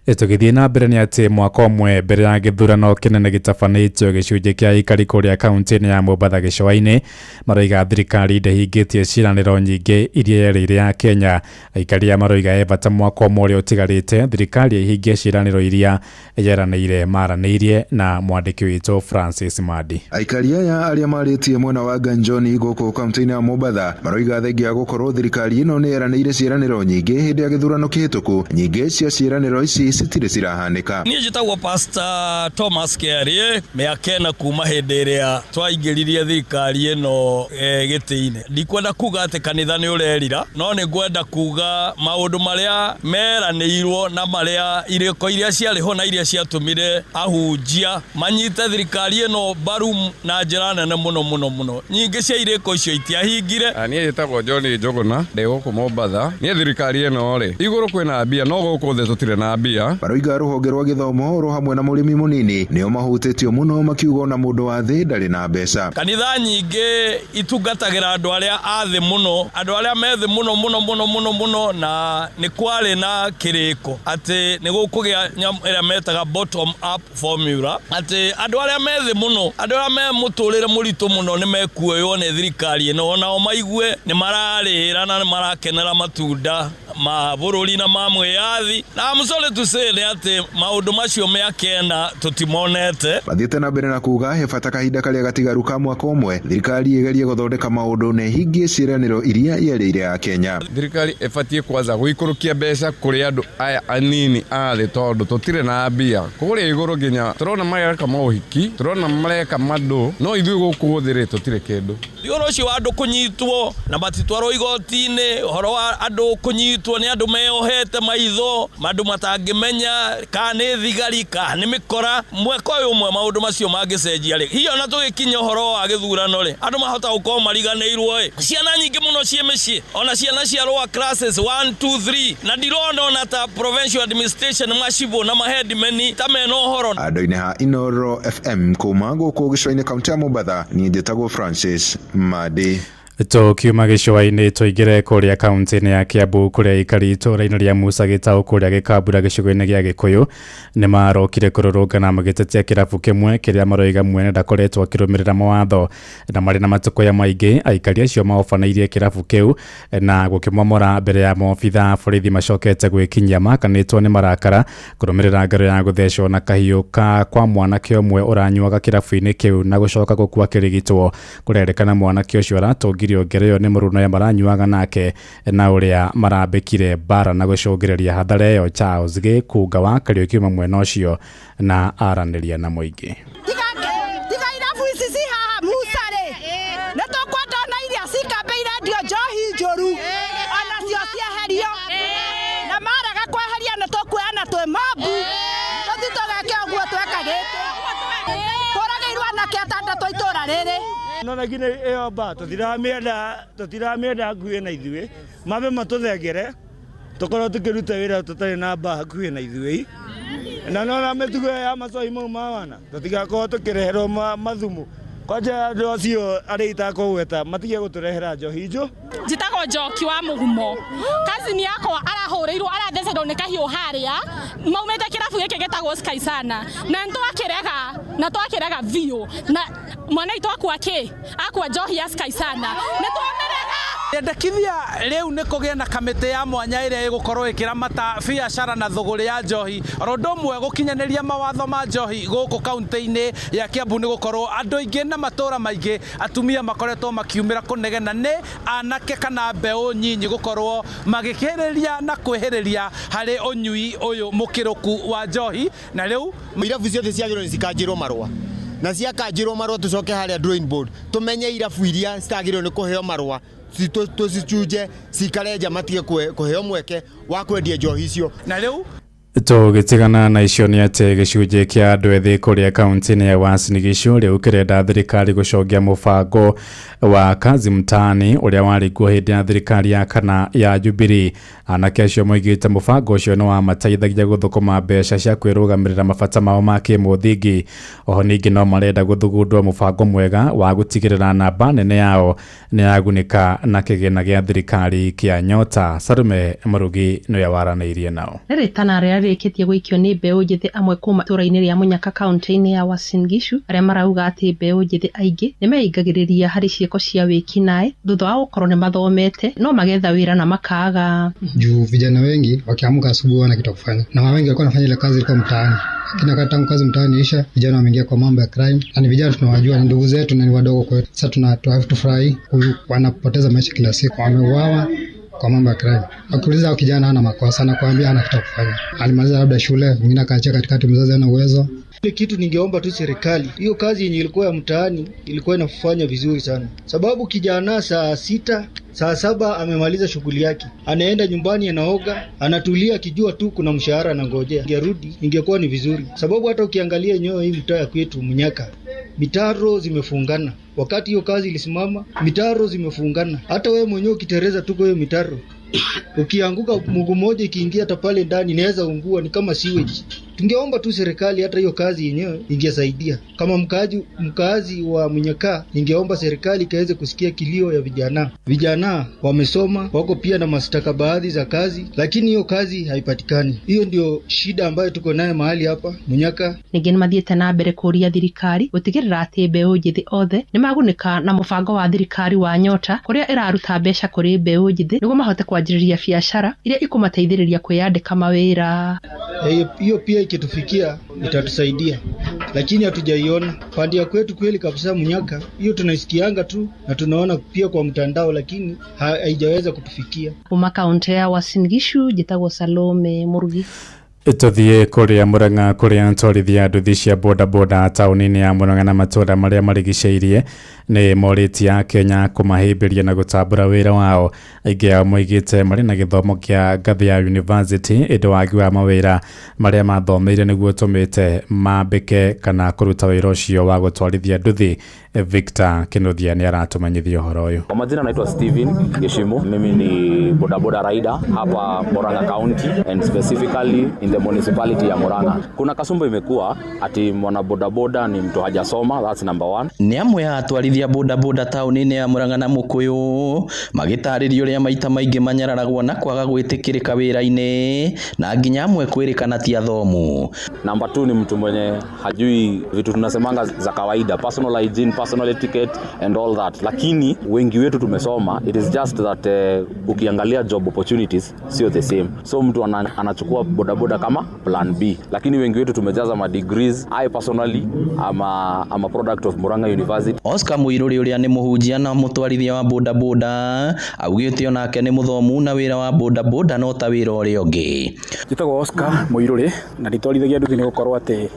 Tũgĩthiĩ na mbere nĩ atĩ mwaka ũmwe mbere ya gĩthurano kĩnene gĩtabanĩtio gĩcunjĩ kĩa ikari kũrĩa kaunti-inĩ ya Mombatha gĩcũa-inĩ maroiga thirikari ndĩhingĩtie ciĩranĩro nyingĩ iria yerĩire ya Kenya. Aikaria maroiga bata mwaka ũmwe ũrĩa ũtigarĩte thirikari ihingie ciĩranĩro iria yeranĩire maranĩirie na mwandĩki witũ Francis Madi. Aikaria aya arĩa marĩtie mwena wa Ganjoni gũkũ kaunti-inĩ ya Mombatha maroiga thengia gũkorwo thirikari ĩno nĩ yeranĩire ciĩranĩro nyingĩ hĩndĩ ya gĩthurano kĩhĩtũku. Nyingĩ cia ciĩranĩro ici citire cirahanĩka. Niĩ njĩtagwo Pastor Thomas Kĩarĩ mĩaka ĩna kuma hĩndĩ ĩrĩa twaingĩririe thirikari ĩno gĩtĩ-inĩ. Ndikwenda kuga atĩ kanitha nĩ ũrerira, no nĩ ngwenda kuga maũndũ marĩa meranĩirwo na marĩa irĩko iria ciarĩho na iria ciatũmire ahunjia manyite thirikari ĩno mbaru na njĩra nene mũno. Nyingĩ cia irĩko icio itiahingire. Niĩ njĩtagwo John Njuguna ndĩ gũkũ Mombatha. Niĩ thirikari ĩno rĩ igũrũ kwĩna mbia no gũkũ thĩ tũtirĩ na mbia. bia baroiga ruhonge rwa githomo ro hamwe na murimi munini nio mahutitio muno makiugo na mundu wa thi ndari na mbeca. Kanitha nyingi itungatagira andu aria athi muno, andu aria methi muno na ni kwari na kiriko ati ni gukugia ira metaga bottom up formula ati andu aria methi muno, andu aria me muturire muritu muno ni mekuoywo ni thirikari ino nao maigue ni mararira na ni marakenera matunda ma bururi na mamwiyathi na I'm sorry to say ati maundu macio meakena tutimonete. Bathiete na mbere na kuga he bata kahinda karia gatigaru ka mwaka umwe thirikari igerie guthondeka maundu ne hingie ciraniro iria yerire ya Kenya. Thirikari efatie kwanza guikurukia mbeca kuri andu aya anini athi tondu tutire na mbia kuri iguru ginya turona mareka mauhiki turona mareka madu no ithui gukuthire tutire kindu yoro cio andu kunyitwo na batitwaro igoti-ini horo wa andu kunyitwo ni andu meohete maitho mandu matangimenya kana thigari kana mikora mweko umwe maundu macio mangicenjia ri hiyo na tugikinya horo wa githurano ri andu mahota gukorwo mariganirwo ciana nyingi muno cie micii ona ciana cia lower classes 1 2 3 na dirona na ta provincial administration mashibo na mahedimeni tameno horo andu-ini ha Inoro FM kuma guku gicoini kaunti ya Mombasa ni njitagwo Francis Madi. Tukiuma gĩcũa-inĩ tũingĩre kũrĩa kaunti-inĩ ya Kiambu kũrĩa aikari itũũra-inĩ rĩa Musa Gĩtaũ kũrĩa Gĩkambura gĩcigo-inĩ gĩa Gĩkũyũ nĩ marokire kũrũrũngana magĩtetia kĩrabu kĩmwe kĩrĩa maroiga mwene ndakoretwo akĩrũmĩrĩra mawatho na marĩ na matũkũya maingĩ. Aikari acio maobanairie kĩrabu kĩu na gũkĩmomora mbere ya maobitha borithi macokete gwĩkinyia makanĩtwo nĩ marakara kũrũmĩrĩra ngaro ya gũthecwo na kahiũ kwa mwanake ũmwe ũranyuaga kĩrabu-inĩ kĩu na gũcoka gũkua kĩrigitwo. Kũrerĩkana mwanake ũcio aratũngirio ngereyo nĩ mũrũna ya maranyuaga nake na ũrĩa marambĩkire bara na gũcũngĩrĩria hathara ĩyo. Charles Gĩkunga wa Kariũki mwena ũcio na aranĩria na mũingĩ. Tiga irabu ici ci haha Musa rĩ nĩ tũkwenda ona iria cikambĩire ndio njohi njũru ona cio cieherio na maraga kweheria nĩ tũkuoyana twĩ mambu tũthi tũgeke ũguo twekagĩte tũragĩirwo anake atandatũ itũũra rĩrĩ no lakini ĩyo mba tũtiramĩenda nguhĩ na ithuĩ mabe matũthengere tũkorwo tũkĩruta wĩra tũtarĩ na mba hakuhĩ na ithuĩ na nona mĩtugo ya macoi mau mawana tũtigakorwo tũkĩreherwo mathumu kwanja andũ acio arĩa itakũgweta matige gũtũrehera njohi njũ. Njĩtagwo Njoki wa Mũgumo. Kazini yakwa arahũrĩirwo arathecetwo nĩ kahiũ harĩa maumĩte kĩrabu gĩkĩ gĩtagwo Sky Sana na twakĩrega biũ na mwana witũ akua njohi ya Sky Sana nĩ twamerega. Ndekithia rĩu nĩ kũgĩa na kamĩtĩ ya mwanya ĩrĩa ĩgũkorwo ĩkĩramata biacara na thũgũrĩ ya njohi ũndũ ũmwe gũkinyanĩria mawatho ma njohi gũkũ kaunti-inĩ ya Kiambu nĩ gũkorwo andũ aingĩ na matũũra maingĩ atumia makoretwo makiumĩra kũnegena nĩ anake kana mbeũ nyinyi gũkorwo magĩkĩrĩria na kwĩhĩrĩria harĩ ũnyui ũyũ mũkĩrũku wa njohi. Na rĩu irabu ciothe ciagĩrĩirwo nĩ cikanjĩrwo marũa na ciakanjĩrwo marũa tũcoke harĩa drawing board tũmenye irabu iria citagĩrĩirwo nĩ kũheo marũa tũcicunje cikarenja matige kũheo mweke wa kwendia njohi icio. Na rĩu tũgĩtigana na icio nĩ atĩ gĩcunjĩ kĩa andũ ethĩ kũrĩa kaunti-inĩ ya Uasin Gishu rĩu kĩrenda thirikari gũcokia mũbango wa kazi mtaani ũrĩa warĩ kuo hĩndĩ ya thirikari ya kana ya Jubilee. Anake acio moigĩte mũbango ũcio nĩ wamateithagia gũthũkũma mbeca cia kwĩrũgamĩrĩra mabata mao ma kĩmũthingi. Oho ningĩ no marenda gũthugundwo mũbango mwega wa gũtigĩrĩra namba nene yao nĩ yagunĩka na kĩgĩna gĩa thirikari kĩa Nyota. Sarume Marugi nĩwe waranĩirie nao. Rĩkĩtie gũikio nĩ mbeũ njĩthĩ amwe kuma itũũra-inĩ rĩa Munyaka kaunti-inĩ ya Uasin Gishu arĩa marauga atĩ mbeũ njĩthĩ aingĩ nĩ meingagĩrĩria harĩ ciĩko cia wĩkinaĩ thutha wa gũkorwo nĩ mathomete no magetha wĩra na makaga. Juu vijana wengi wakiamka asubuhi wana kitu kufanya na wengi walikuwa wanafanya ile kazi ilikuwa mtaani, lakini wakati tangu kazi mtaani isha vijana wameingia kwa mambo ya crime na ni vijana tunawajua ni ndugu zetu na ni wadogo kwetu. Sasa tunafurahi wanapoteza maisha kila siku, wameuawa kwa mambo ya crime. Wakiuliza kijana hana makosa na kuambia hana kitu kufanya, alimaliza labda shule, mwingine akaachia katikati, mzazi hana uwezo. Ile kitu ningeomba tu serikali, hiyo kazi yenye ilikuwa ya mtaani ilikuwa inafanya vizuri sana, sababu kijana saa 6 saa 7 amemaliza shughuli yake, anaenda nyumbani, anaoga, anatulia akijua tu kuna mshahara anangojea. Ingerudi ingekuwa ni vizuri, sababu hata ukiangalia nyoyo hii mtaa ya kwetu Munyaka mitaro zimefungana. Wakati hiyo kazi ilisimama mitaro zimefungana, hata wewe mwenyewe ukitereza tu kwa hiyo mitaro Ukianguka mguu mmoja ikiingia hata pale ndani inaweza ungua, ni kama sewage. Tungeomba tu serikali hata hiyo kazi yenyewe ingesaidia. Kama mkazi wa Munyaka, ningeomba serikali kaweze kusikia kilio ya vijana. Vijana wamesoma, wako pia na mastakabadhi za kazi, lakini hiyo kazi haipatikani. Hiyo ndio shida ambayo tuko nayo mahali hapa Munyaka. Ningeni mathiete na mbere kuria thirikari gutigirira ati mbeũ njithi othe ni magunĩka na mũbango wa thirikari wa Nyota kuria iraruta mbeca kuri mbeũ njithi niguo mahote kwanjĩrĩria biacara iria ikumateithĩrĩria kwĩyandĩka mawĩra. Hiyo pia ikitufikia itatusaidia, lakini hatujaiona pande ya kwetu kweli kabisa. Munyaka hiyo tunaisikianga tu na tunaona pia kwa mtandao, lakini haijaweza kutufikia. Kuma kaunti ya Uasin Gishu, njĩtagwo Salome Murugi. Tuthie kuria Murang'a kuria ntwarithia nduthi cia bodaboda tauni-ini ya Murang'a na matura maria marigiceirie ni moritia Kenya kumahimbiria na gutambura wira wao. Aingi ao moigite mari na githomo kia ngathi ya university indi wagi wa mawira maria mathomeire niguo tumite mambike kana kuruta wira ucio wa gutwarithia nduthi. Victor Kinuthia ni aratumenyithia uhoro uyu. Kwa majina naitwa Steven Geshimu. Mimi ni bodaboda rider hapa Murang'a County and specifically in the municipality ya Murang'a. Kuna kasumba imekuwa ati mwana bodaboda ni mtu hajasoma, that's number one. Ni amwe ya atwarithia bodaboda tauni-ini ya Murang'a na Mukuyu magitaririo uria maita maingi manyararagwo na kwaga gwitikirika wira-ini na nginya amwe kwirikana ti athomu. Number 2 ni mtu mwenye hajui vitu tunasemanga za kawaida, personal hygiene, personal etiquette and all that. Lakini wengi wetu tumesoma, it is just that ukiangalia job opportunities sio the same. So mtu anachukua bodaboda kama plan B. Lakini wengi wetu tumejaza ma degrees. I personally am a product of Murang'a University. Oscar Muiruri uria ni muhunjia na mutwarithia wa bodaboda augite onake ni muthomu na wira wa bodaboda no ta wira uria ungi. Njitagwo Oscar Muiruri na nditwarithagia nduthi ni gukorwo ati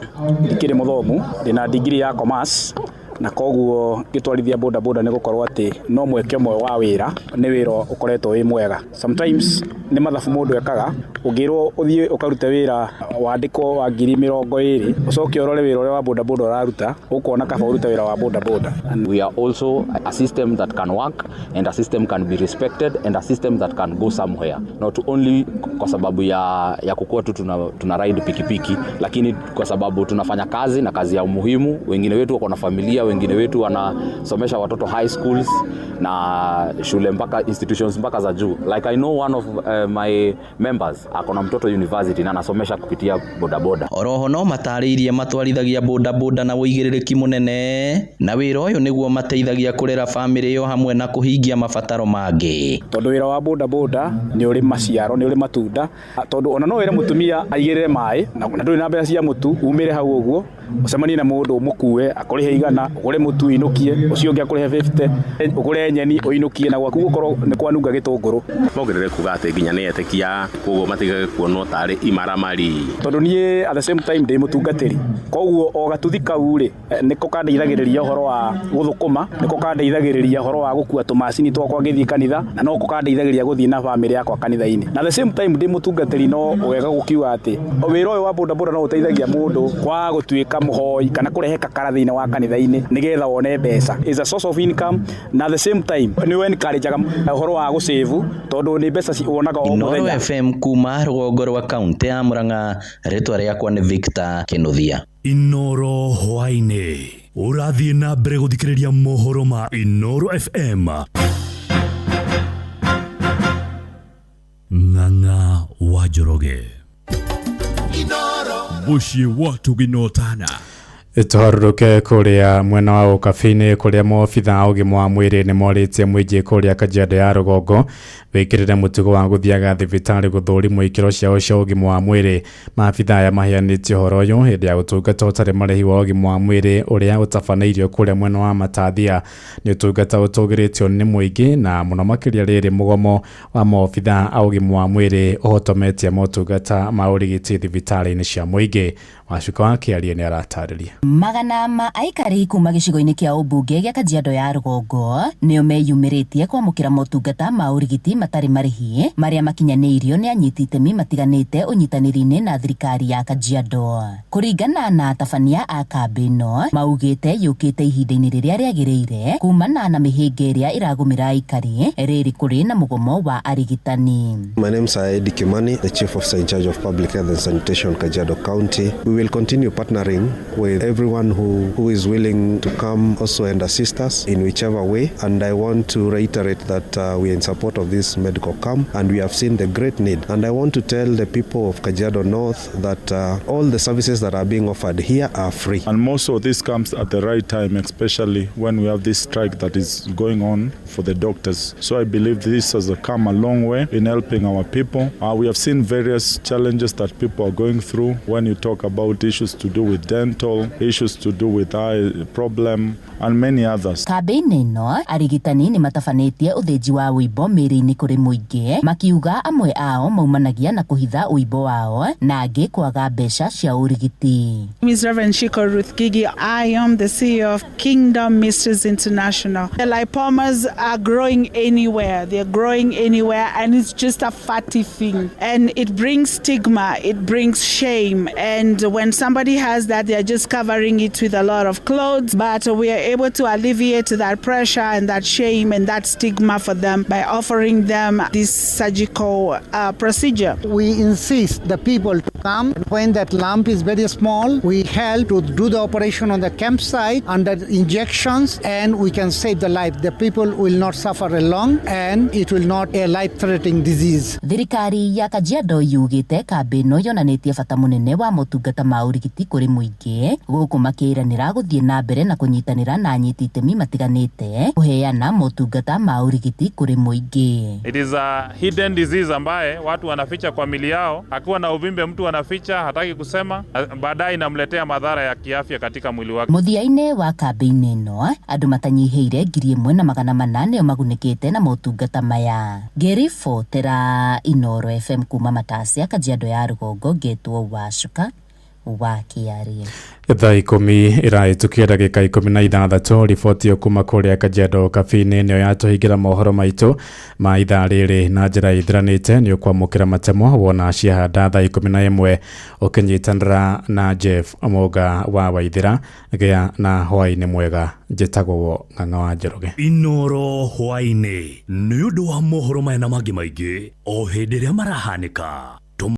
ndikiri muthomu, ndina degree ya commerce na koguo gitwarithia bodaboda ni gukorwo ati no mweke mwe wa wira ni wira ukoretwo wi mwega. Sometimes ni mathabu mundu ekaga, ungirwo uthie ukaruta wira wandiko wa 2020 ucoke urore wira wa bodaboda uraruta ukona kaba uruta wira wa bodaboda. We are also a system that can work and a system can be respected and a system that can go somewhere, not only kwa sababu ya kukua tu tuna ride pikipiki, lakini kwa sababu tunafanya kazi na kazi ya umuhimu. Wengine wetu wako na familia, wengine wetu wanasomesha watoto high schools na shule mpaka institutions mpaka za juu. Like I know one of my members akona mtoto university na anasomesha kupitia bodaboda. Oroho no matariirie matwarithagia bodaboda na uigiririki munene na wira uyu niguo mateithagia kurera family yo hamwe na kuhingia mabataro mangi. Tondu wira wa bodaboda ni uri maciaro, ni uri matunda, tondu ona no wire mutumia aigirire mai na nduri na mbeca cia mutu umire hau uguo ucemanie na mundu mukue akurihe igana ugure mutu inukie ucio ungi akurihe 50 ugure nyeni uinukie na gwaku gukorwo ni kwanunga gitunguru. Mogerere kuga ati nginya ni etekia koguo matige kuonwo tari imaramari tondu nie at the same time ndi mutungatiri koguo o gatuthi kau ri niko kandeithagiriria uhoro wa guthukuma, niko kandeithagiriria uhoro wa gukua tumacini twakwa ngithii kanitha na no kandeithagiriria guthii na family yakwa kanitha-ini. Na the same time ndi mutungatiri no ugega gukiuga ati wira uyu wa bodaboda no uteithagia mundu kwa gutuika muhoi kana kurehe kakara thiini wa kanitha-ini nigetha wone mbeca, is a source of income na at the same time ni we encourage uhoro wa gusave tondu ni mbeca cionaga o muthenya. FM kuma rũgongo rwa kaunti ya Murang'a, ritwa riakwa ni Victor Kinuthia. Inoro hwaine urathie na mbere guthikiriria mohoro ma Inoro FM. Ng'ang'a wa Njoroge Bushi watu ginotana Tuharuruke kuria mwena wa ukabini kuria maobitha a ũgima wa mwĩrĩ nĩ morĩtie mũingĩ kuria Kajiado ya rũgongo wĩkĩrĩre mũtugo wa gũthiaga thibitarĩ gũthũrimwo ikĩro ciao cia ũgima wa mwĩrĩ. Maabitha aya maheanĩtie ũhoro ũyũ hĩndĩ ya ũtungata ũtarĩ marĩhi wa ũgima wa mwĩrĩ ũrĩa ũtabanĩirio kuria mwena wa Matathia. Nĩ ũtungata ũtũgĩrĩtio nĩ mũingĩ na mũno makĩria rĩrĩ mũgomo wa maobitha a ũgima wa mwĩrĩ ũhotometie motungata ma ũrigiti thibitarĩ-inĩ cia mũingĩ. Wacuka wa Kĩarie nĩ aratarĩria. Magana ma aikari kuma gicigo-ini kia ubunge gia Kajiado ya Rugongo nio meyumiritie kwamukira motungata ma urigiti matari marihi maria makinyaniirio ni anyiti itemi matiganite unyitaniri-ini na thirikari ya Kajiado. Kuringana na atabania a kambi ino maugite yukite ihinda-ini riria riagiriire kumana na mihinga iria iragumira aikari riri kuri na mugomo wa arigitani. My name is Eddie Kimani, the Chief Officer in charge of Public Health and Sanitation, Kajiado County. We will continue partnering with everyone who is willing to come also and assist us in whichever way. And I want to reiterate that we are in support of this medical camp and we have seen the great need. And I want to tell the people of Kajiado North that all the services that are being offered here are free. And most of this comes at the right time, especially when we have this strike that is going on for the doctors. So I believe this has come a long way in helping our people. We have seen various challenges that people are going through when you talk about issues to do with dental, issues to do with eye problem and many others. Kambi-ini ino arigitani ni matabanetie uthinji wa uimbo miri-ini kuri muingi makiuga amwe ao maumanagia na kuhitha uimbo wao na angi kwaga mbeca cia urigiti. Ms. Reverend Shiko Ruth Gigi, I am the CEO of Kingdom Mistress International. The lipomas are growing anywhere. They're growing anywhere and it's just a fatty thing. And it brings stigma, it brings shame. And when somebody has that, they're just covering it with a lot of clothes. But we are able to alleviate that pressure and that shame and that stigma for them by offering them this surgical procedure. We insist the people to come. When that lump is very small, we help to do the operation on the campsite under injections and we can save the life. The people will not suffer long and it will not a life-threatening disease. Thirikari ya Kajiado yugite kambi ino yonanitie bata munene wa motungata ma urigiti kuri muingi guku makiranira guthie na mbere na kunyitanira na anyiti itemi matiganite kuheana motungata ma urigiti kuri muingi. It is a hidden disease ambaye watu wanaficha kwa mili yao. Akiwa na uvimbe mtu anaficha, hataki kusema, baadaye inamletea madhara ya kiafya katika mwili wake. Muthia-ini wa kambi-ini ino andu matanyihiire 1,800 magunikite na motungata maya. Ngiribotera Inooro FM kuma Matasia, Kajiado ya Rugongo, Getwo Wacuka wa Kiarie. Thaa 10 iraitukia ndagika 16 riboti kuma kuria Kajiado kabini niyo yatuhingira mohoro maitu ma ithaa riri na njira ithiranite ni ukwamukira matemo wona ciahanda thaa 11 ukinyitanira na Jeff Amoga wa Waithira gia na hwaini mwega njitagwo Ng'ang'a wa Njoroge. Inooro hwaini ni undu wa mohoro maya na mangi maingi o hindi ria marahanika